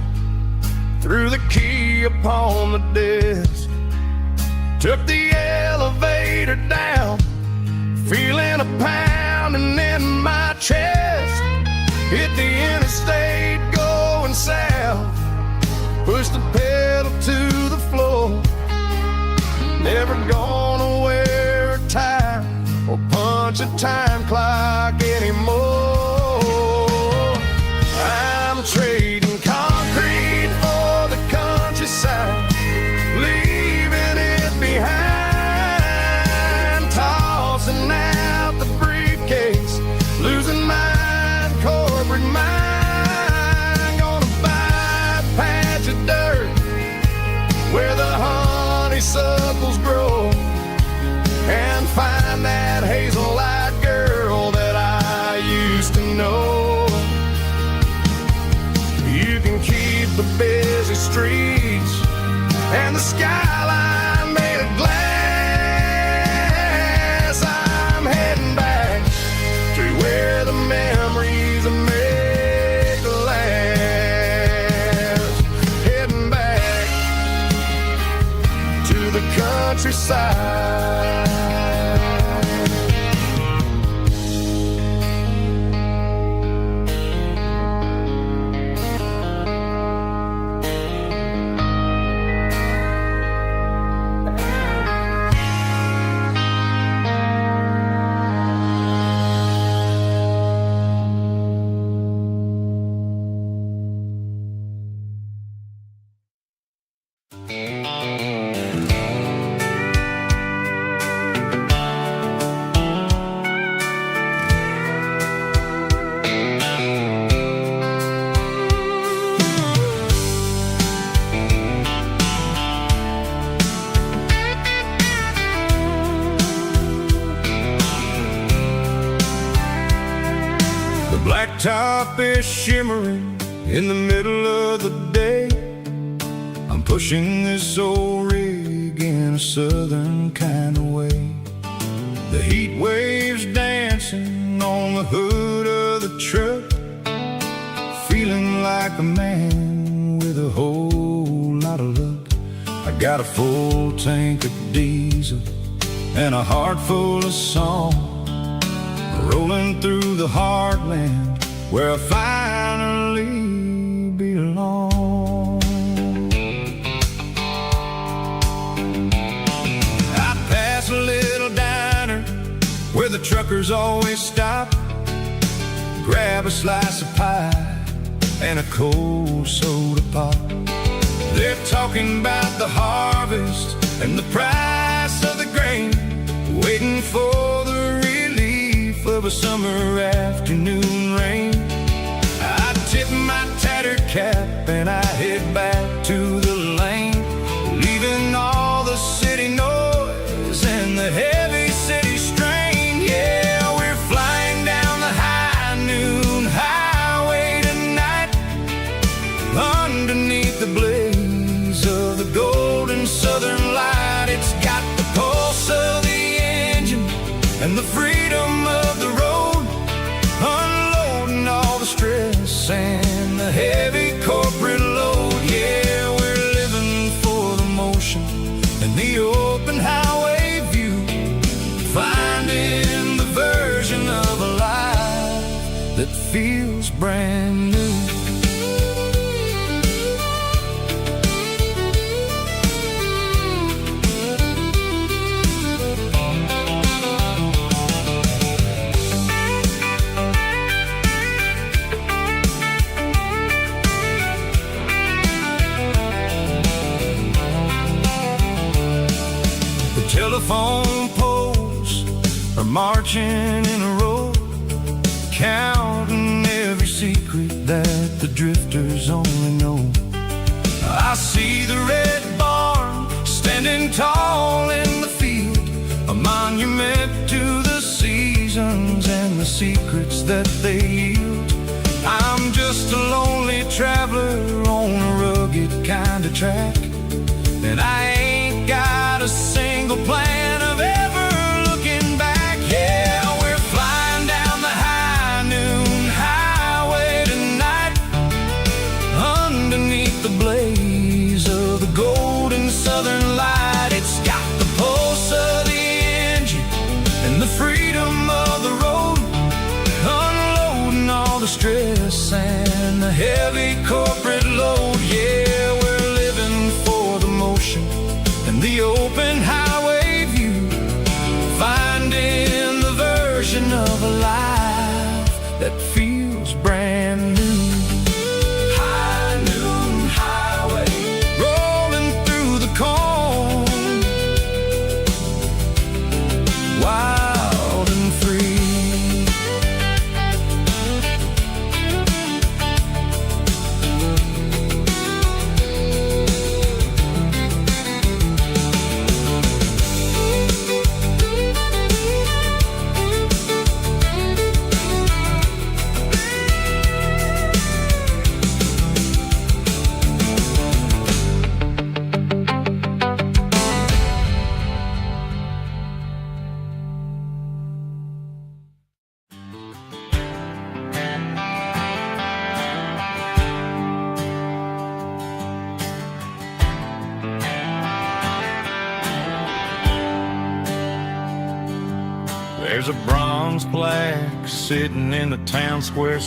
threw the key upon the desk, took the elevator down, feeling a pounding in my chest. Hit the interstate going south, push the pedal to the floor. Never gonna wear a tie or punch a time clock anymore. I'm trading concrete for the countryside, leaving it behind, tossing out the briefcase, losing my corporate mind. Gonna buy a patch of dirt where the honeysuckles grow, and find that hazel-eyed girl that I used to know. You can keep the busy streets and the skyline made of glass. I'm heading back to where the memories are made to last. Heading back to the countryside. Blacktop is shimmering in the middle of the day. I'm pushing this old rig in a southern kind of way. The heat waves dancing on the hood of the truck, feeling like a man with a whole lot of luck. I got a full tank of diesel and a heart full of song, rolling through the heartland where I finally belong. I pass a little diner where the truckers always stop, grab a slice of pie and a cold soda pop. They're talking about the harvest and the price of the grain, waiting for the relief of a summer afternoon rain. I tip my tattered cap and I head back to the lane, leaving all the city noise and the heavy city strain. Yeah, we're flying down the high noon highway tonight, underneath the blaze of the golden southern light. It's got the pulse of the engine and the freedom of the road, unloading all the stress and the heavy corporate load. Yeah, we're living for the motion and the open highway view, finding the version of a life that feels brand new. Telephone poles are marching in a row, counting every secret that the drifters only know. I see the red barn standing tall in the field, a monument to the seasons and the secrets that they yield. I'm just a lonely traveler on a rugged kind of track, and I ain't got a single plan of ever looking back. Yeah, we're flying down the high noon highway tonight, underneath the blaze of the golden southern light. It's got the pulse of the engine and the freedom of the road, unloading all the There's a bronze plaque sitting in the town square.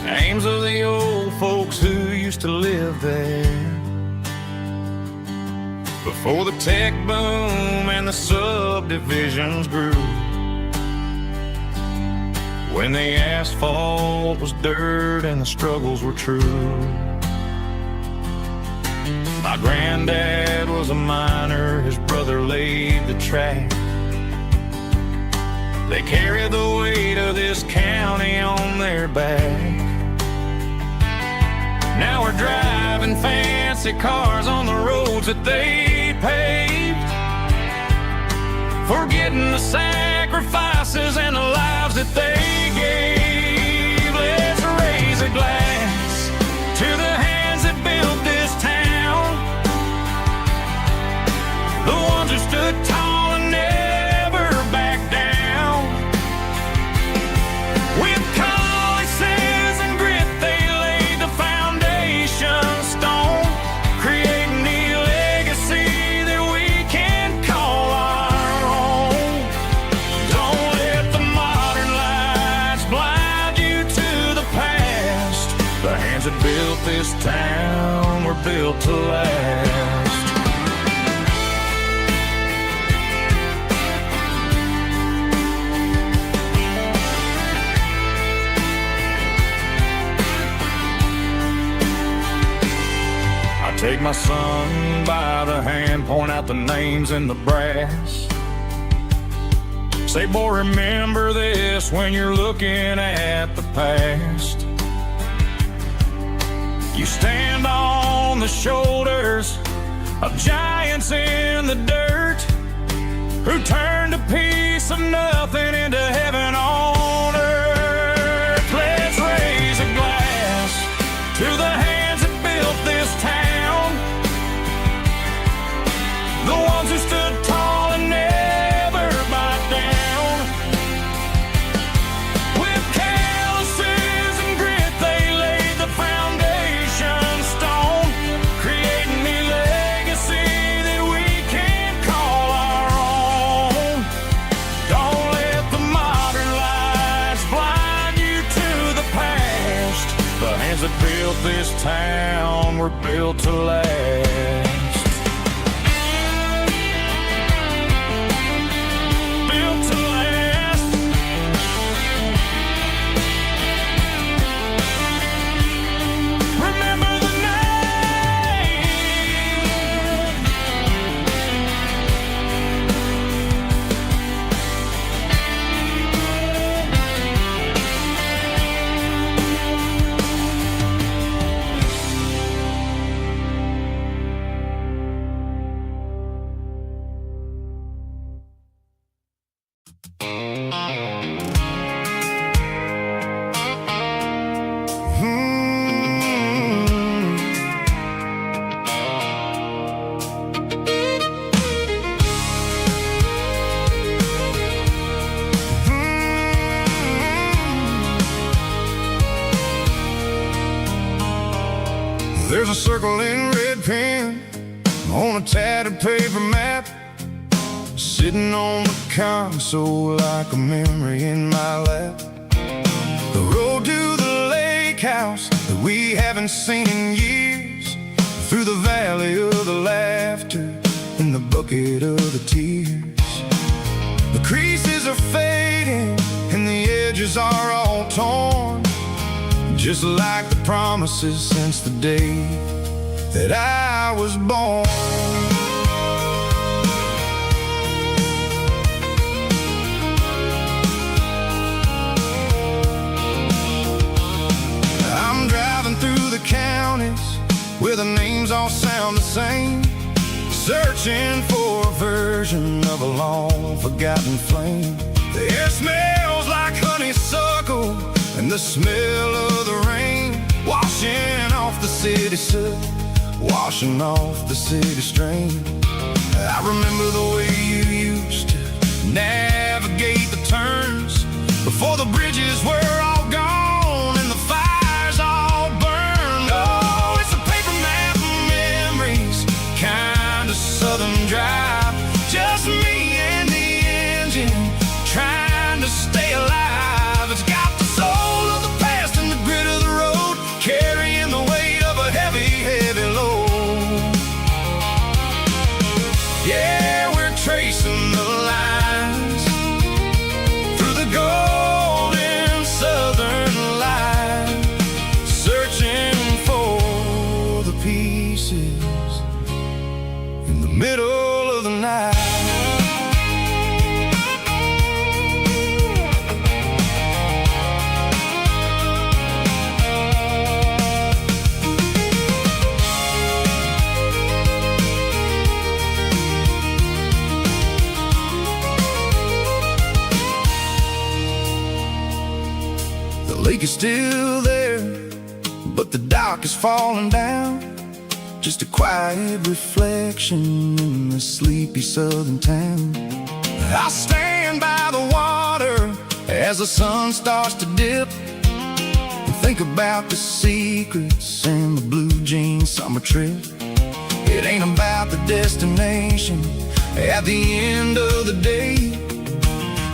Names of the old folks who used to live there before the tech boom and the subdivisions grew, when the asphalt was dirt and the struggles were true. My granddad was a miner, his brother laid the track. They carried the weight of this county on their back. Now we're driving fancy cars on the roads that they paved, forgetting the sacrifices and the lives that they gave. Let's raise a glass to the hands that built this town, the ones who stood tall and never backed down. With calluses and grit they laid the foundation stone, creating the legacy that we can call our own. Don't let the modern lights blind you to the past. The hands that built this town were built to last. Take my son by the hand, point out the names in the brass. Say, boy, remember this when you're looking at the past. You stand on the shoulders of giants in the dirt, who turned a piece of nothing into heaven on earth. Let's raise a glass to the hands that built this town, the ones who stood tall and never backed down. With calluses and grit they laid the foundation stone, creating the legacy that we can call our own. Don't let the modern lights blind you to the past. The hands that built this town were built to last. There's a circle in red pen on a tattered paper map, sitting on the console like a memory in my lap. The road to the lake house that we haven't seen in years, through the valley of the laughter and the bucket of the tears. The creases are fading and the edges are all torn, just like the promises since the day that I was born. I'm driving through the counties where the names all sound the same, searching for a version of a long forgotten flame. The air smells like honeysuckle and the smell of the rain, washing off the city soot, washing off the city strain. I remember the way you used to navigate the turns before the bridges were all gone and the fires all burned. Oh, it's a paper map of memories, kind of southern drive, just me and The lake is still there, but the dock is falling down. Just a quiet reflection in the sleepy southern town. I stand by the water as the sun starts to dip, and think about the secrets and the blue jean summer trip. It ain't about the destination at the end of the day.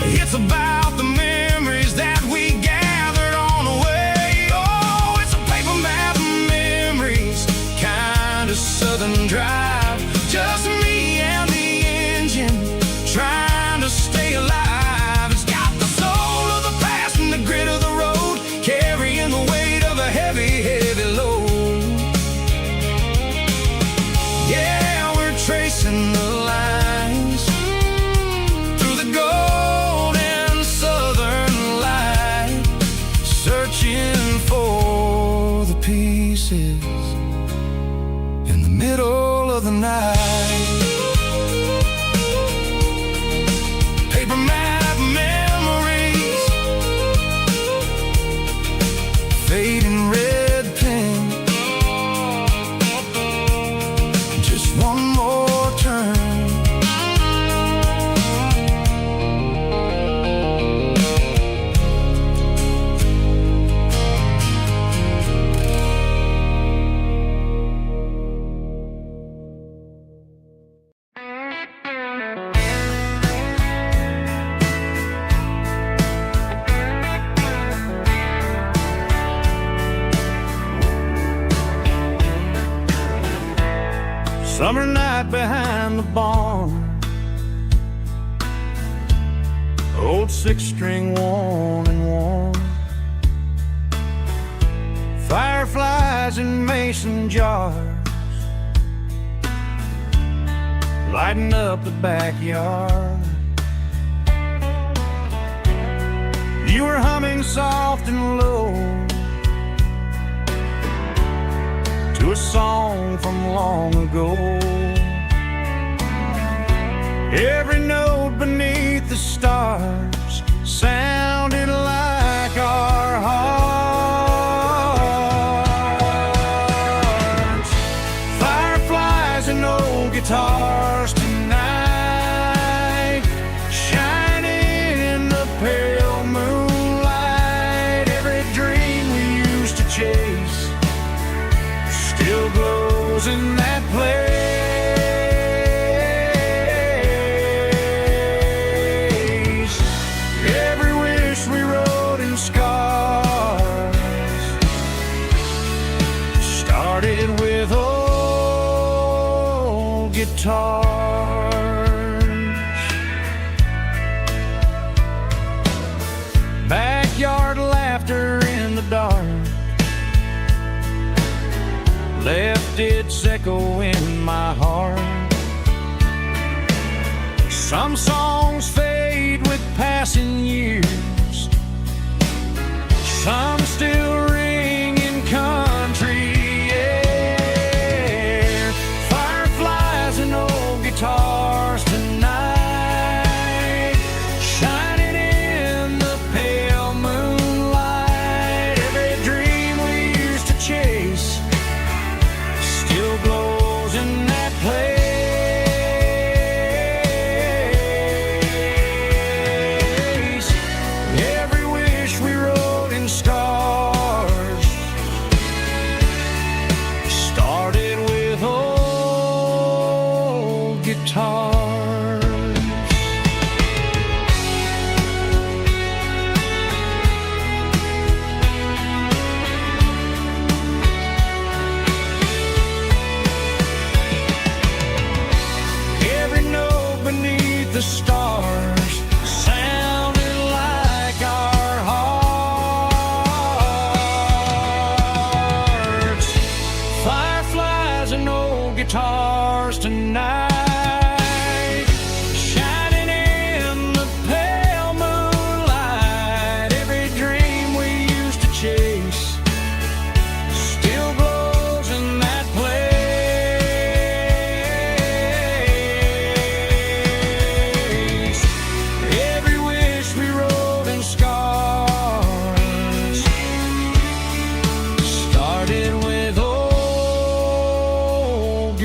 It's about the memories that we gathered on the way. Oh, it's a paper map of memories, kind of southern drive. Just me and the engine, trying to stay alive. It's got the soul of the past and the grit of the road, carrying the weight of a heavy, heavy load. Yeah, we're tracing the lines through the golden southern light, searching for the pieces in the middle of the night. Paper map memories, fading red pen. Just one more turn. Summer night behind the barn, old six-string worn and worn, fireflies in mason jars, lighting up the backyard. You were humming soft and low to a song from long ago. Every note beneath the stars sounded like our hearts. Fireflies and old guitars tonight, shining in the pale moonlight. Every dream we used to chase still glows in that place. Every wish we wrote in scars started with old guitars. Backyard laughter in the dark left its echo in my heart. Some songs fade with passing years, some still ring in country air. Fireflies and old guitars tonight, shining in the pale moonlight. Every dream we used to chase still glows in that place. Every wish we wrote in stars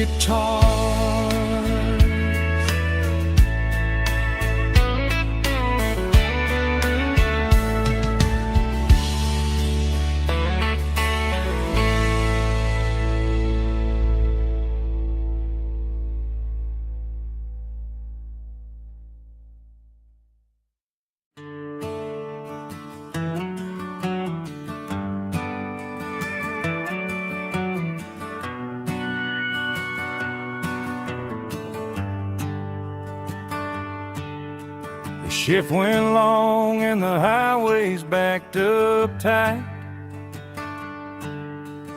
guitars. The shift went long and the highway's backed up tight.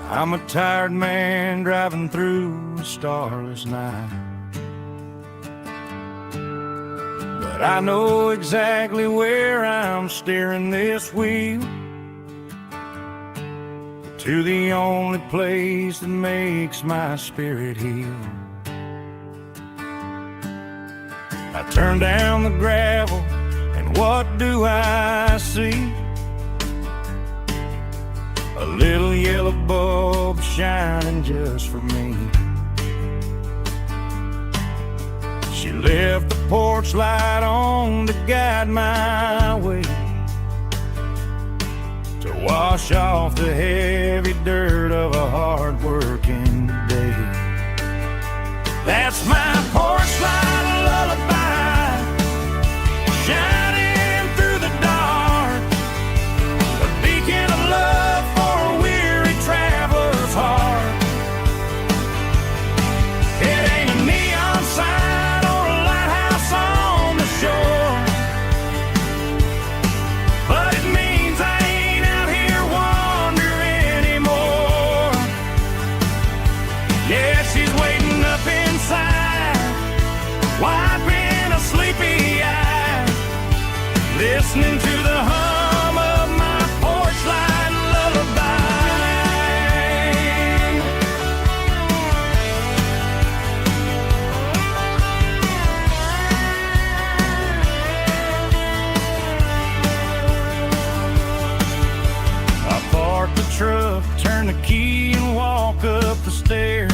I'm a tired man driving through a starless night. But I know exactly where I'm steering this wheel, to the only place that makes my spirit heal. I turn down the gravel, and what do I see? A little yellow bulb shining just for me. She left the porch light on to guide my way, to wash off the heavy dirt of a hard-working day. That's my porch light lullaby, shining through the dark, a beacon of love for a weary traveler's heart. It ain't a neon sign or a lighthouse on the shore, but it means I ain't out here wandering anymore. Yeah, she's waiting up inside, wiping a sleepy eye, listening to the hum of my porch light lullaby. I park the truck, turn the key and walk up the stairs,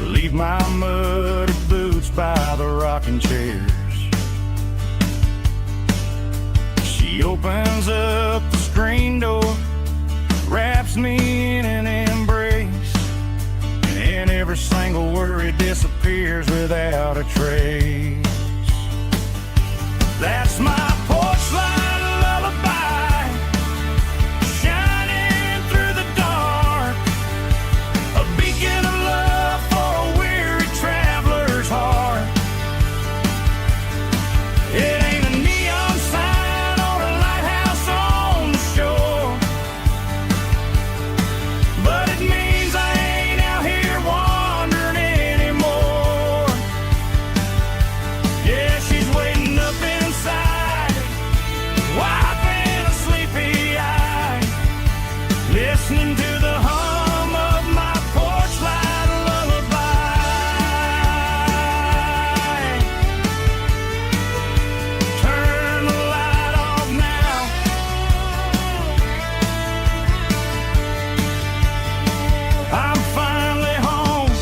leave my muddy boots by the rocking chairs. She opens up the screen door, wraps me in an embrace, and every single worry disappears without a trace. That's my porch light lullaby, shining through the dark, a beacon of love for a weary traveler's heart. It ain't a neon sign or a lighthouse on the shore, but it means I ain't out here wandering anymore. Yeah, she's waiting up inside, wiping a sleepy eye, listening to the hum of my porch light lullaby. Turn the light off now, I'm finally home.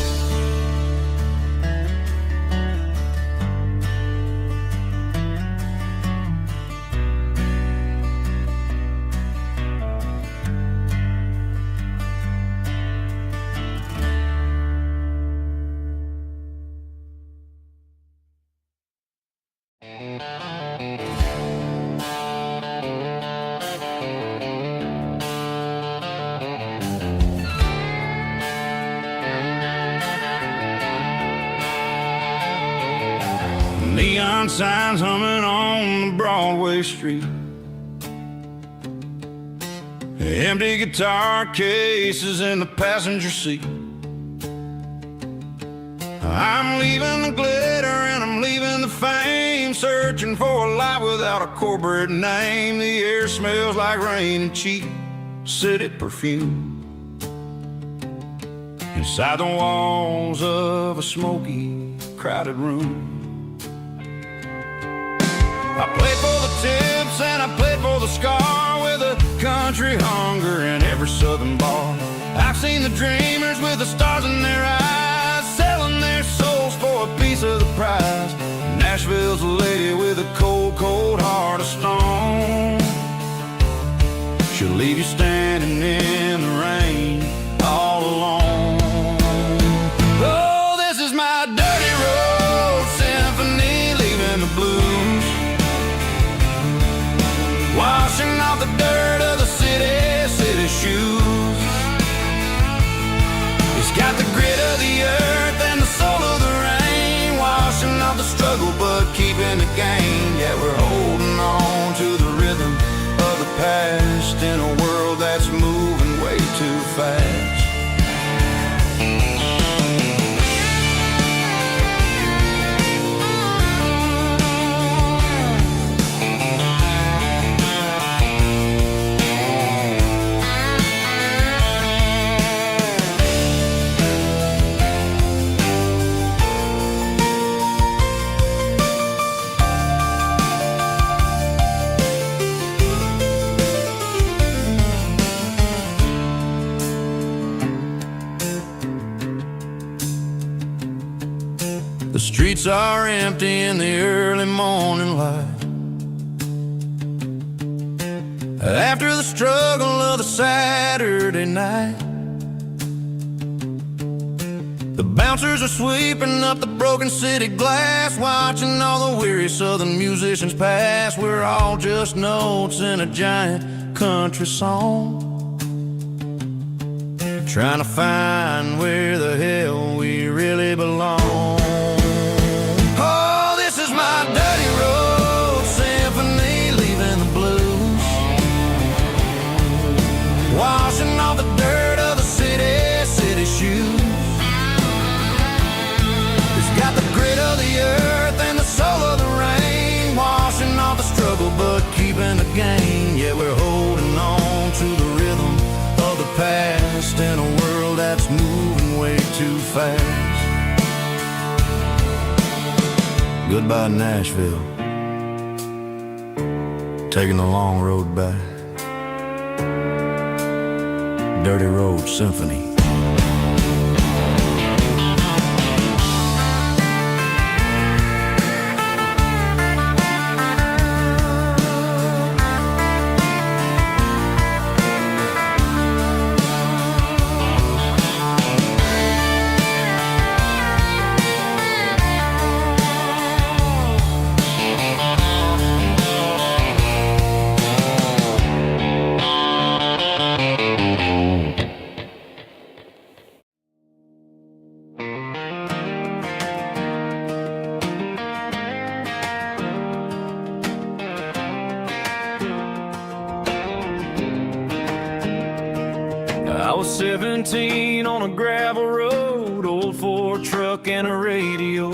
Neon signs humming on the Broadway street, empty guitar cases in the passenger seat. I'm leaving the glitter and I'm leaving the fame, searching for a life without a corporate name. The air smells like rain and cheap city perfume, inside the walls of a smoky, crowded room. I played for the tips and I played for the scar, with a country hunger in every southern bar. I've seen the dreamers with with the stars in their eyes, selling their souls for a piece of the prize. Nashville's a lady with a cold, cold heart of stone. She'll leave you standing in the rain all alone. Oh, this is my dirty road symphony, leaving the blues, washing off the dirt of the city shoes. It's got the grit of the earth and the soul of the rain, washing off the struggle but keeping the gain. Yeah, we're holding on to the rhythm of the past in a world that's moving way too fast. The streets are empty in the early morning light, after the struggle of the Saturday night. The bouncers are sweeping up the broken city glass, watching all the weary southern musicians pass. We're all just notes in a giant country song, trying to find where the hell we really belong. Oh, this is my dirty road symphony, leaving the blues, washing off the dirt of the city shoes. It's got the grit of the earth and the soul of the rain, washing off the struggle but keeping the gain. Yeah, we're holding on to the rhythm of the past in a world that's moving way too fast. Goodbye, Nashville, taking the long road back. Dirty Road Symphony. I was 17 on a gravel road, old Ford truck and a radio,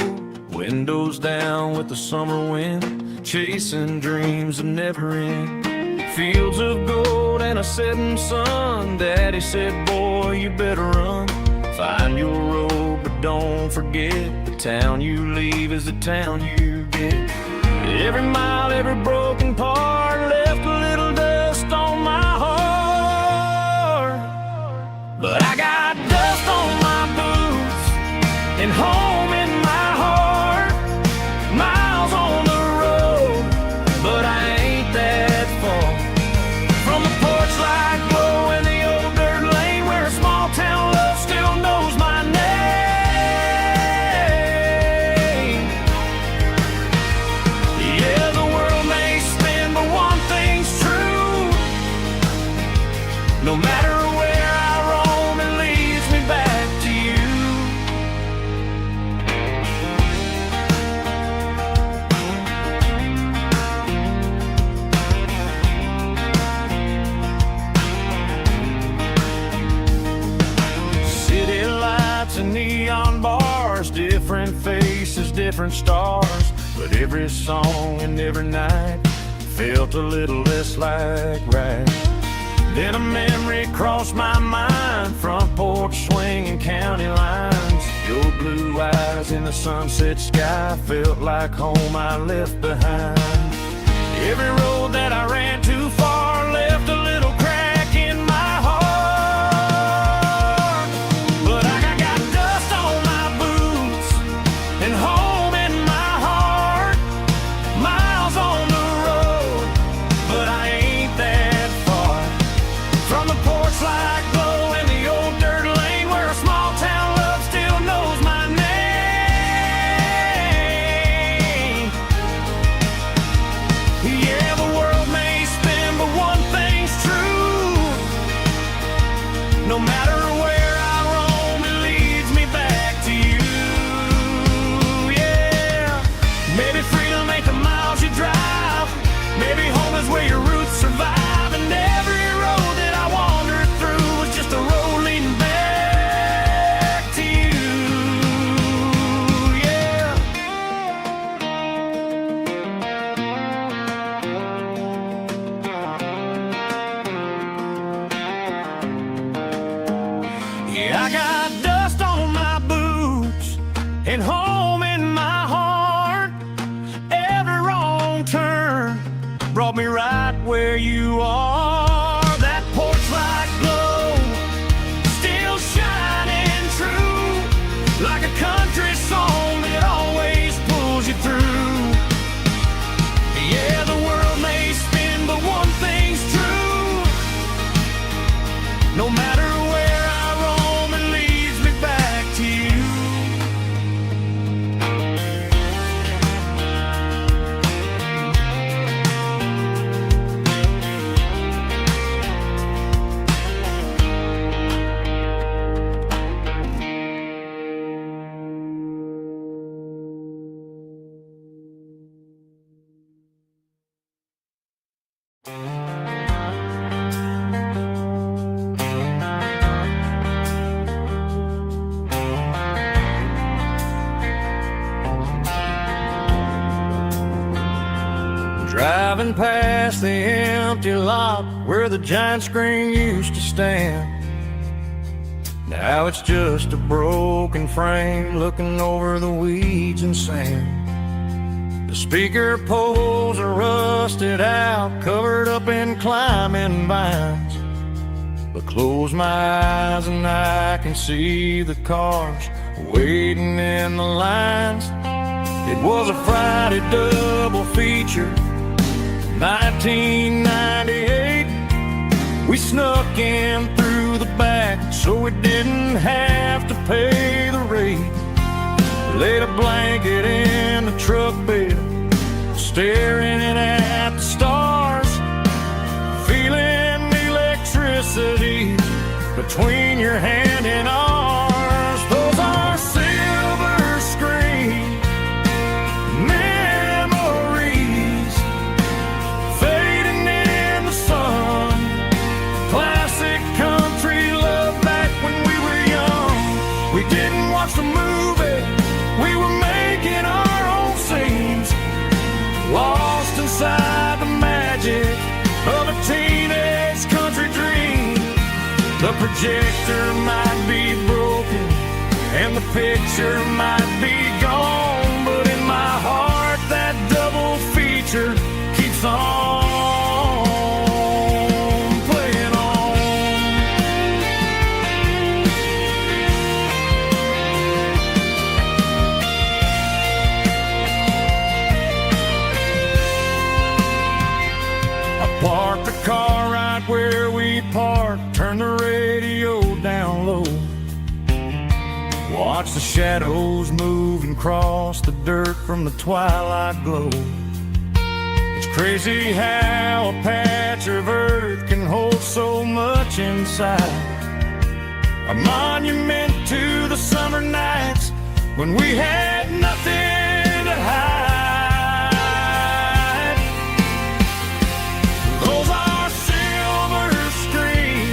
windows down with the summer wind, chasing dreams that never end. Fields of gold and a setting sun, Daddy said, boy, you better run. Find your road, but don't forget, the town you leave is the town you get. Every mile, every broken part left a little dust on my heart. But I got dust on my boots and home in my heart. Miles on the road, but I ain't that far from the porch light glow in the old dirt lane, where a small town love still knows my name. Yeah, the world may spin, but one thing's true. No matter where I roam, it leads me back to you. City lights and neon bars, different faces, different stars, but every song and every night felt a little less like right. Then a memory crossed my mind, front porch swinging county lines. Your blue eyes in the sunset sky felt like home I left behind. Every road that I ran too far left a little crack in my heart. But I where you are. That porch light glow, still shining true, like a country song that always pulls you through. Yeah, the world may spin, but one thing's true. No matter where I roam, it leads me back to you. Driving past the empty lot where the giant screen used to stand. Now it's just a broken frame looking over the weeds and sand. The speaker poles are rusted out, covered up in climbing vines. But close my eyes and I can see the cars waiting in the lines. It was a Friday double feature, 1998. We snuck in through the back so we didn't have to pay the rate. Laid a blanket in the truck bed, staring at the stars, feeling the electricity between your hand and ours. Those are silver screen memories, fading in the sun. Classic country love back when we were young. We didn't watch the movie, we were making our own scenes, lost inside the magic of a teenage country dream. The projector might be broken and the picture might be gone, but in my heart that double feature keeps on playing on. I parked the car right where we parked, turned the radio down low, watch the shadows move and cross the dirt from the twilight glow. It's crazy how a patch of earth can hold so much inside. A monument to the summer nights when we had nothing to hide. Those are silver screen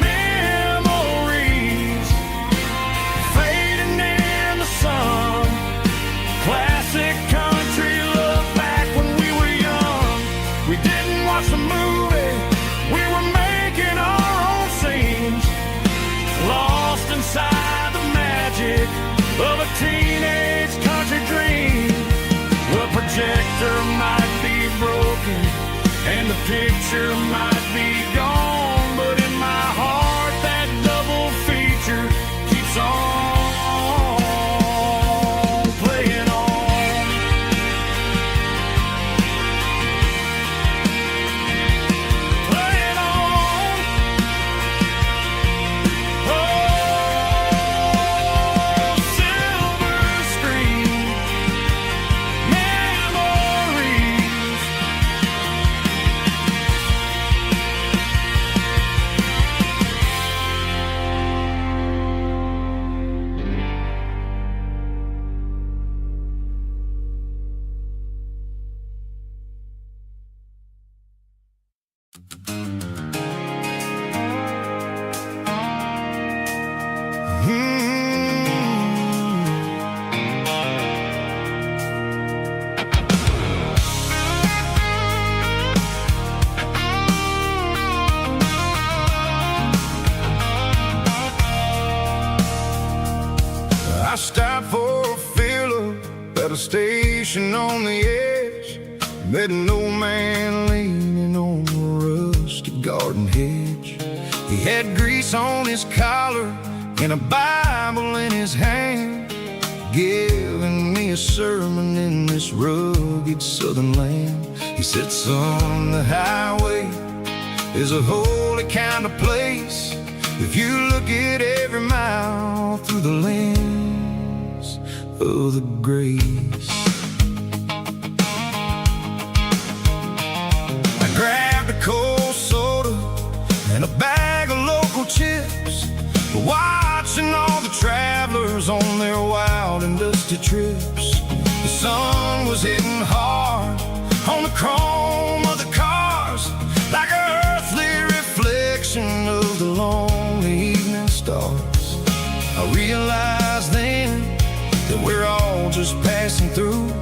memories, fading in the sun. Classic country love back when we were young. We didn't watch the movie, we were making our own scenes, lost inside the magic of a teenage country dream. The projector might be broken and the picture might be gone, but in my heart that double feature keeps on playing on. Playing on. Oh, silver screen memories. stopped for a fill-up at a station on the edge. Met an old man leaning on a rusty garden hedge. He had grease on his collar and a Bible in his hand, giving me a sermon in this rugged southern land. He said, son, the highway is a holy kind of place if you look at every mile through the lens of the grace. I grabbed a cold soda and a bag of local chips, watching all the travelers on their wild and dusty trips. The sun was hitting hard on the chrome of the cars, like an earthly reflection of the lonely evening stars. I realized then that we're all just passing through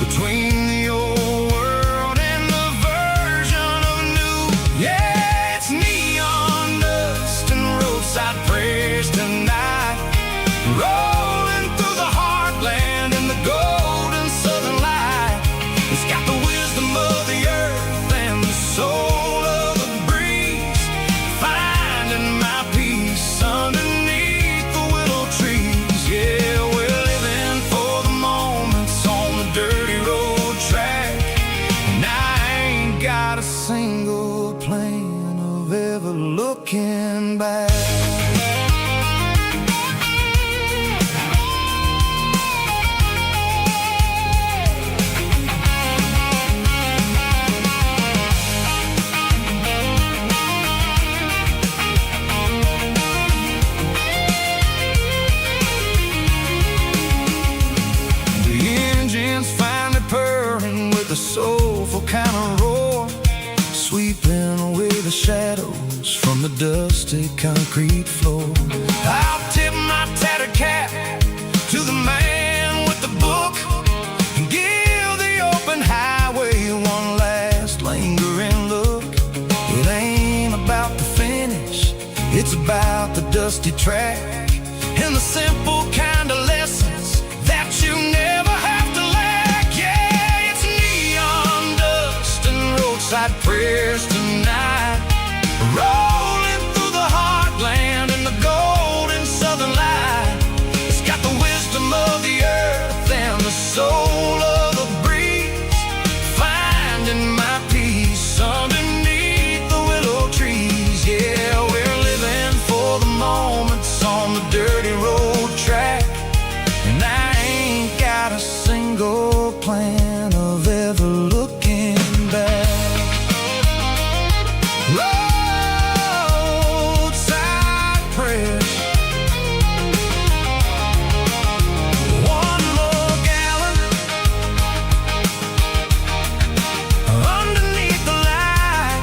between the old world and the version of new. Yeah, it's neon dust and roadside prayers tonight, rolling through the heartland in the golden southern light. It's got the wisdom of the earth and the soul of the breeze, finding my peace underneath the willow trees. Yeah, we're living for the moments on the dirty road track, and I ain't got a single plan of ever looking back. Finally purring with a soulful kind of roar, sweeping away the shadows from the dusty concrete floor. I'll tip my tattered cap to the man with the book and give the open highway one last lingering look. It ain't about the finish, it's about the dusty track and the simple kind of lessons that you never have to lack. Yeah, it's neon dust and roadside prayers tonight, rolling through the heartland in the golden southern light. It's got the wisdom of the earth and the soul of the breeze, finding my peace underneath the willow trees. Yeah, we're living for the moments on the dirty road track, and I ain't got a single plan of ever looking back. Roadside prayers, one more gallon underneath the light.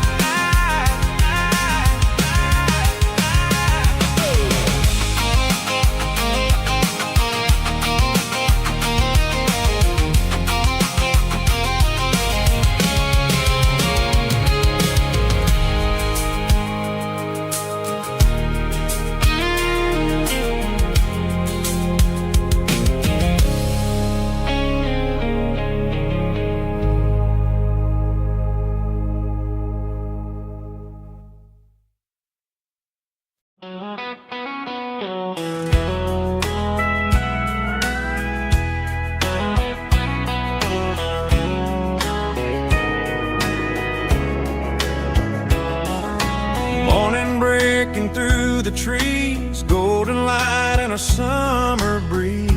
Morning breaking through the trees, golden light and a summer breeze.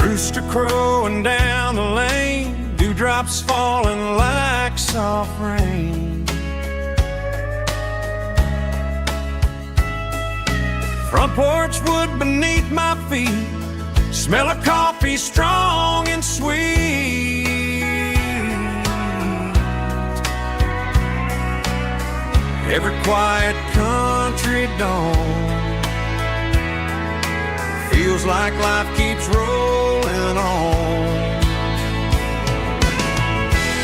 Rooster crowing down the lane, dewdrops falling like soft rain. Front porch wood beneath my feet, smell of coffee strong and sweet. Every quiet country dawn feels like life keeps rolling on.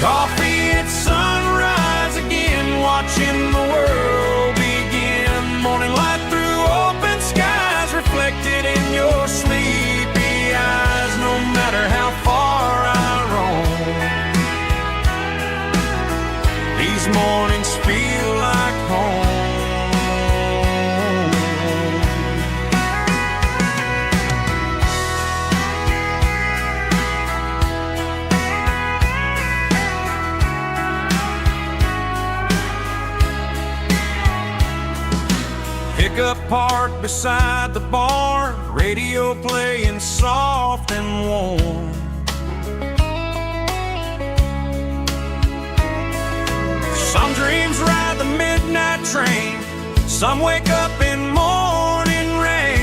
Coffee at sunrise again, watching the world begin. Morning light through open skies, reflected in your sleepy eyes. pickup parked beside the bar, radio playing soft and warm. Some dreams ride the midnight train, some wake up in morning rain.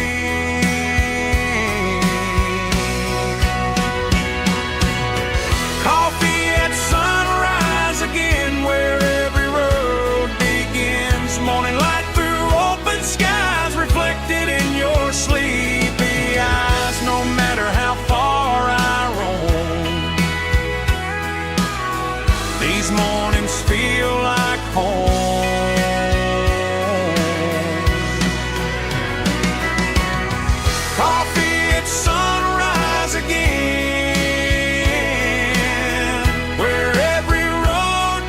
Coffee at sunrise again, where every road begins. Morning light through open skies, reflected in your sleepy eyes. No matter how far I roam, these mornings feel like home. Coffee at sunrise again, where every road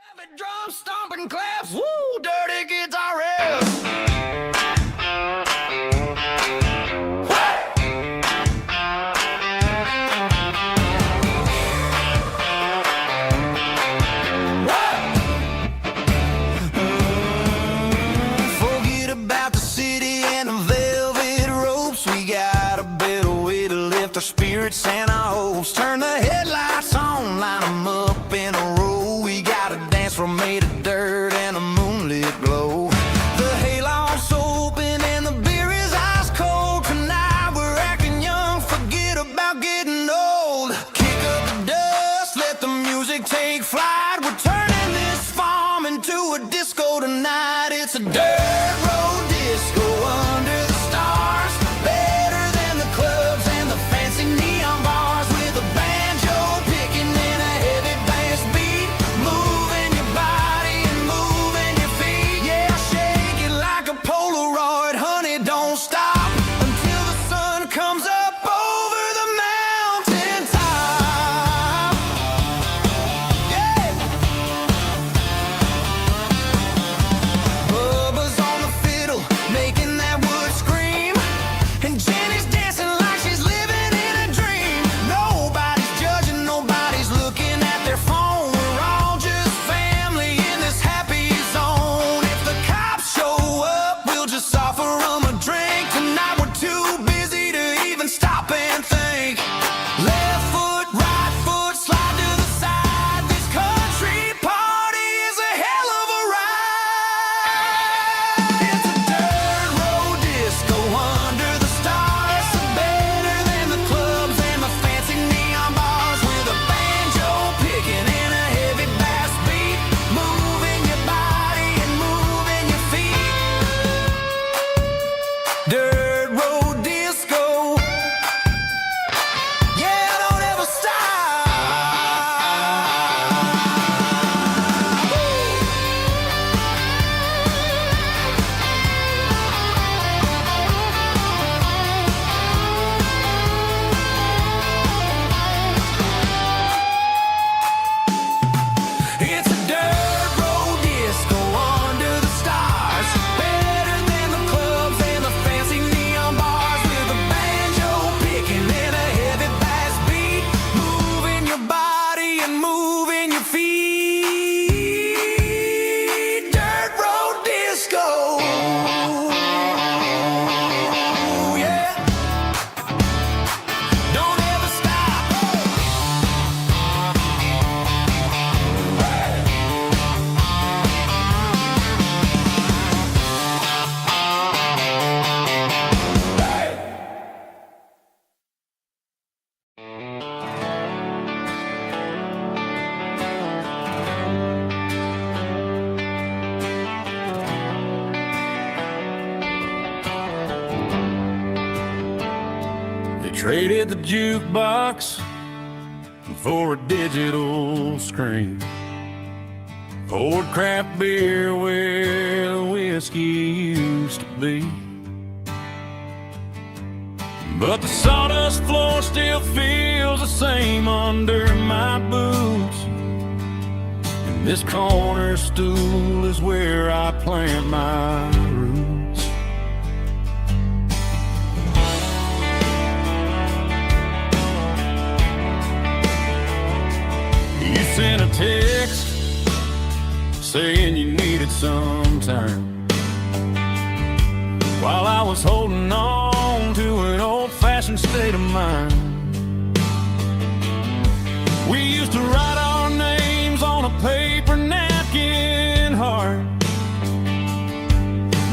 Heavy drum stomping claps, woo, dirty guitar riffs. Forget about the city and the velvet ropes. We got a better way to lift our spirits and our hopes. Turn the headlights on, line them up in a row. We got a dance floor made of dirt and a moonlit glow. The hayloft's open and the beer is ice cold. Tonight we're acting young, forget about getting old. Kick up the dust, let the music take flight. We're turning this farm into a disco tonight. It's a dirt road disco under the stars. Better than the clubs and the fancy neon bars. With a banjo picking and a heavy bass beat. Moving your body and moving your feet. Yeah, shake it like a Polaroid, honey, don't stop until the sun comes up over the mountain top. Yeah. Bubba's on the fiddle, making that wood scream. And Jenny's dancing like she's living in a dream. Nobody's judging, nobody's looking at their phone. We're all just family in this happy zone. If the cops show up, we'll just offer them a drink. Tonight we're too busy to even stop and think. Left foot, right foot, slide to the side. This country party is a hell of a ride. It's a dirt road disco under the stars. Better than the clubs and the fancy neon bars. With a banjo picking and a heavy bass beat. Moving your body and moving your feet. Dirt road disco. Yeah, don't ever stop. It's a dirt road disco under the stars. Better than the clubs and the fancy neon bars. With a banjo picking and a heavy bass beat. Moving your body and moving your feet. Dirt road disco. Yeah. Don't ever stop. They traded the jukebox for a digital screen. Poured craft beer where the whiskey used to be. But the sawdust floor still feels the same under my boots. And this corner stool is where I plant my roots. You sent a text saying you needed some time, while I was holding on to an old-fashioned state of mind. We used to write our names on a paper napkin heart.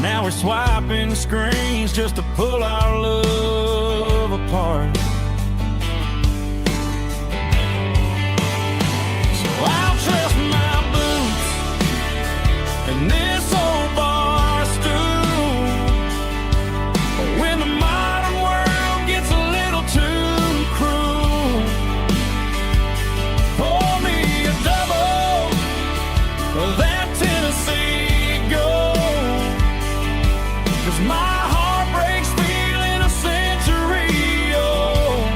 Now we're swiping screens just to pull our love apart. So I'll trust my boots and this old bar stool. When the modern world gets a little too cruel, pour me a double of that Tennessee Gold. 'Cause my heart breaks feeling a century old.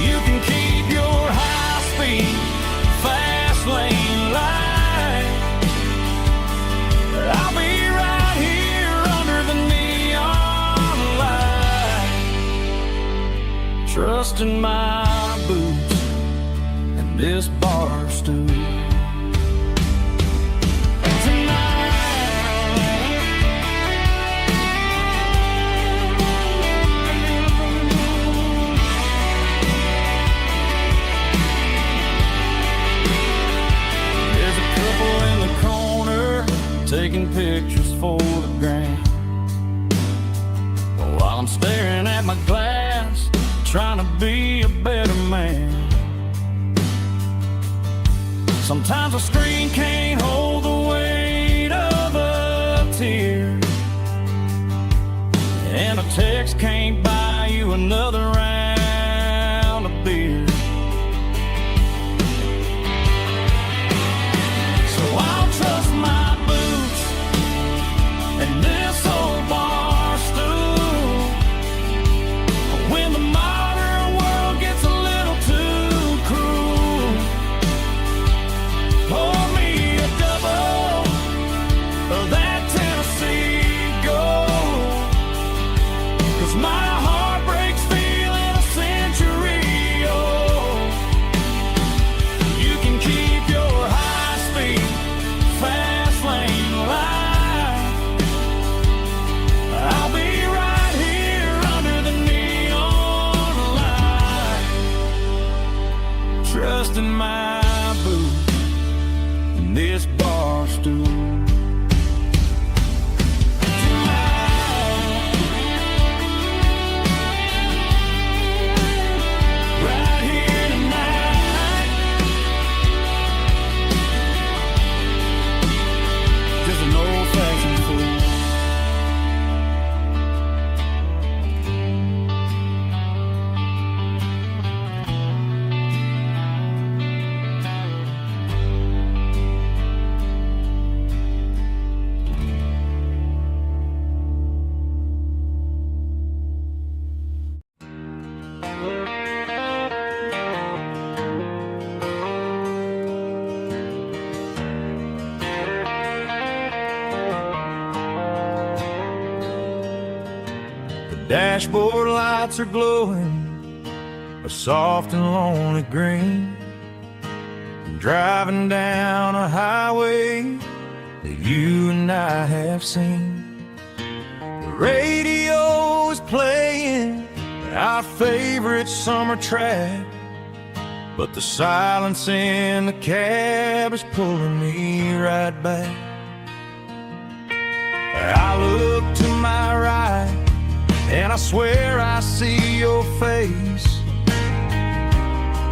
You can keep your high-speed, fast lane light. I'll be right here under the neon light, trusting my boots and this bar stool. There's a couple in the corner taking pictures for the gram, while I'm staring at my glass, trying to be a better man. Sometimes a screen can't hold the weight of a tear, and a text can't buy you another round of beer. So I'll trust my boots and this old bar stool. When the modern world gets a little too cruel, pour me a double of that Tennessee Gold. 'Cause my heart breaks feeling a century old. You can keep your high-speed, fast lane light. I'll be right here under the neon light, trusting my boots and this bar stool. Right here tonight, just an old-fashioned fool. Dashboard lights are glowing a soft and lonely green. Driving down a highway that you and I have seen. The radio is playing our favorite summer track, but the silence in the cab is pulling me right back. I look to my right and I swear I see your face,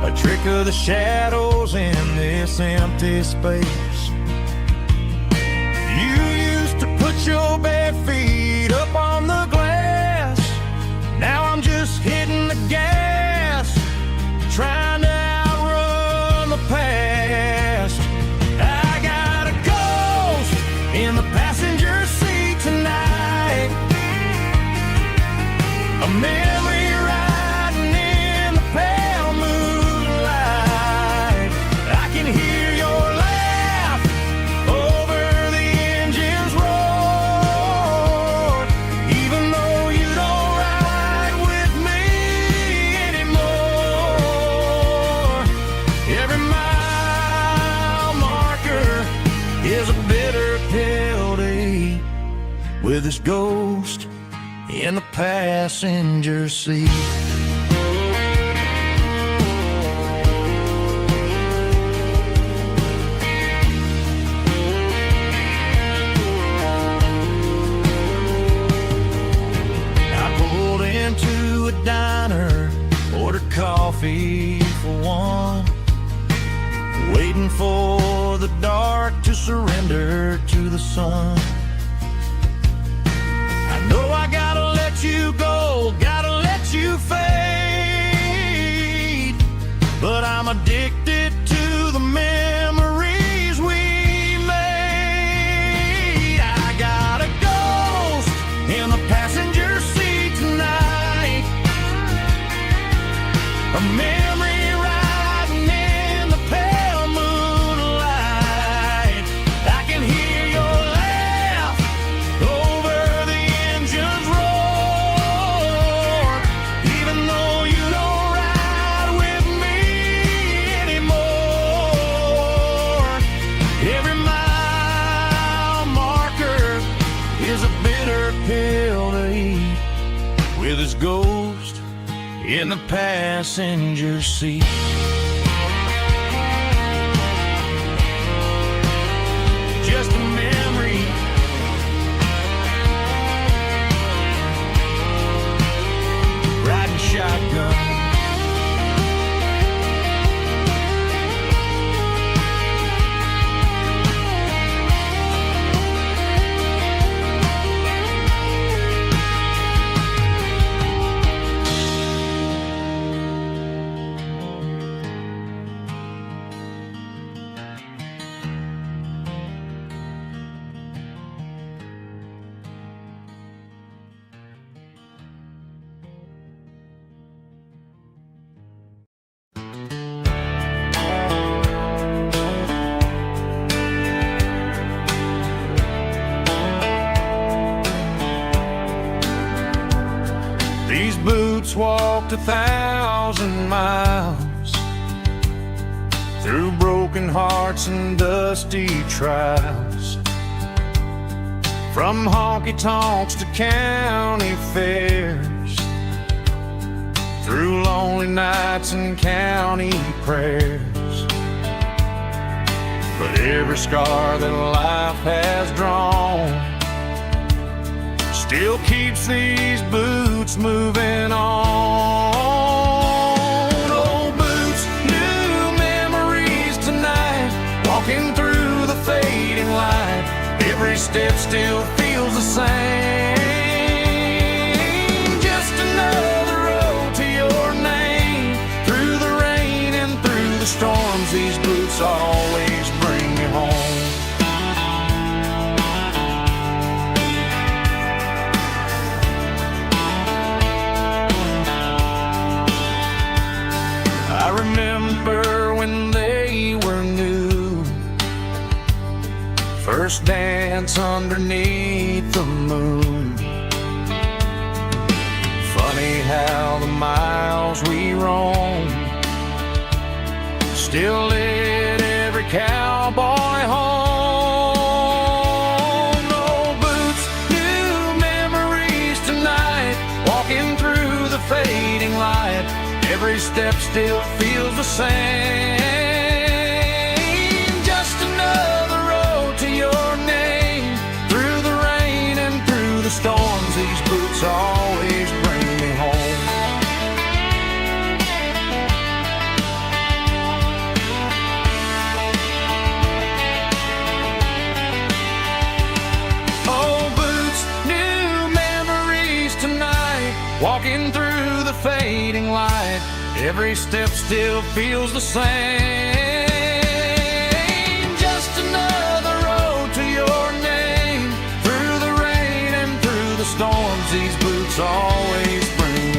a trick of the shadows in this empty space. You used to put your bare feet up on the glass. Now I'm just hitting the gas, trying to outrun the past. I got a ghost in the passenger seat tonight, a memory riding in the pale moonlight. I can hear your laugh over the engine's roar. Even though you don't ride with me anymore, every mile marker is a bitter pill to eat, with this ghost in the passenger seat. I pulled into a diner, ordered coffee for one, waiting for the dark to surrender to the sun. I know I gotta let you go, gotta let you fade, but I'm addicted to the memories we made. I got a ghost in the passenger seat tonight, a memory riding in the pale moonlight. I can hear your laugh over the engine's roar, even though you don't ride with me anymore. Every mile marker is a bitter pill to eat, with his ghost in the passenger seat. Just a memory, riding shotgun. These boots walked 1,000 miles through broken hearts and dusty trials, from honky-tonks to county fairs, through lonely nights and county prayers. But every scar that life has drawn still keeps these boots moving on. Old boots, new memories tonight, walking through the fading light. Every step still feels the same. Just another road to your name. Through the rain and through the storms, these boots always bring me home. I remember when they were new, first dance underneath the moon. Funny how the miles we roamed still lit every cowboy home. Old boots, new memories tonight, walking through the fading light. Every step still feels the same. Just another road to your name. Through the rain and through the storms, these boots always bring me home. Old boots, new memories tonight, walking through the fading light. Every step still feels the same. Just another road to your name. Through the rain and through the storms, these boots always bring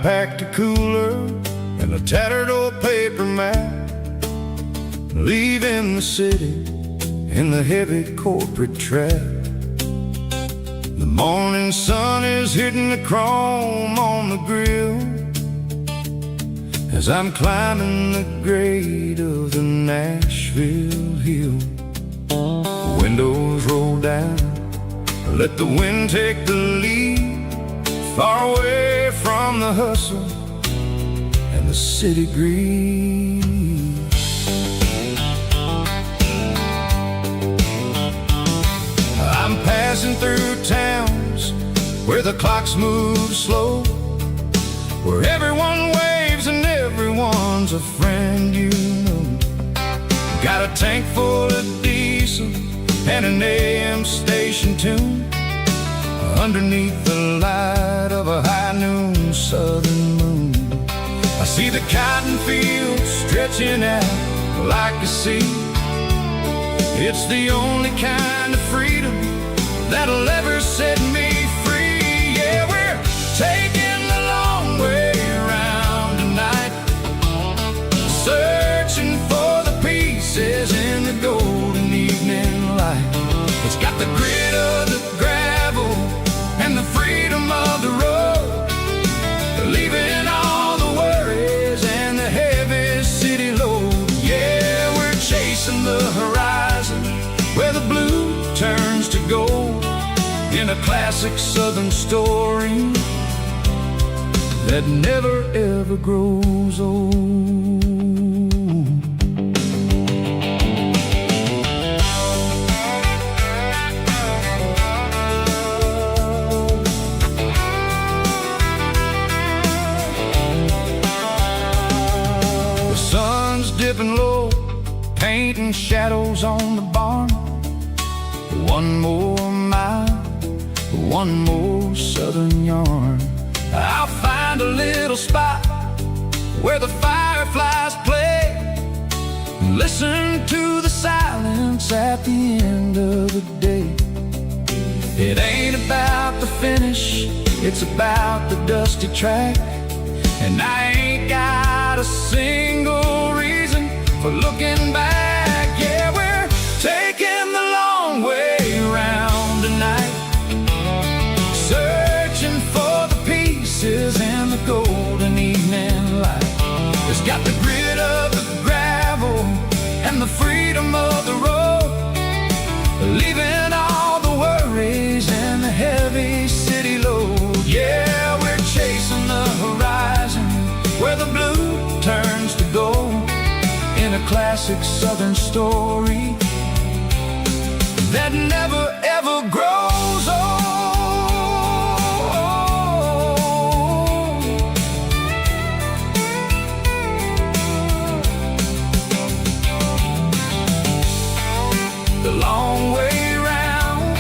packed a cooler and a tattered old paper map, leaving the city in the heavy corporate trap. The morning sun is hitting the chrome on the grill as I'm climbing the grade of the Nashville hill. Windows roll down, let the wind take the lead, far away from the hustle and the city greed. I'm passing through towns where the clocks move slow, where everyone waves and everyone's a friend you know. Got a tank full of diesel and an AM station tune underneath the light of a high noon southern moon. I see the cotton fields stretching out like a sea. It's the only kind of freedom that'll ever set me free. Yeah, we're taking the long way around tonight, searching for the pieces in the golden evening light. It's got the grit of the gravel and the freedom of the road, leaving all the worries and the heavy city load. Yeah, we're chasing the horizon where the blue turns to gold, in a classic southern story that never ever grows old. The sun's dipping low, painting shadows on the barn. One more mile, one more southern yarn. I'll find a little spot where the fireflies play, and listen to the silence at the end of the day. It ain't about the finish, it's about the dusty track, and I ain't got a single reason for looking back. Yeah, we're taking the long way around tonight, searching for the pieces in the golden evening light. It's got the grit of the gravel and the freedom of the road, leaving all the worries and the heavy city load. Yeah, we're chasing the horizon where the blue turns to gold, in a classic southern story that never ever grows old. The long way round,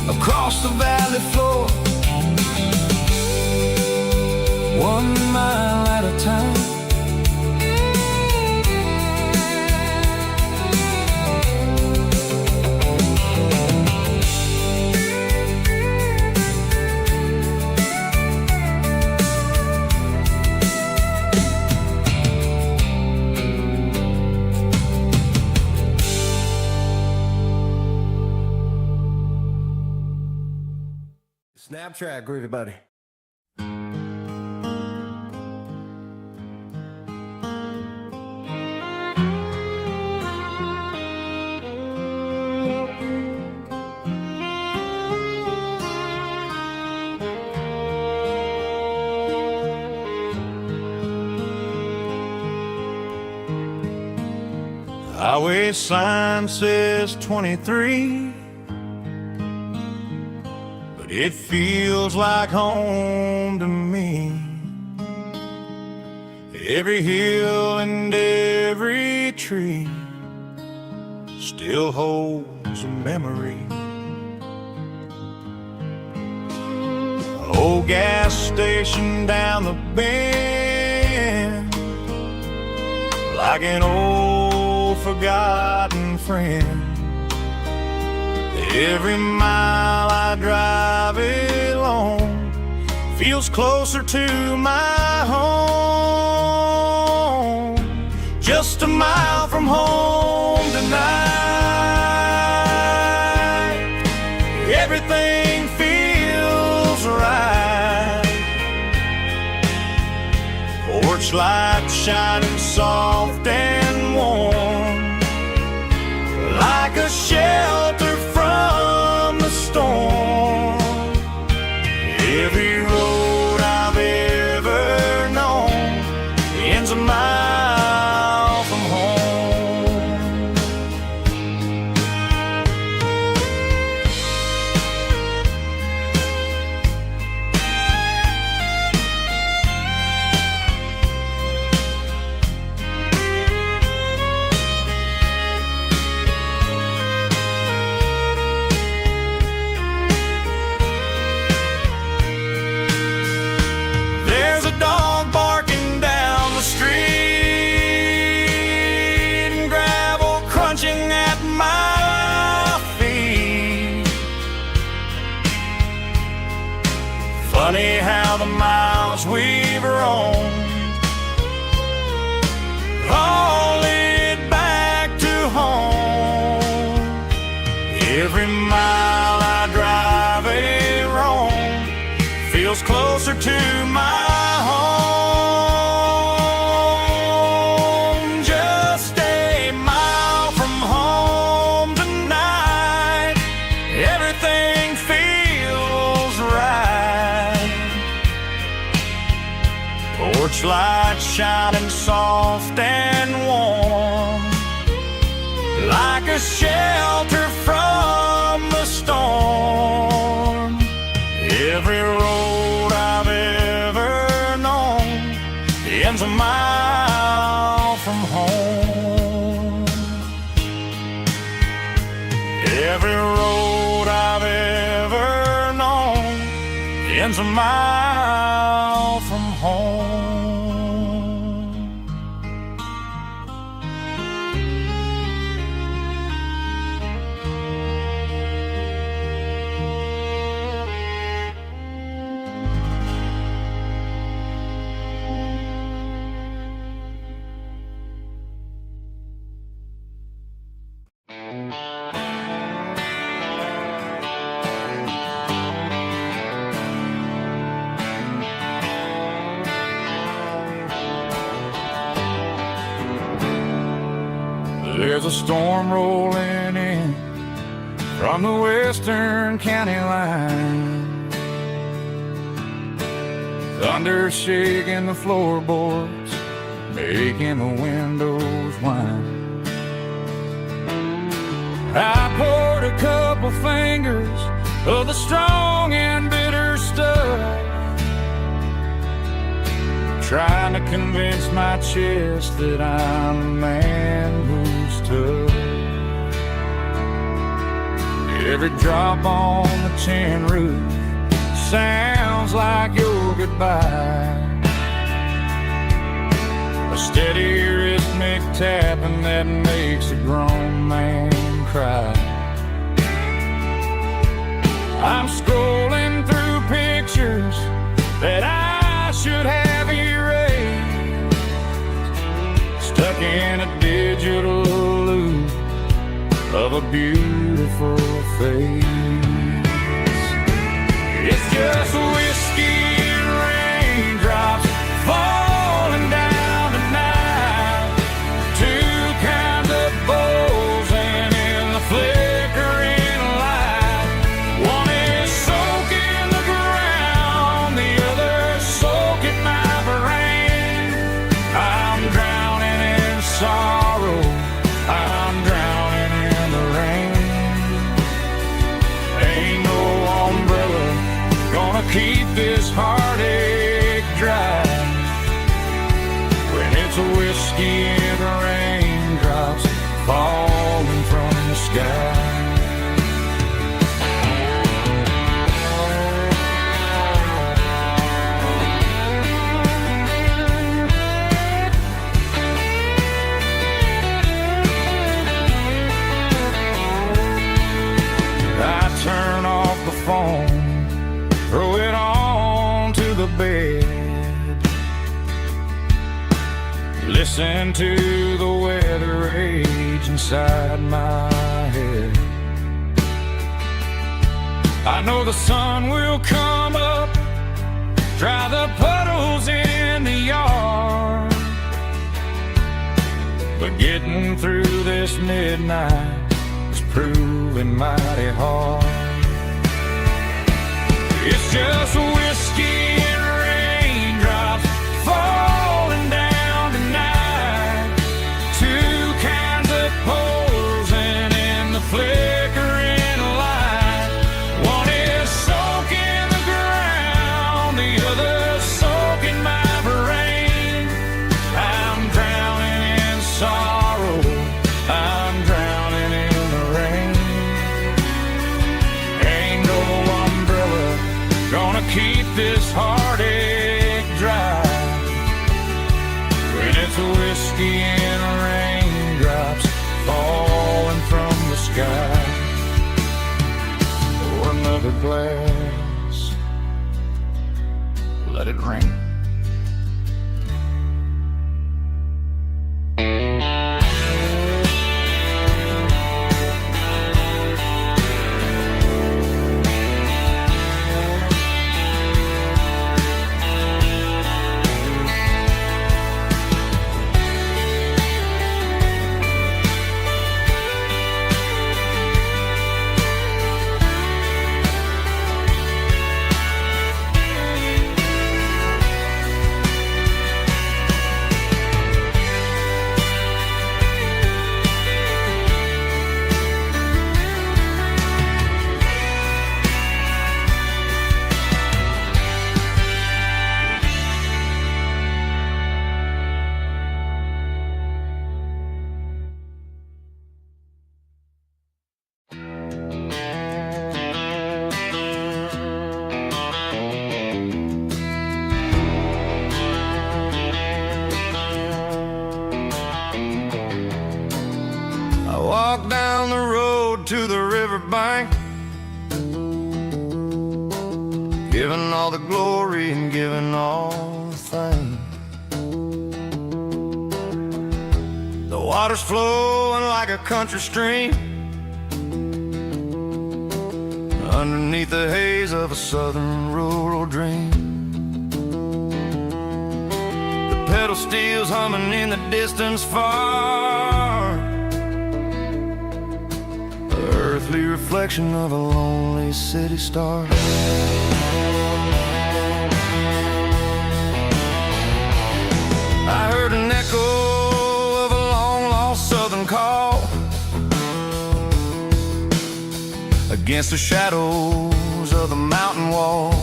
across the valley floor, 1 mile at a time. Snap track, everybody. Highway sign says 23, but it feels like home to me. Every hill and every tree still holds a memory. Old gas station down the bend, like an old forgotten friend. Every mile I drive alone feels closer to my home. Just a mile from home tonight, everything feels right. Porch light shining soft and warm, like a shelter from the storm. Every road I've ever known ends a mile from home. There's a dog barking down the street, and gravel crunching at my feet. Funny how the miles we've roamed all lead back to home. Every mile I drive roam feels closer to my home. Just a mile from home tonight, everything feels right. Porch light shining soft and warm, like a shelter from the storm. Every road I've ever known ends a mile from home. Every road I've ever known ends a mile from home. There's a storm rolling in from the western county line. Thunder shaking the floorboards, making the windows whine. I poured a couple fingers of the strong and bitter stuff, trying to convince my chest that I'm a man who's tough. Every drop on the tin roof sounds like your goodbye, a steady rhythmic tapping that makes a grown man cry. I'm scrolling through pictures that I should have erased, stuck in a digital loop of a beautiful face. It's just whiskey and raindrops falling down tonight, two kinds of bowls and in the flickering light. One is soaking the ground, the other soaking my brain. I'm drowning in sorrow, I'm drowning in the rain. Ain't no umbrella gonna keep this heartache dry when it's a whiskey and raindrops falling from the sky. I throw it on to the bed. Listen to the weather rage inside my head. I know the sun will come up, dry the puddles in the yard, but getting through this midnight is proving mighty hard. It's just whiskey and raindrops falling down tonight. Two kinds of posing in the flickering light. One is soaking the ground, the other soaking my brain. I'm drowning in sorrow, I'm drowning in the rain. Ain't no umbrella gonna keep this heartache dry when it's whiskey and raindrops falling from the sky. Pour another glass, let it rain. I walk down the road to the riverbank, giving all the glory and giving all the thanks. The water's flowing like a country stream underneath the haze of a southern rural dream. The pedal steel's humming in the distance far, earthly reflection of a lonely city star. I heard an echo of a long-lost southern call against the shadows of the mountain wall,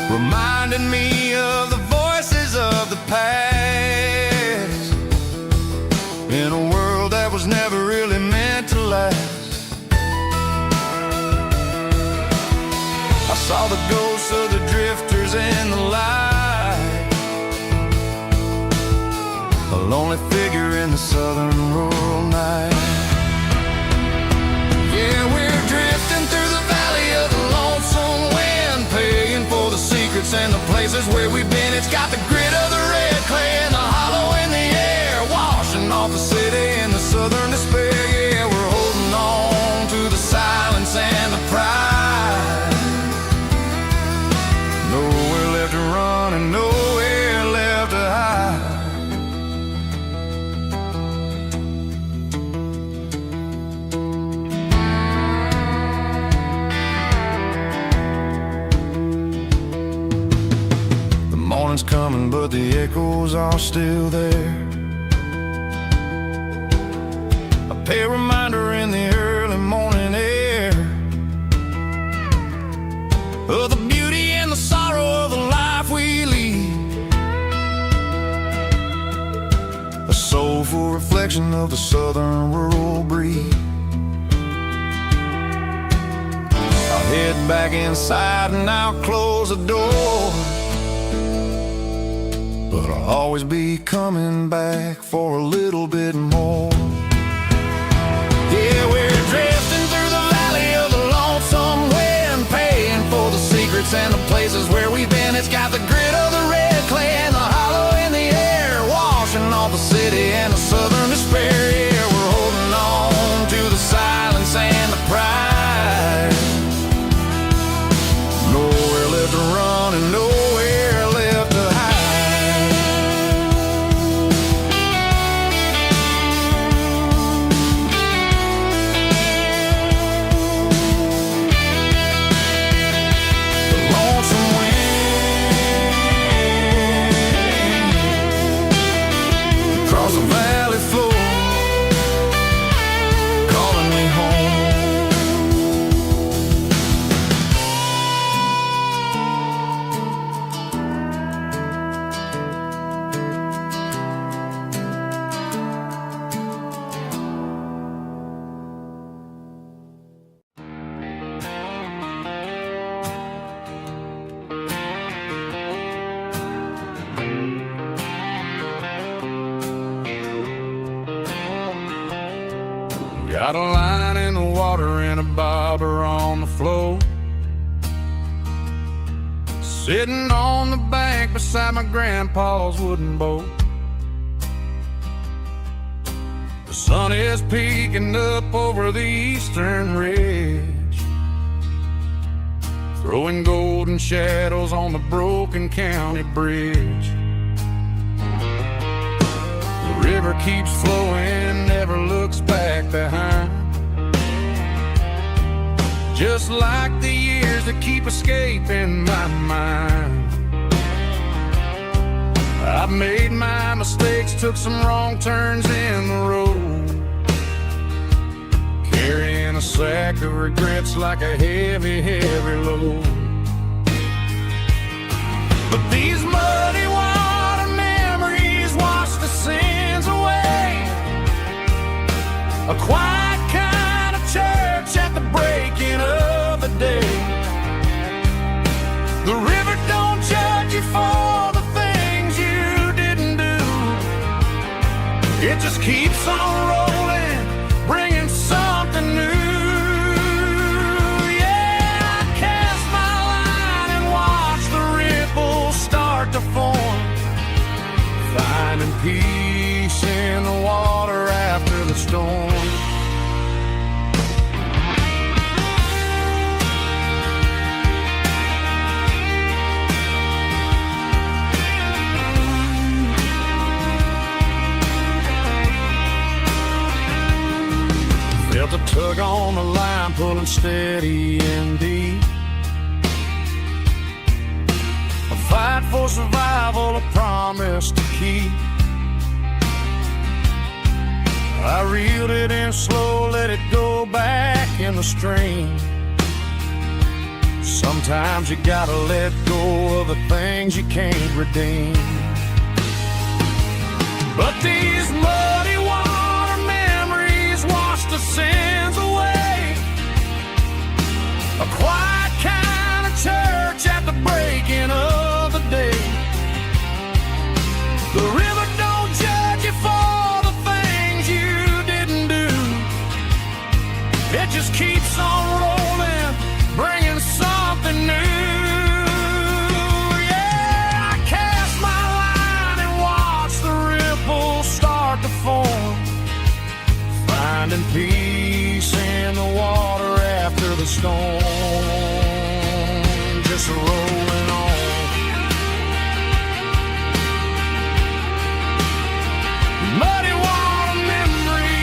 reminding me of the voices of the past in a world that was never really meant to last. I saw the ghosts of the drifters in the light, a lonely figure in the southern rural night. Yeah, we're drifting through the valley of the lonesome wind, paying for the secrets and the places where we've been. It's got the grit of the red clay and the hollow in the air, washing off the city and the southern despair. Yeah, we're holding on to the silence and the pride. Nowhere left to run and nowhere left to hide. The morning's coming, but the echoes are still there. A pale reminder in the early morning air of the beauty and the sorrow of the life we lead, a soulful reflection of the southern rural breed. I'll head back inside and I'll close the door, but I'll always be coming back for a little bit more. Yeah, we're drifting through the valley of the lonesome wind, places where we've been. It's got the grit of the red clay and the hollow in the air, washing off the city and the southern despair. Yeah, we're holding on to the silence and the pride. Nowhere left to run and nowhere left to hide. The lonesome wind across the valley floor, calling me home. Got a line in the water and a bobber on the floor, sitting on the bank beside my grandpa's wooden boat. The sun is peeking up over the eastern ridge, throwing golden shadows on the broken county bridge. The river keeps flowing, never looks back behind, just like the years that keep escaping my mind. I've made my mistakes, took some wrong turns in the road, carrying a sack of regrets like a heavy, heavy load. But these muddy water memories wash the sins away. A quiet kind of church at the breaking of the day. The river don't judge you for the things you didn't do. It just keeps on rolling, bringing something new. Yeah, I cast my line and watch the ripples start to form, finding peace in the water after the storm. Felt a tug on the line, pulling steady and deep. A fight for survival, a promise to keep. I reeled it in slow, let it go back in the stream. Sometimes you gotta let go of the things you can't redeem. But these muddy water memories wash the sins away. A quiet kind of church at the breaking of the day. The river don't judge you for the things you didn't do. It just keeps on rolling, bringing something new. Yeah, I cast my line and watch the ripples start to form, finding peace in the water after the storm. Just rolling on. Muddy water memory.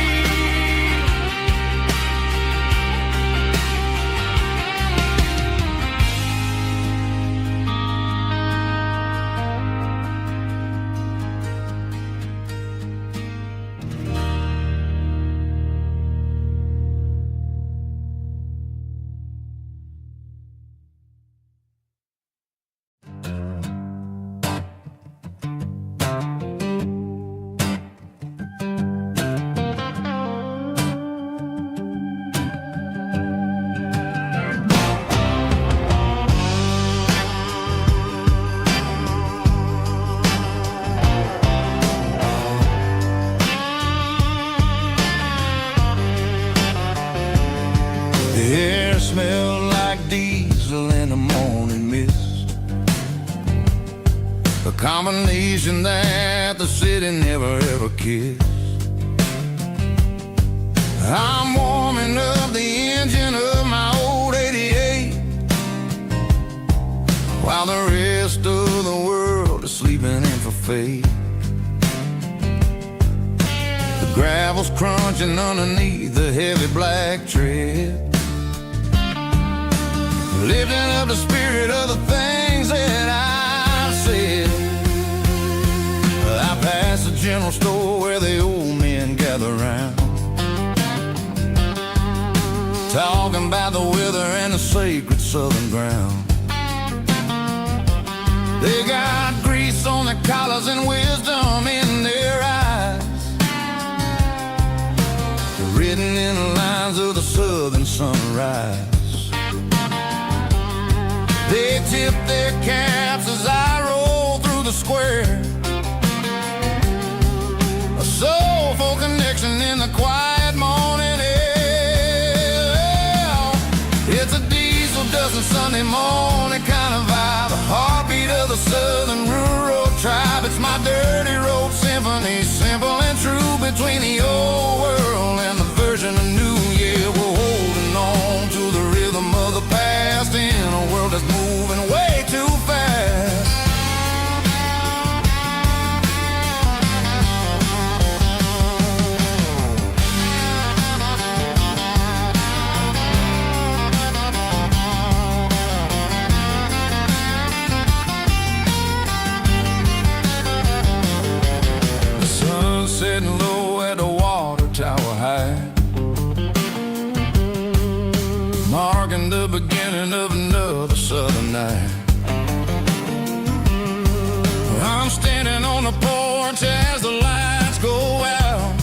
The air smelled like diesel in the morning mist. combination that the city never ever kissed. I'm warming up the engine of my old 88, while the rest of the world is sleeping in for fate. The gravel's crunching underneath the heavy black tread, lifting up the spirit of the things that I've said. I pass the general store where the old men gather round, talking about the weather and the sacred southern ground. They got grease on their collars and wisdom in their eyes, written in the lines of the southern sunrise. They tip their caps as I roll through the square, a soulful connection in the quiet morning air. It's a diesel dozen Sunday morning kind of vibe, the heartbeat of the southern rural tribe. It's my dirty road symphony, simple and true, between the old world and the version of new. Yeah, we're holding on to the rhythm of the past in a world that's moving way too fast. The sun setting low at the water tower high, marking the beginning of another southern night. I'm standing on the porch as the lights go out,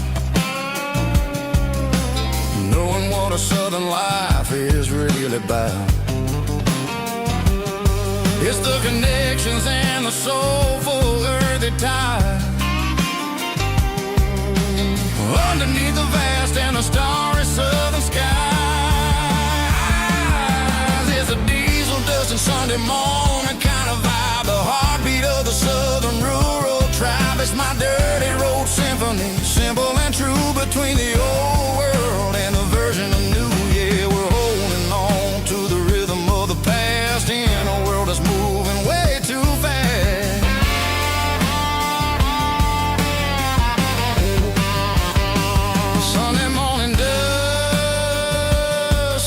knowing what a southern life is really about. It's the connections and the soulful earthy tide, underneath the vast and the starry southern skies. It's a diesel dusting Sunday morning kind of vibe, the heartbeat of the southern rural tribe. It's my dirty road symphony, simple and true, between the old world and the version of new. Yeah, we're holding on to the rhythm of the past in a world that's moving way too fast. Sunday morning dust,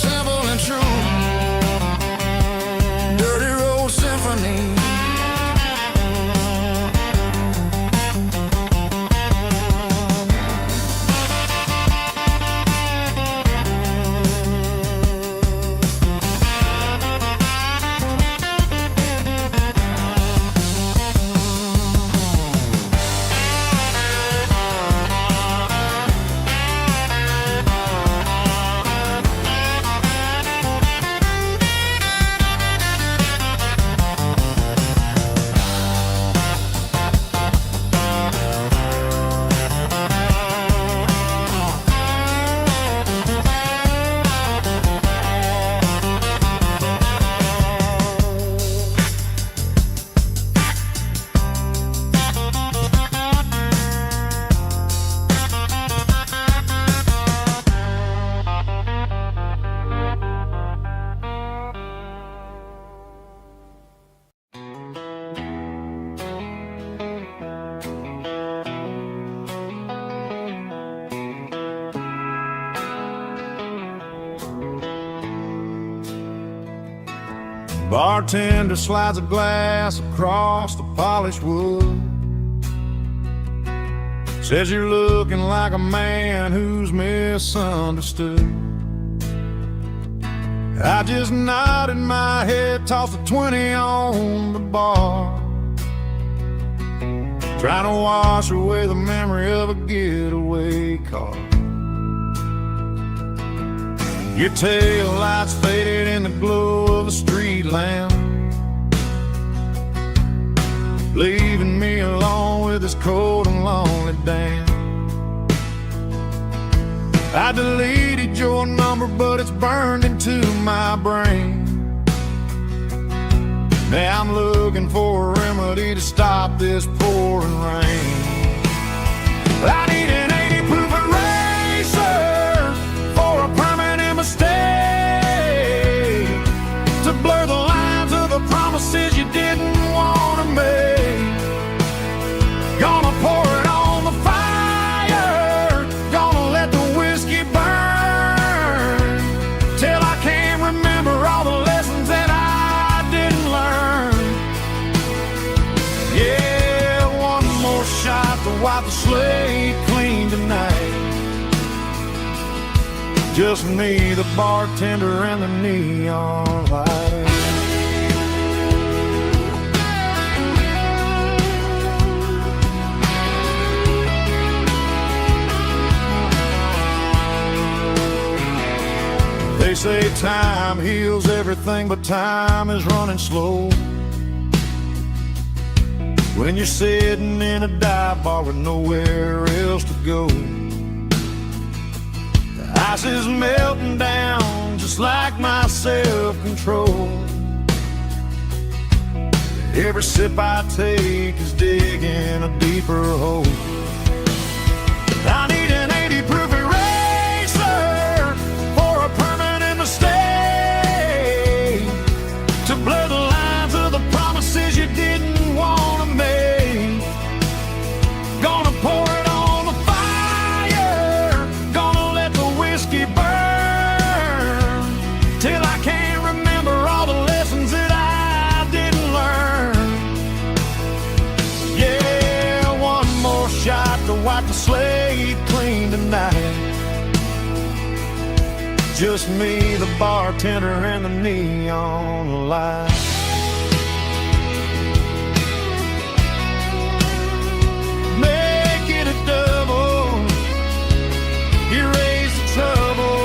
simple and true, dirty road symphony. Bartender slides a glass across the polished wood, says you're looking like a man who's misunderstood. I just nodded my head, tossed a 20 on the bar, trying to wash away the memory of a getaway car. Your tail lights faded in the glow of a street lamp, leaving me alone with this cold and lonely damn. I deleted your number, but it's burned into my brain. Now I'm looking for a remedy remedy to stop this pouring rain. I need an 80 proof eraser for a permanent mistake, to blur the lines of the promises you didn't want to make. Gonna pour it on the fire, gonna let the whiskey burn, till I can't remember all the lessons that I didn't learn. Yeah, one more shot to wipe the slate clean tonight. Just me, the bartender, and the neon light. They say time heals everything, but time is running slow. When you're sitting in a dive bar with nowhere else to go, the ice is melting down just like my self-control. Every sip I take is digging a deeper hole. I need an 80 proof eraser for a permanent mistake, to blur the lines of the promises you didn't want to make. Gonna pour it on the fire, gonna let the whiskey burn, till I can't remember all the lessons that I didn't learn. Yeah, one more shot to wipe the slate clean tonight. Just me, the bartender, and the neon light. Make it a double, erase the trouble.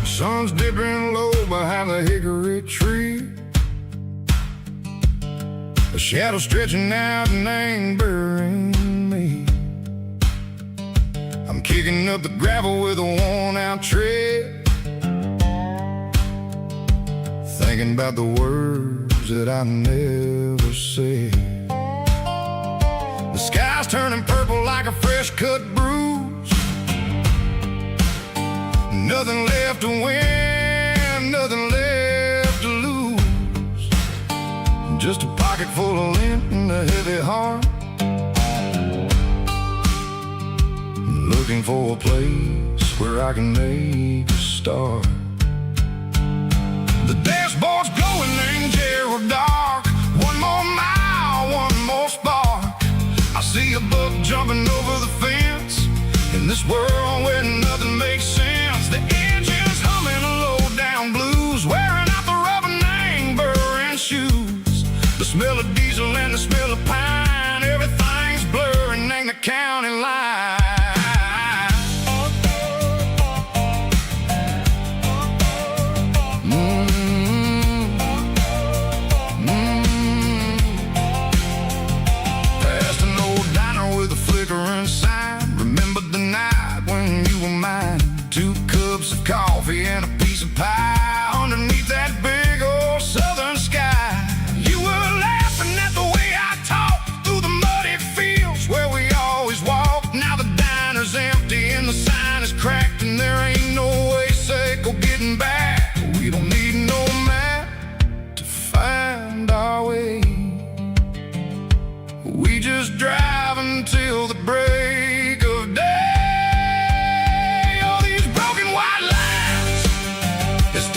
Sun's dipping low behind the hickory tree, a shadow stretching out and angering me. I'm kicking up the gravel with a worn-out tread, thinking about the words that I never said. The sky's turning purple like a fresh-cut bruise. Nothing left to win, nothing left to lose. Just a pocket full of lint and a heavy heart, looking for a place where I can make a start. The dashboard's glowing in Gerald dark. One more mile, one more spark. I see a buck jumping over the fence, in this world where nothing makes sense. The engine's humming a low-down blues, wearing out the rubber name, burring shoes. The smell of diesel and the smell of pine, everything's blurring, ain't the county line. Past an old diner with a flickering sign, remembered the night when you were mine. 2 cups of coffee and a piece of pie underneath that big old southern sky. You were laughing at the way I talked through the muddy fields where we always walked. Now the diner's empty and the sign is cracked, and there ain't no way safe or getting back. We don't need no map to find our way. We just drive until the break of day. All these broken white lines, it's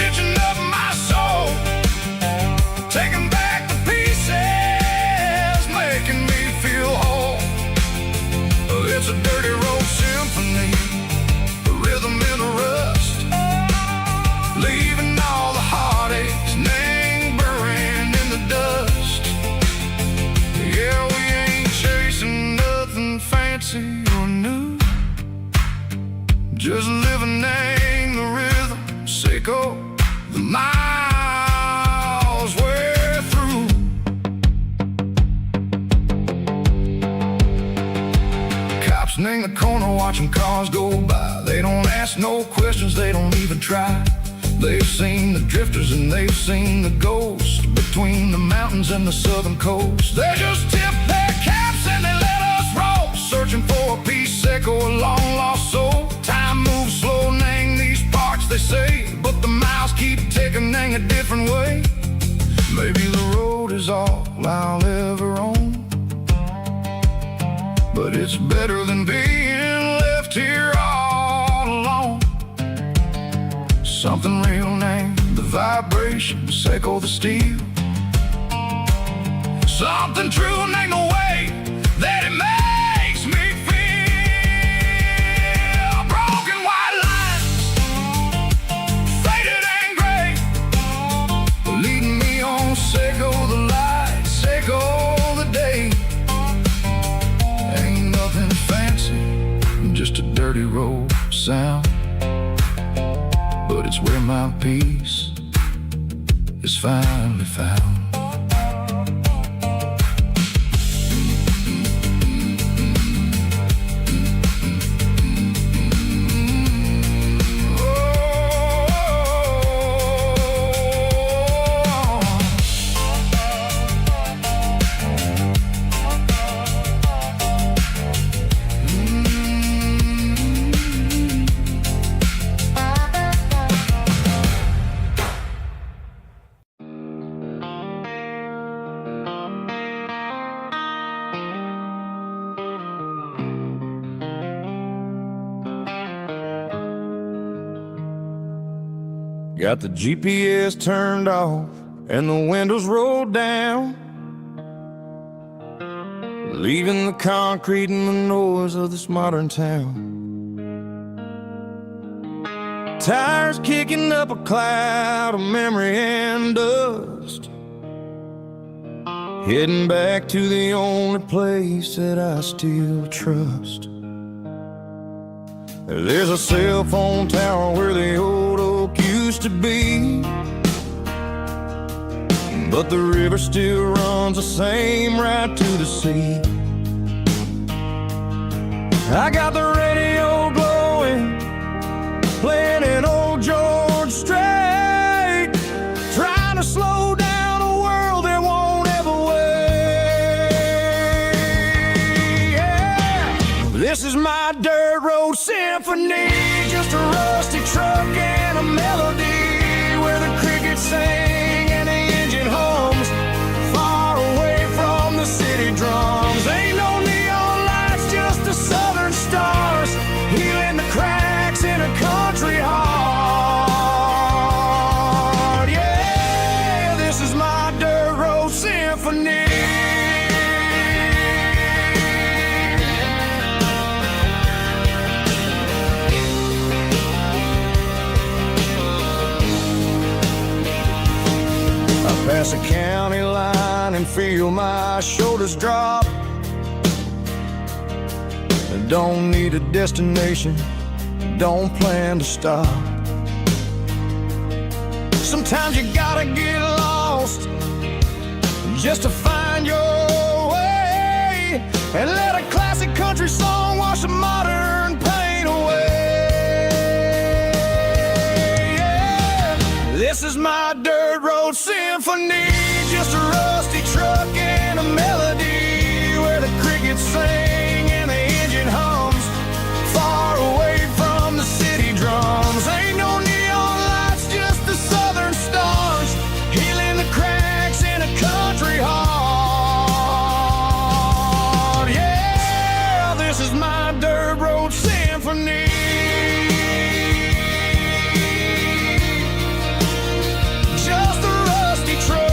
Mexico. The miles we're through. Cops in the corner watching cars go by. They don't ask no questions, they don't even try. They've seen the drifters and they've seen the ghosts between the mountains and the southern coast. They just tip their caps and they let us roll, searching for a piece seco, a long lost soul. Time moves slow, nang these parts they say, but the miles keep ticking, nang a different way. Maybe the road is all I'll ever own, but it's better than being left here all alone. Something real named the vibrations echo the steel. Something true named the way that it makes me feel. Broken white lines, faded and gray, leading me on, seco the light, seco the day. Ain't nothing fancy, just a dirty road sound, but it's where my peace is finally found. Got the GPS turned off and the windows rolled down, leaving the concrete and the noise of this modern town. Tires kicking up a cloud of memory and dust, heading back to the only place that I still trust. There's a cell phone tower where the old oak used to be, but the river still runs the same right to the sea. I got the radio glowing, playing an old George Strait, trying to slow down a world that won't ever wait. Yeah. This is my dirt road symphony, just a rusty truck and a melody, where the crickets sing and the engine hums, far away from the city drums. Ain't no neon lights, just the southern stars, healing the cracks in a country heart. Yeah, this is my dirt road symphony. Pass a county line and feel my shoulders drop. Don't need a destination, don't plan to stop. Sometimes you gotta get lost just to find your way, and let a classic country song wash the modern pain away. Yeah. This is my dirt road symphony, just a rusty truck and a melody, where the crickets sing and the engine hums, far away from the city drums. Ain't no neon lights, just the southern stars, healing the cracks in a country heart. Yeah, this is my dirt road symphony. Just a rusty truck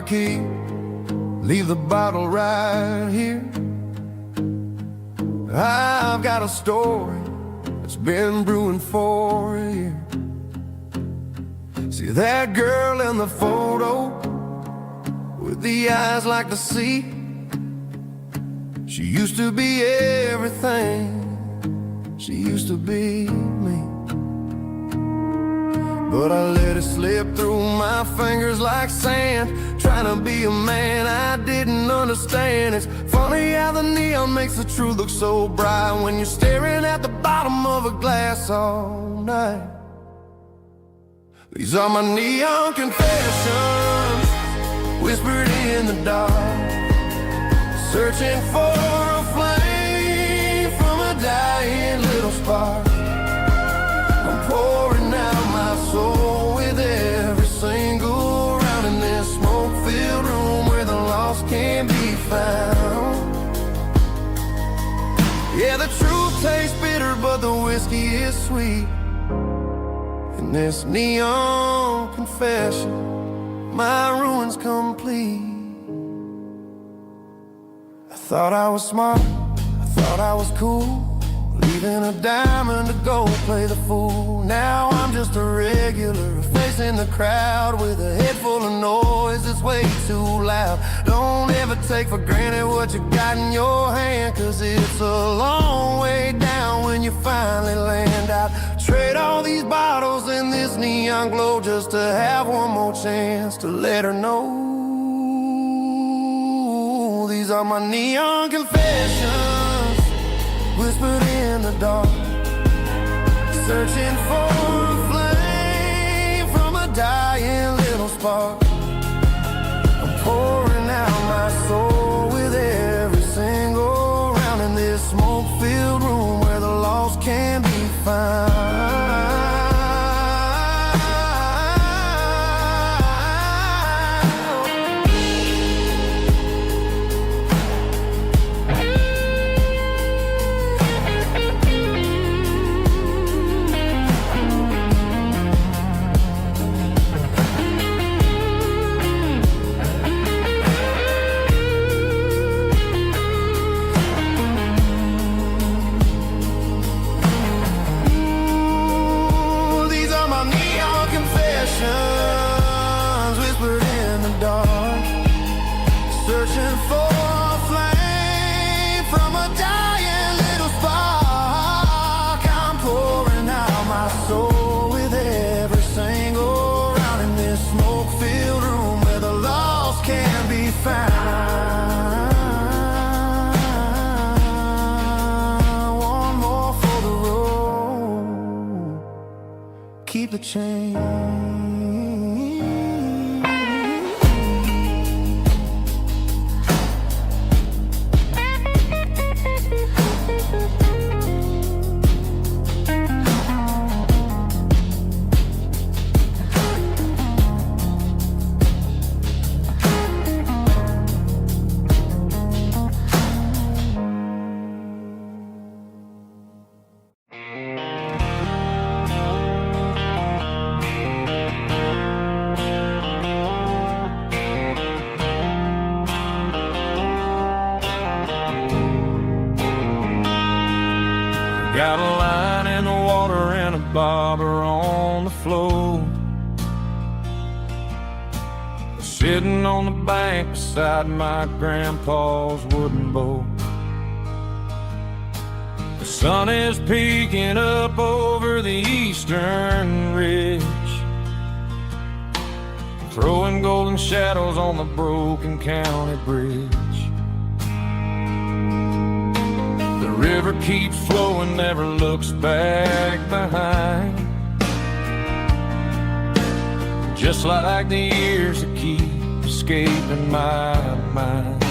key, leave the bottle right here. I've got a story that's been brewing for a year. See that girl in the photo with the eyes like the sea? She used to be everything, she used to be me. But I let it slip through my fingers like sand, trying to be a man I didn't understand. It's funny how the neon makes the truth look so bright when you're staring at the bottom of a glass all night. These are my neon confessions, whispered in the dark, searching for a flame from a dying little spark. I'm pouring out my soul with every single round in this smoke-filled room where the lost can't be found. Yeah, the truth tastes bitter, but the whiskey is sweet. In this neon confession, my ruin's complete. I thought I was smart, I thought I was cool, leaving a diamond to go play the fool. Now I'm just a regular, facing the crowd with a head full of noise that's way too loud. Don't ever take for granted what you got in your hand, cause it's a long way down when you finally land out. Trade all these bottles and this neon glow just to have one more chance to let her know. These are my neon confessions, whispered in the dark, searching for a flame from a dying little spark. I'm pouring out my soul with every single round in this smoke-filled room where the lost can be found. Whispered in the dark, searching for a flame from a dying little spark. I'm pouring out my soul with every single round in this smoke-filled room where the lost can be found. One more for the road, keep the change. Got a line in the water and a bobber on the floor, sitting on the bank beside my grandpa's wooden boat. The sun is peeking up over the eastern ridge, throwing golden shadows on the broken county bridge. The river keeps flowing, never looks back behind, just like the years that keep escaping my mind.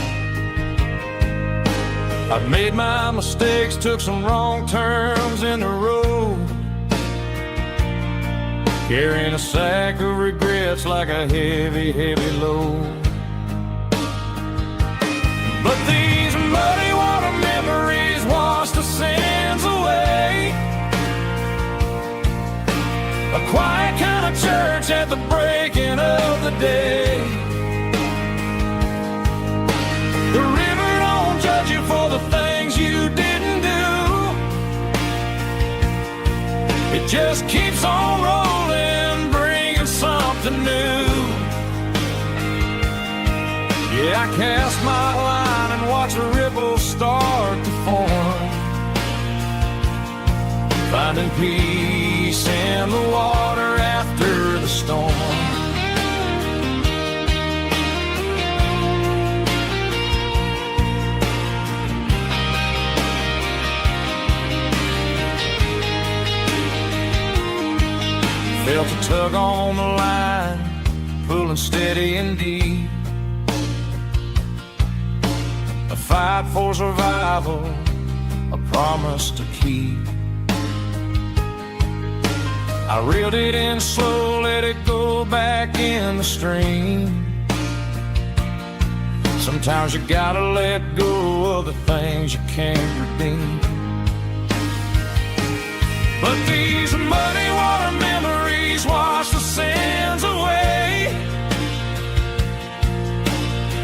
I've made my mistakes, took some wrong turns in the road, carrying a sack of regrets like a heavy, heavy load. But these muddy water memories wash the sins away. A quiet kind of church at the breaking of the day. just keeps on rolling, bringing something new. Yeah, I cast my line and watch a ripple start to form, finding peace in the water after the storm. Felt a tug on the line, pulling steady and deep. A fight for survival, a promise to keep. I reeled it in slow, let it go back in the stream. Sometimes you gotta let go of the things you can't redeem. But these muddy water memories wash the sins away.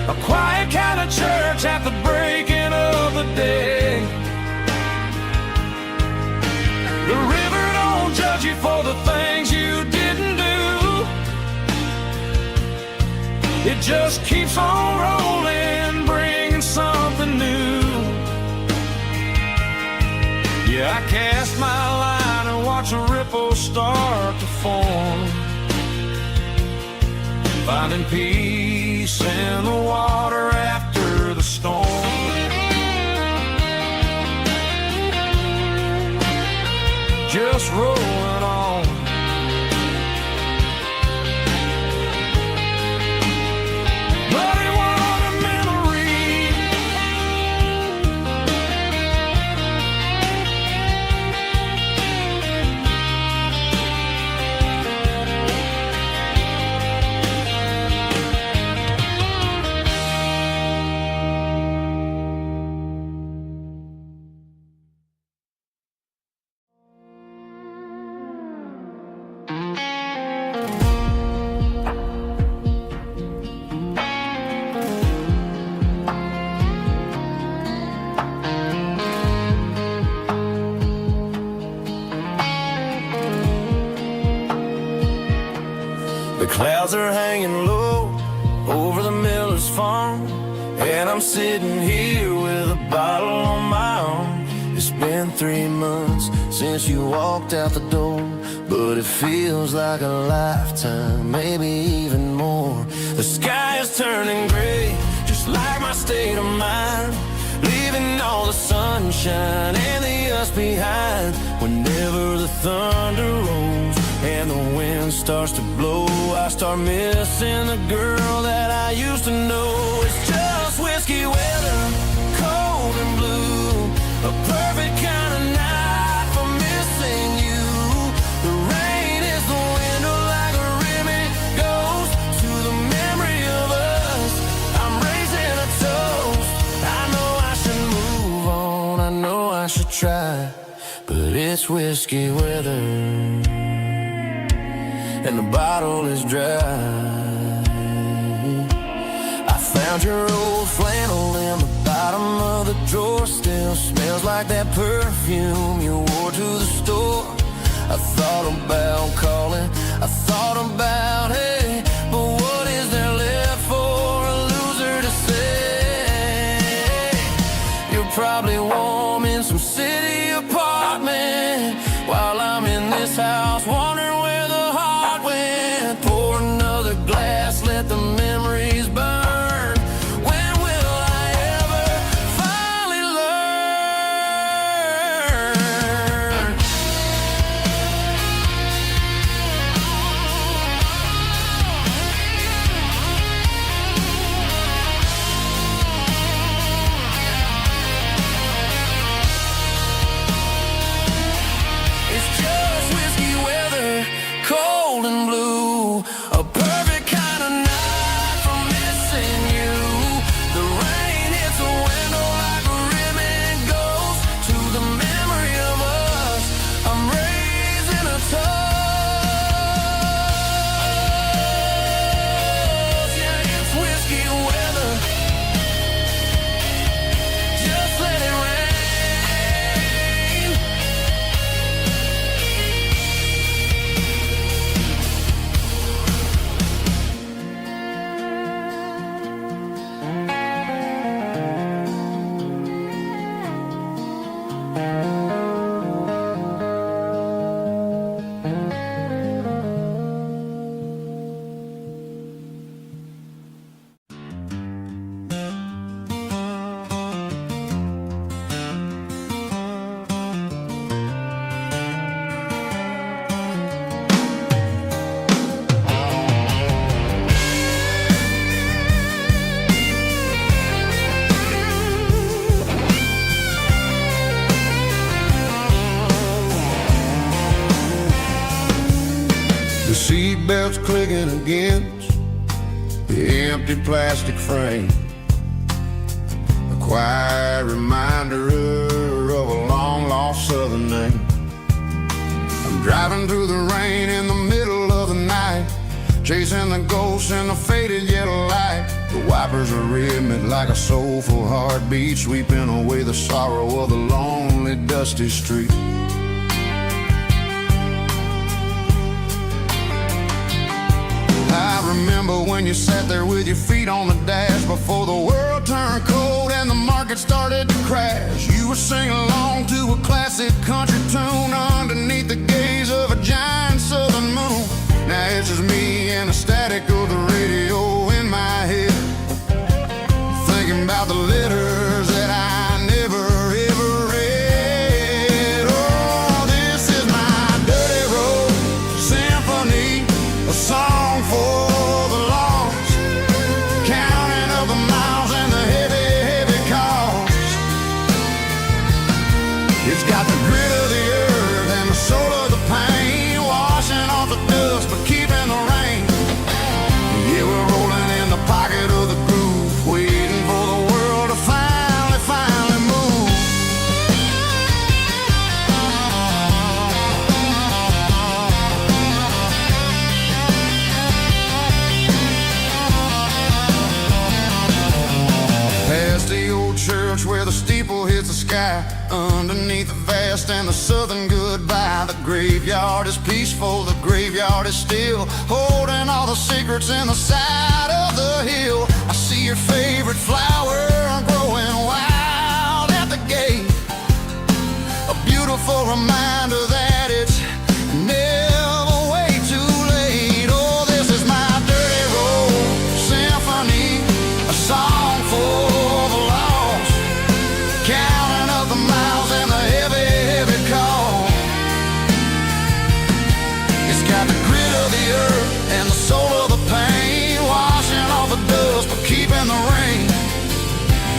A quiet kind of church at the breaking of the day. The river don't judge you for the things you didn't do. It just keeps on rolling, bringing something new. Yeah, I cast my line and watch a ripple start to form, finding peace in the water after the storm. Just rolling on. Muddy water memory. The clouds are hanging low over the miller's farm, and I'm sitting here with a bottle on my arm. It's been 3 months since you walked out the door, but it feels like a lifetime, maybe even more. The sky is turning gray, just like my state of mind, leaving all the sunshine and the us behind. Whenever the thunder rolls and the wind starts to blow, I start missing the girl that I used to know. It's just whiskey weather, cold and blue, a perfect kind of night for missing you. The rain is the window like a ribbon goes to the memory of us. I'm raising a toast. I know I should move on, I know I should try, but it's whiskey weather and the bottle is dry. I found your old flannel in the bottom of the drawer, still smells like that perfume you wore to the store. I thought about calling, I thought about, hey, but what is there left for a loser to say? You're probably warm in some city apartment, while I'm in this house wondering where the heart went. Pour another glass, let the memories burn. When will I ever finally learn? It's just whiskey begging against the empty plastic frame. A quiet reminder of a long-lost southern name. I'm driving through the rain in the middle of the night, chasing the ghosts in the faded yellow light. The wipers are rhythmic like a soulful heartbeat, sweeping away the sorrow of the lonely, dusty street. I remember when you sat there with your feet on the dash before the world turned cold and the market started to crash. You were singing along to a classic country tune underneath the gaze of a giant southern moon. Now it's just me and the static of the radio in my head, thinking about the letters that I never ever read. Oh, this is my dirty road symphony, a song for the lost, counting up the miles and the heavy, heavy cost. It's got the grit of the earth and the soul of the pain, washing off the dust but keeping the rain. Yeah, we're rolling in the pocket of the groove, waiting for the world to finally move. Past the old church where the steeple hits the sky, underneath the vast and the southern goodbye. The graveyard is peaceful, the graveyard is still, holding all the secrets in the side of the hill. I see your favorite flower growing wild at the gate, a beautiful reminder that it's never way too late. Oh, this is my dirty road symphony, a song for the lost, counting up the miles and the heavy, heavy call. It's got the grit of the earth and the soul of the pain, washing off the dust but keeping the rain.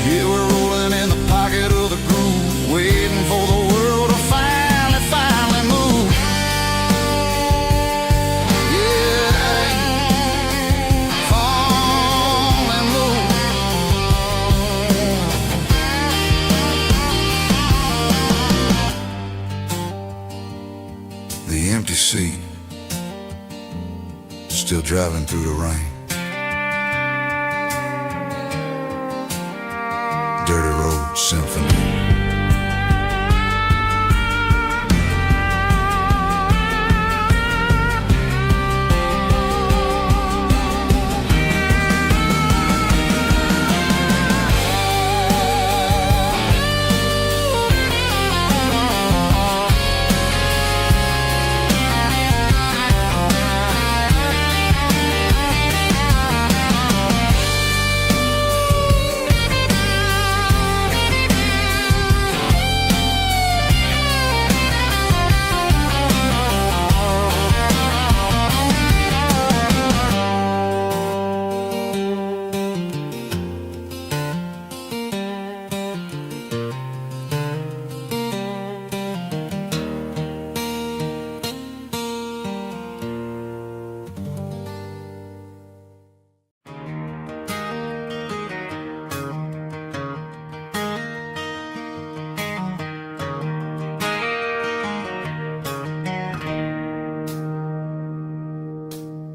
Yeah, we're rolling in the pocket of the groove, waiting for the world to finally move. Yeah, finally move. The empty seat, still driving through the rain. Dirty road symphony.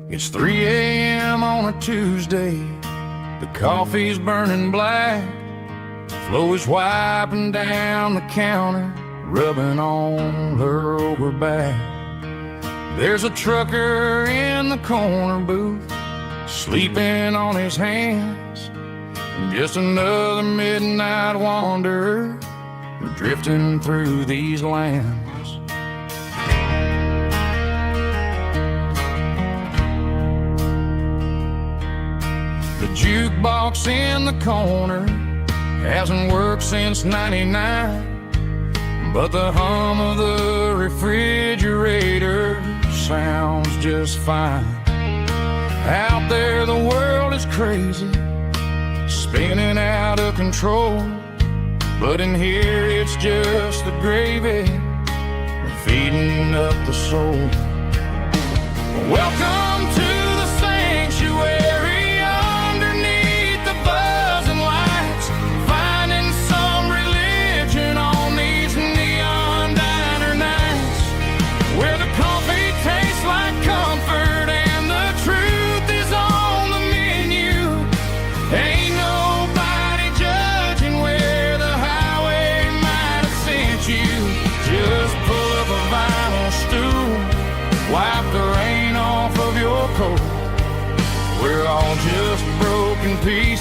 It's 3 a.m. on a Tuesday, the coffee's burning black, Flo is wiping down the counter, rubbing on her over back. There's a trucker in the corner booth, sleeping on his hands, just another midnight wanderer, drifting through these lands. The jukebox in the corner hasn't worked since '99, but the hum of the refrigerator sounds just fine. Out there the world is crazy, spinning out of control, but in here it's just the gravy feeding up the soul. Welcome to the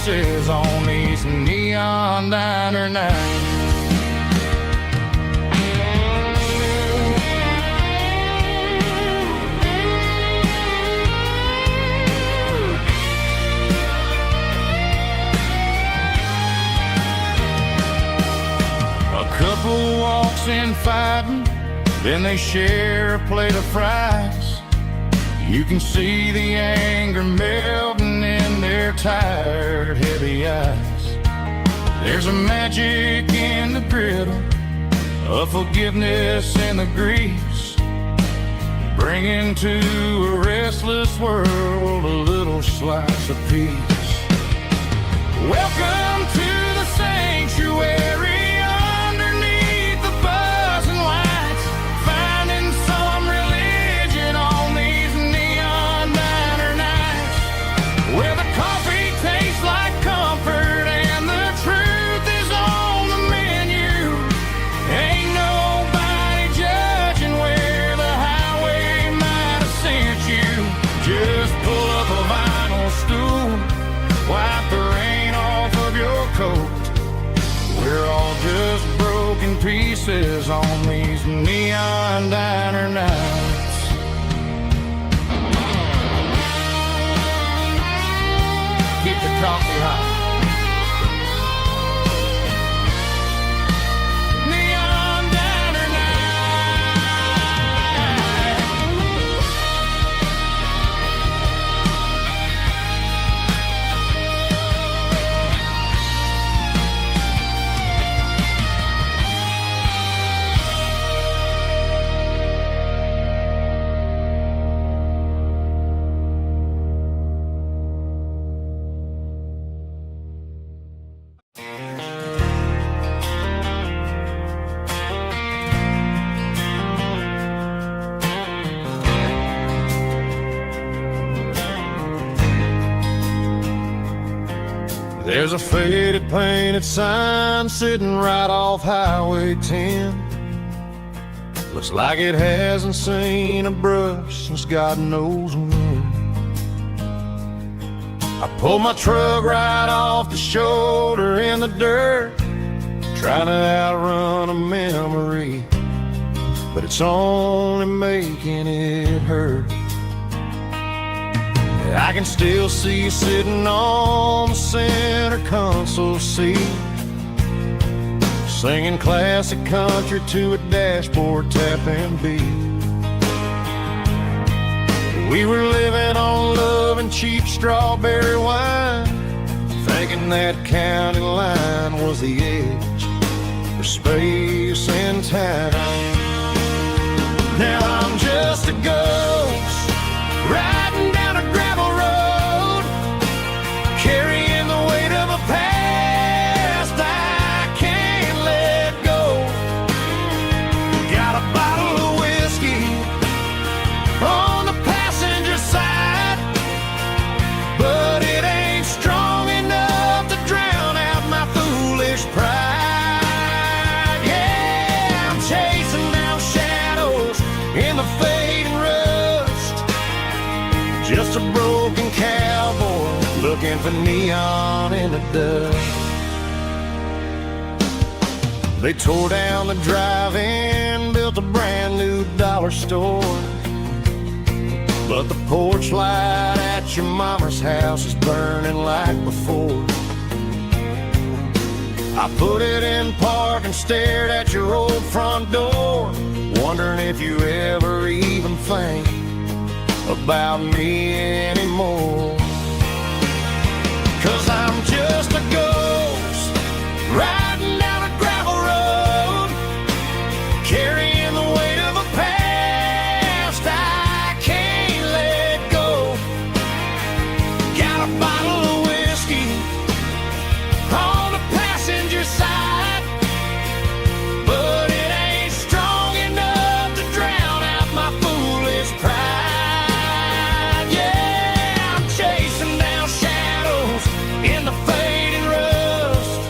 pieces on these neon diner nights. A couple walks in fighting, then they share a plate of fries. You can see the anger melting in their tired, heavy eyes. There's a magic in the griddle, a forgiveness in the grease, bringing to a restless world a little slice of peace. Welcome to the sanctuary. We're all just broken pieces on these neon diner nights. Keep the coffee hot. Neon diner There's a faded painted sign sitting right off Highway 10. Looks like it hasn't seen a brush since God knows when. I pulled my truck right off the shoulder in the dirt, trying to outrun a memory, but it's only making it hurt. I can still see you sitting on the center console seat, singing classic country to a dashboard tapping beat. We were living on love and cheap strawberry wine, thinking that county line was the edge for space and time. Now I'm just a ghost riding down a gravel road, carrying the weight of a past I can't let go. Got a bottle of whiskey on the passenger side, but it ain't strong enough to drown out my foolish pride. Yeah, I'm chasing down shadows in the fading rust, just a broken cowboy looking for neon in the dust. They tore down the drive-in, built a brand new dollar store, but the porch light at your mama's house is burning like before. I put it in park and stared at your old front door, wondering if you ever even think about me anymore. 'Cause I'm just a ghost riding down a gravel road, carrying the weight of a past I can't let go. Got a bottle of whiskey on the passenger side, but it ain't strong enough to drown out my foolish pride. Yeah, I'm chasing down shadows in the fading rust,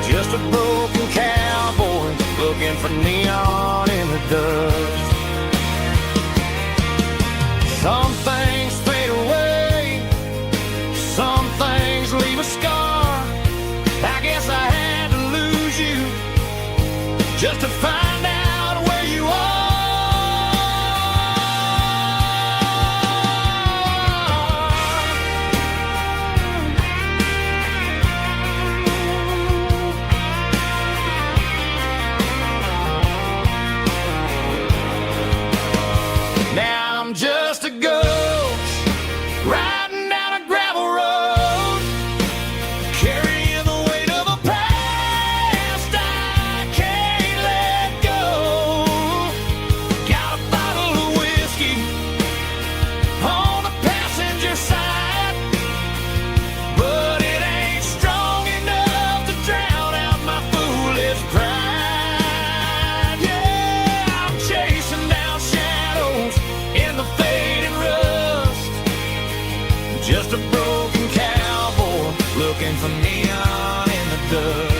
just a broken cowboy looking for neon in the dust. Some things fade away, some things leave just to find out where you are. Now I'm just a ghost riding down a gravel road, carrying the weight of a past I can't let go. Got a bottle of whiskey on the passenger side, but it ain't strong enough to drown out my foolish pride. Yeah, I'm chasing down shadows in the fading rust, just a broken cowboy looking for neon in the dust.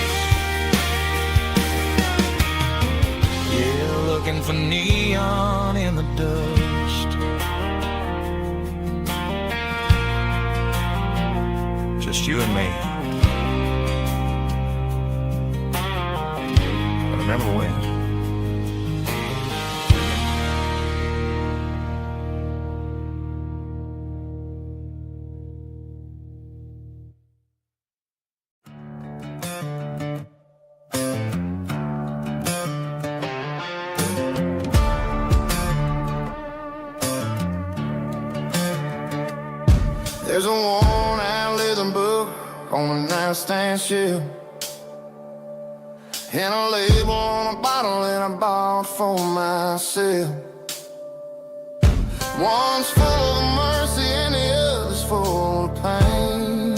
Yeah, looking for neon in the dust. Just you and me. But remember when? There's a worn-out leather book on a nightstand shelf, and a label on a bottle that I bought for myself. One's full of mercy and the other's full of pain.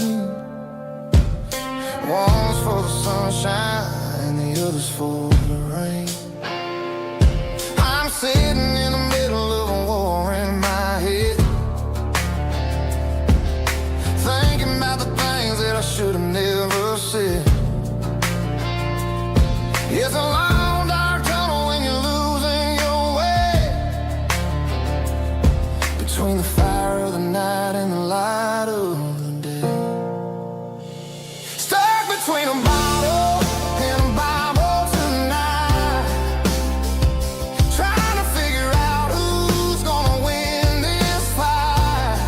One's for the sunshine and the other's for the rain. I'm sitting in the middle of a war in my head, thinking about the things that I should have never said. It's a long dark tunnel when you're losing your way, between the fire of the night and the light of the day. Stuck between a bottle and a Bible tonight, trying to figure out who's gonna win this fight.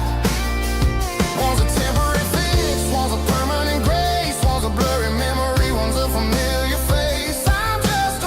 One's a temporary fix, one's a permanent grace, one's a blurry memory, one's a familiar face. I'm just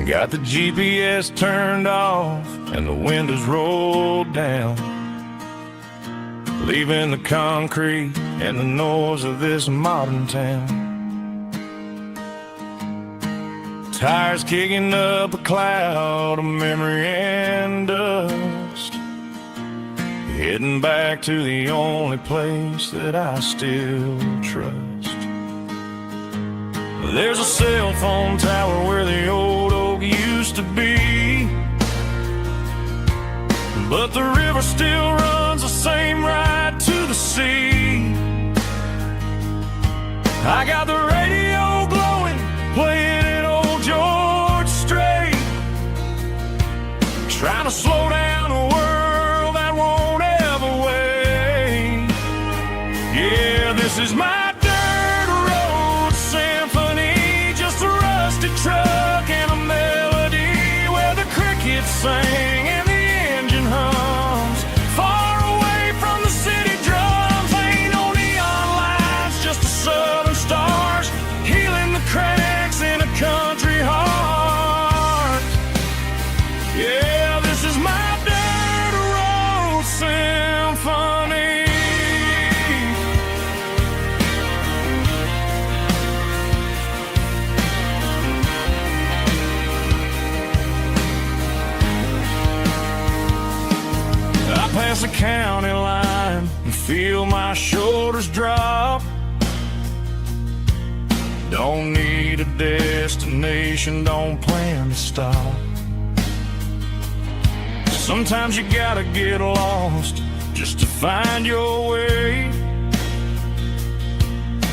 Got the GPS turned off and the windows rolled down, leaving the concrete and the noise of this modern town. Tires kicking up a cloud of memory and dust, heading back to the only place that I still trust. There's a cell phone tower where the old oak used to be, but the river still runs the same right to the sea. I got the radio glowing, playing it old George Strait, trying to slow down a world that won't ever wait. Yeah, this is my dirt road symphony, just a rusty truck and a melody where the crickets sing and the engine hums. Far away from the city drums, ain't no neon lights, just the southern stars healing the cracks in a country heart. Yeah, this is my dirt road symphony. I pass the county line and feel my shoulders drop. Don't need a destination, don't plan to stop. Sometimes you gotta get lost just to find your way,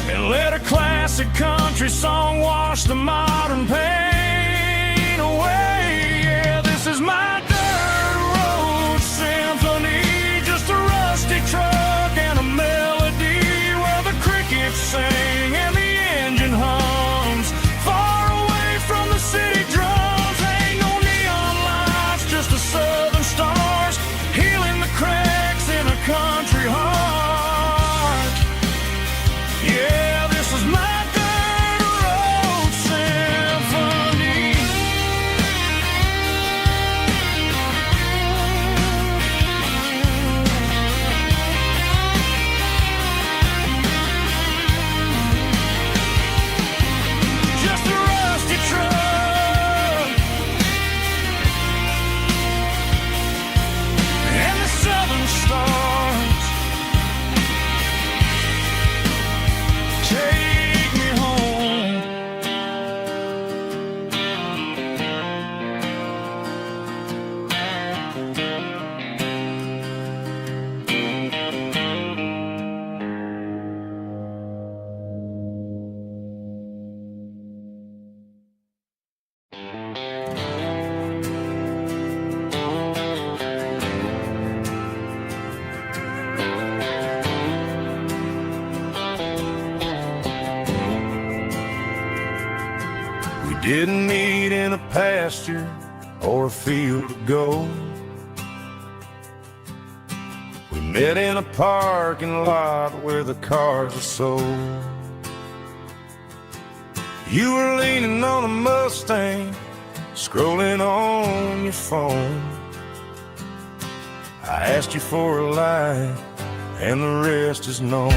and let a classic country song wash the modern pain away. Yeah, this is my dirt road symphony, just a rusty truck and a melody where the crickets sing and the engine hums. Far away from the city drums, ain't no neon lights, just the southern stars healing the cracks in a country heart. Yeah, this is my dirt road symphony. Just a rusty truck and the southern stars take me home. We didn't meet in a pasture or a field of gold. We met in a parking lot where the cars are sold. You were leaning on a Mustang, scrolling on your phone. I asked you for a light, and the rest is known.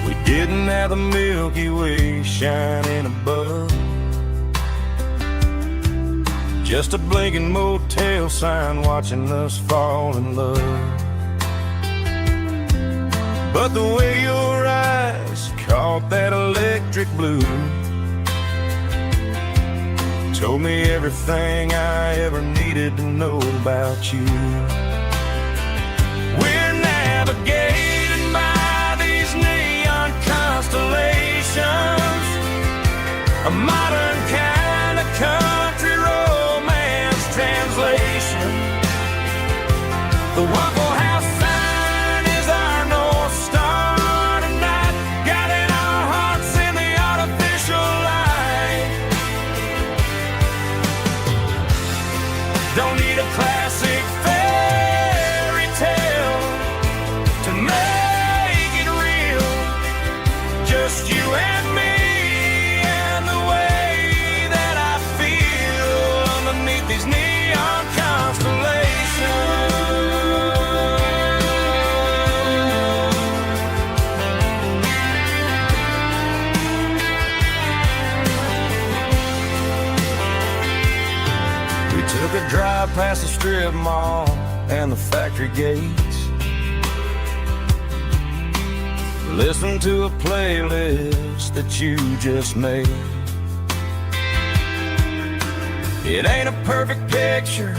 We didn't have the Milky Way shining above, just a blinking motel sign watching us fall in love. But the way your eyes caught that electric blue told me everything I ever needed to know about you. We're navigating by these neon constellations, a modern kind of country romance translation. The Waffle House sign is our North Star tonight, guiding our hearts in the artificial light. Don't need a classic fairy tale to make it real, just you and me and the way Took a drive past the strip mall and the factory gates. Listen to a playlist that you just made. It ain't a perfect picture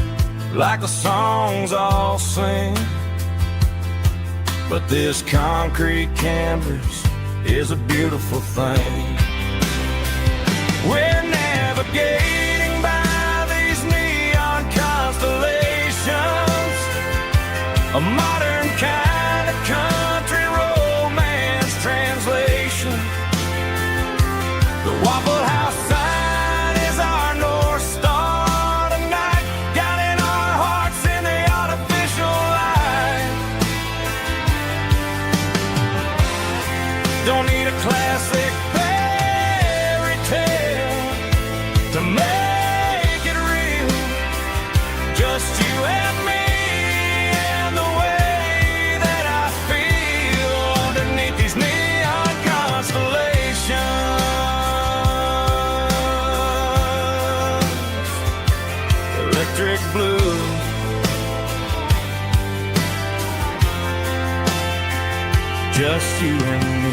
like the songs all sing, but this concrete canvas is a beautiful thing. We're navigating by these neon constellations, a modern kind of country romance translation. The Waffle House sign is our North Star tonight, guiding our hearts in the artificial light. Don't need a classic fairy tale to make it real, just you and me and the way that I feel underneath these neon constellations. Electric blue, just you and me.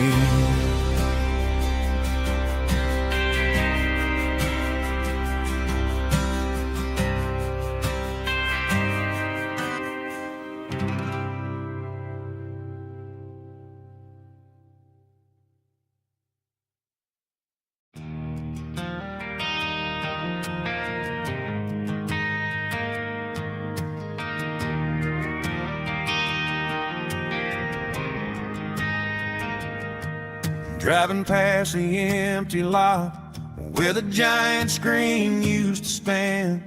Driving past the empty lot where the giant screen used to stand.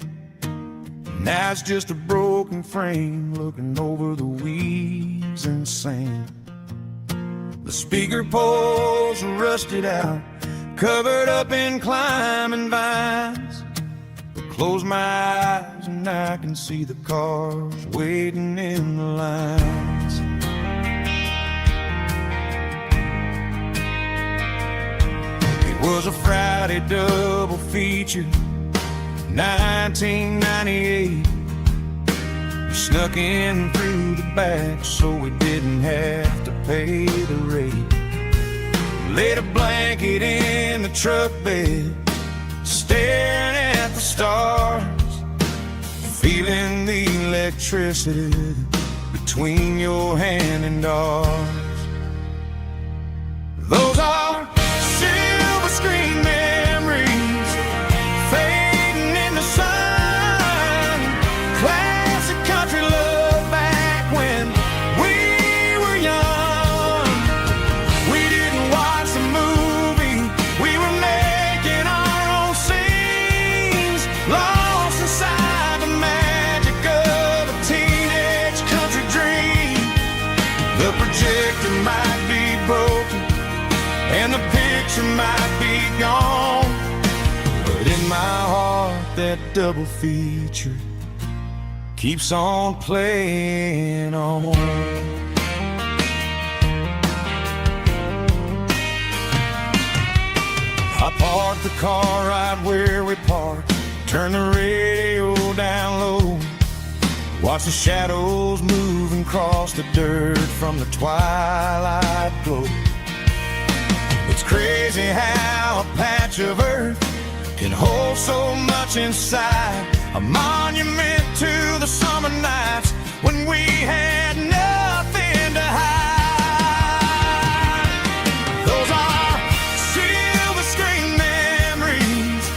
Now it's just a broken frame looking over the weeds and sand. The speaker poles are rusted out, covered up in climbing vines. But close my eyes and I can see the cars waiting in the lines. It was a Friday double feature, 1998. We snuck in through the back so we didn't have to pay the rate. Laid a blanket in the truck bed, staring at the stars, feeling the electricity between your hand and ours. Those are silver screen memories fading in the sun. Classic country love back when we were young. We didn't watch the movie, we were making our own scenes, lost inside the magic of a teenage country dream. The projector might be broken and the picture might be gone, but in my heart that double feature keeps on playing on. I parked the car right where we parked, turned the radio down low, watch the shadows move and cross the dirt from the twilight glow. It's crazy how a patch of earth can hold so much inside, a monument to the summer nights when we had nothing to hide. Those are silver screen memories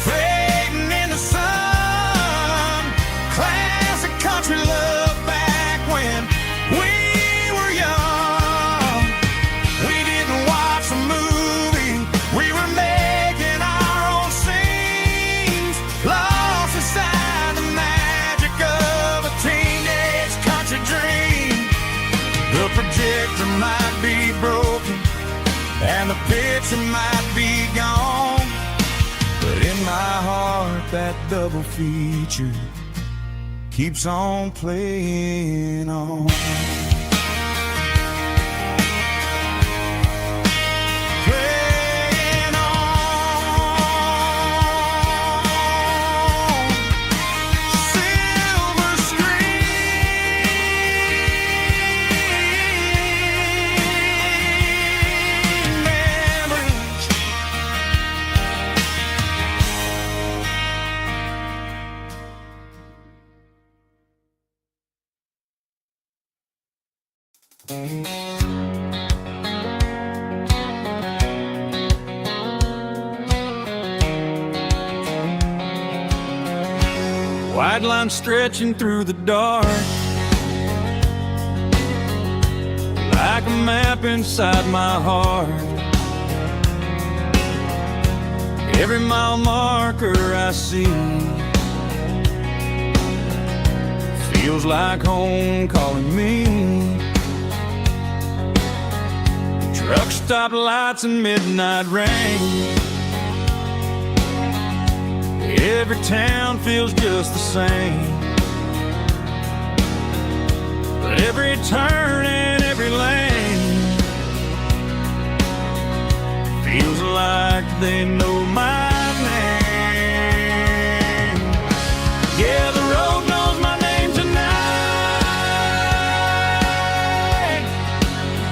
fading in the sun. Classic country love back when we were young. We didn't watch a movie, we were making our own scenes, lost inside the magic of a teenage country dream. The projector might be broken and the picture might be gone, but in my heart that double feature keeps on playing on. Playing on. White line stretching through the dark, like a map inside my heart. Every mile marker I see feels like home calling me. Truck stop lights and midnight rain, every town feels just the same. But every turn and every lane feels like they know my name. Yeah, the road knows my name tonight,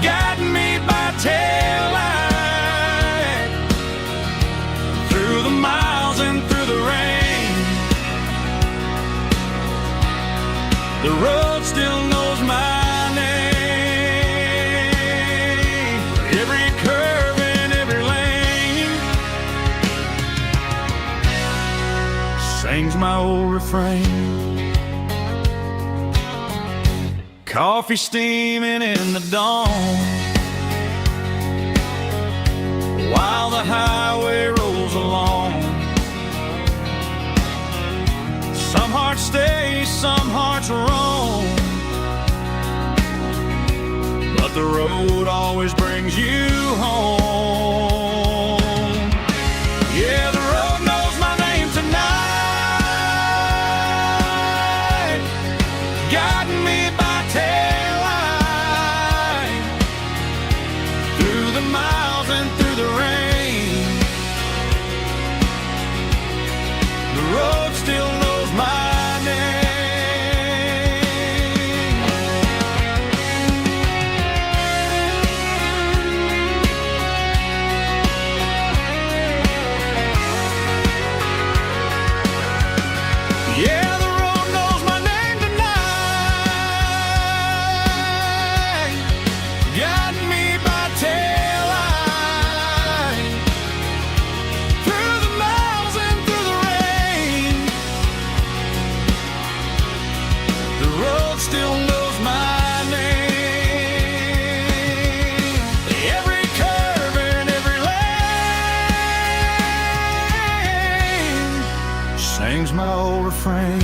guiding me by taillight through the miles and through the rain. The road still knows my name. Every curve and every lane sings my old refrain. Coffee steaming in the dawn, while the highway rolls along. Some hearts stay, some hearts roam, but the road always brings you home. Yeah, the road knows my name tonight, guiding me by taillight through the miles and through the rain. The road still knows my name. Yeah, the road knows my name tonight, guiding me by taillight through the miles and through the rain. The road still knows my name. Every curve and every lane sings my old refrain.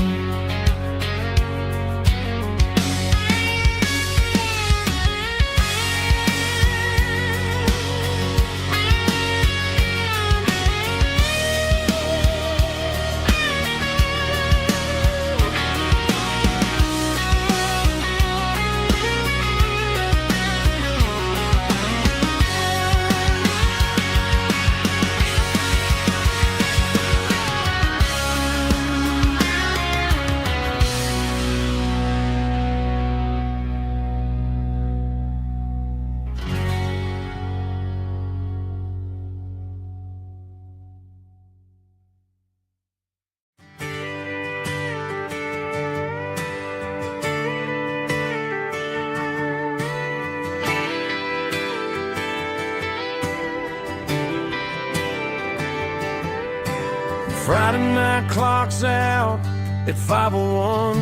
Friday night clock's out at 5:01.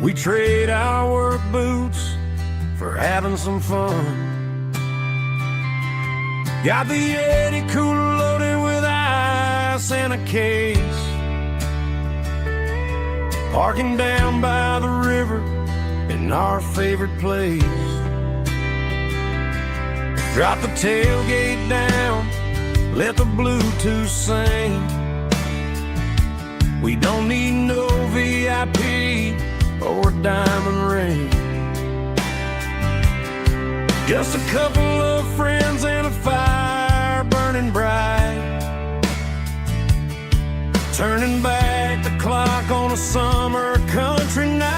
We trade our work boots for having some fun. Got the Yeti cooler loaded with ice and a case, parking down by the river in our favorite place. Drop the tailgate down, let the Bluetooth sing. We don't need no VIP or a diamond ring. Just a couple of friends and a fire burning bright, turning back the clock on a summer country night.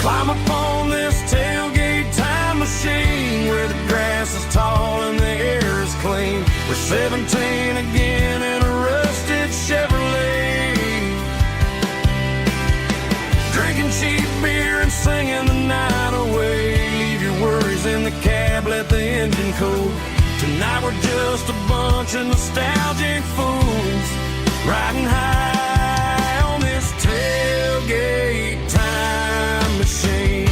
Climb up on this tailgate time machine where the grass is tall and the air is clean. We're 17 again in a rusted Chevrolet. we're just a bunch of nostalgic fools riding high on this tailgate time machine.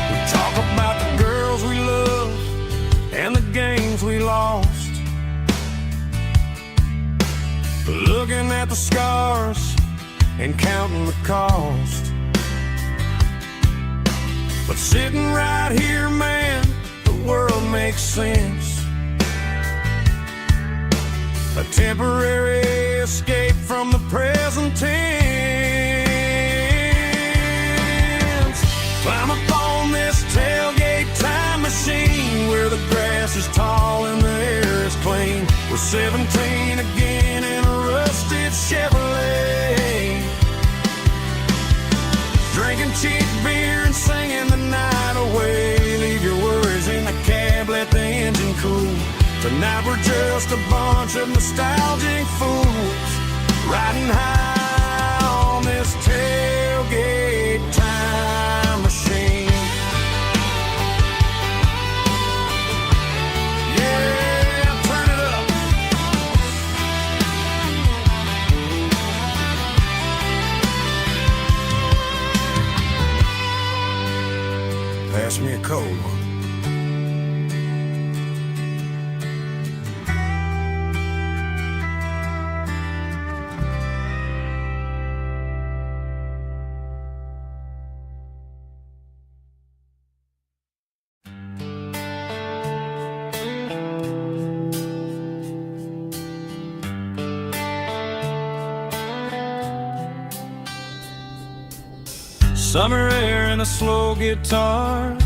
We talk about the girls we love and the games we lost, looking at the scars and counting the cost. But sitting right here, man, the world makes sense. A temporary escape from the present tense. Climb up on this tailgate time machine where the grass is tall and the air is clean. We're 17 again in a rusted Chevrolet, drinking cheap beer and singing the night away. Leave your worries in the cab, let the engine cool. Tonight we're just a bunch of nostalgic fools riding high on this tailgate time machine. Yeah, turn it up. Pass me a cold one. Summer air and a slow guitar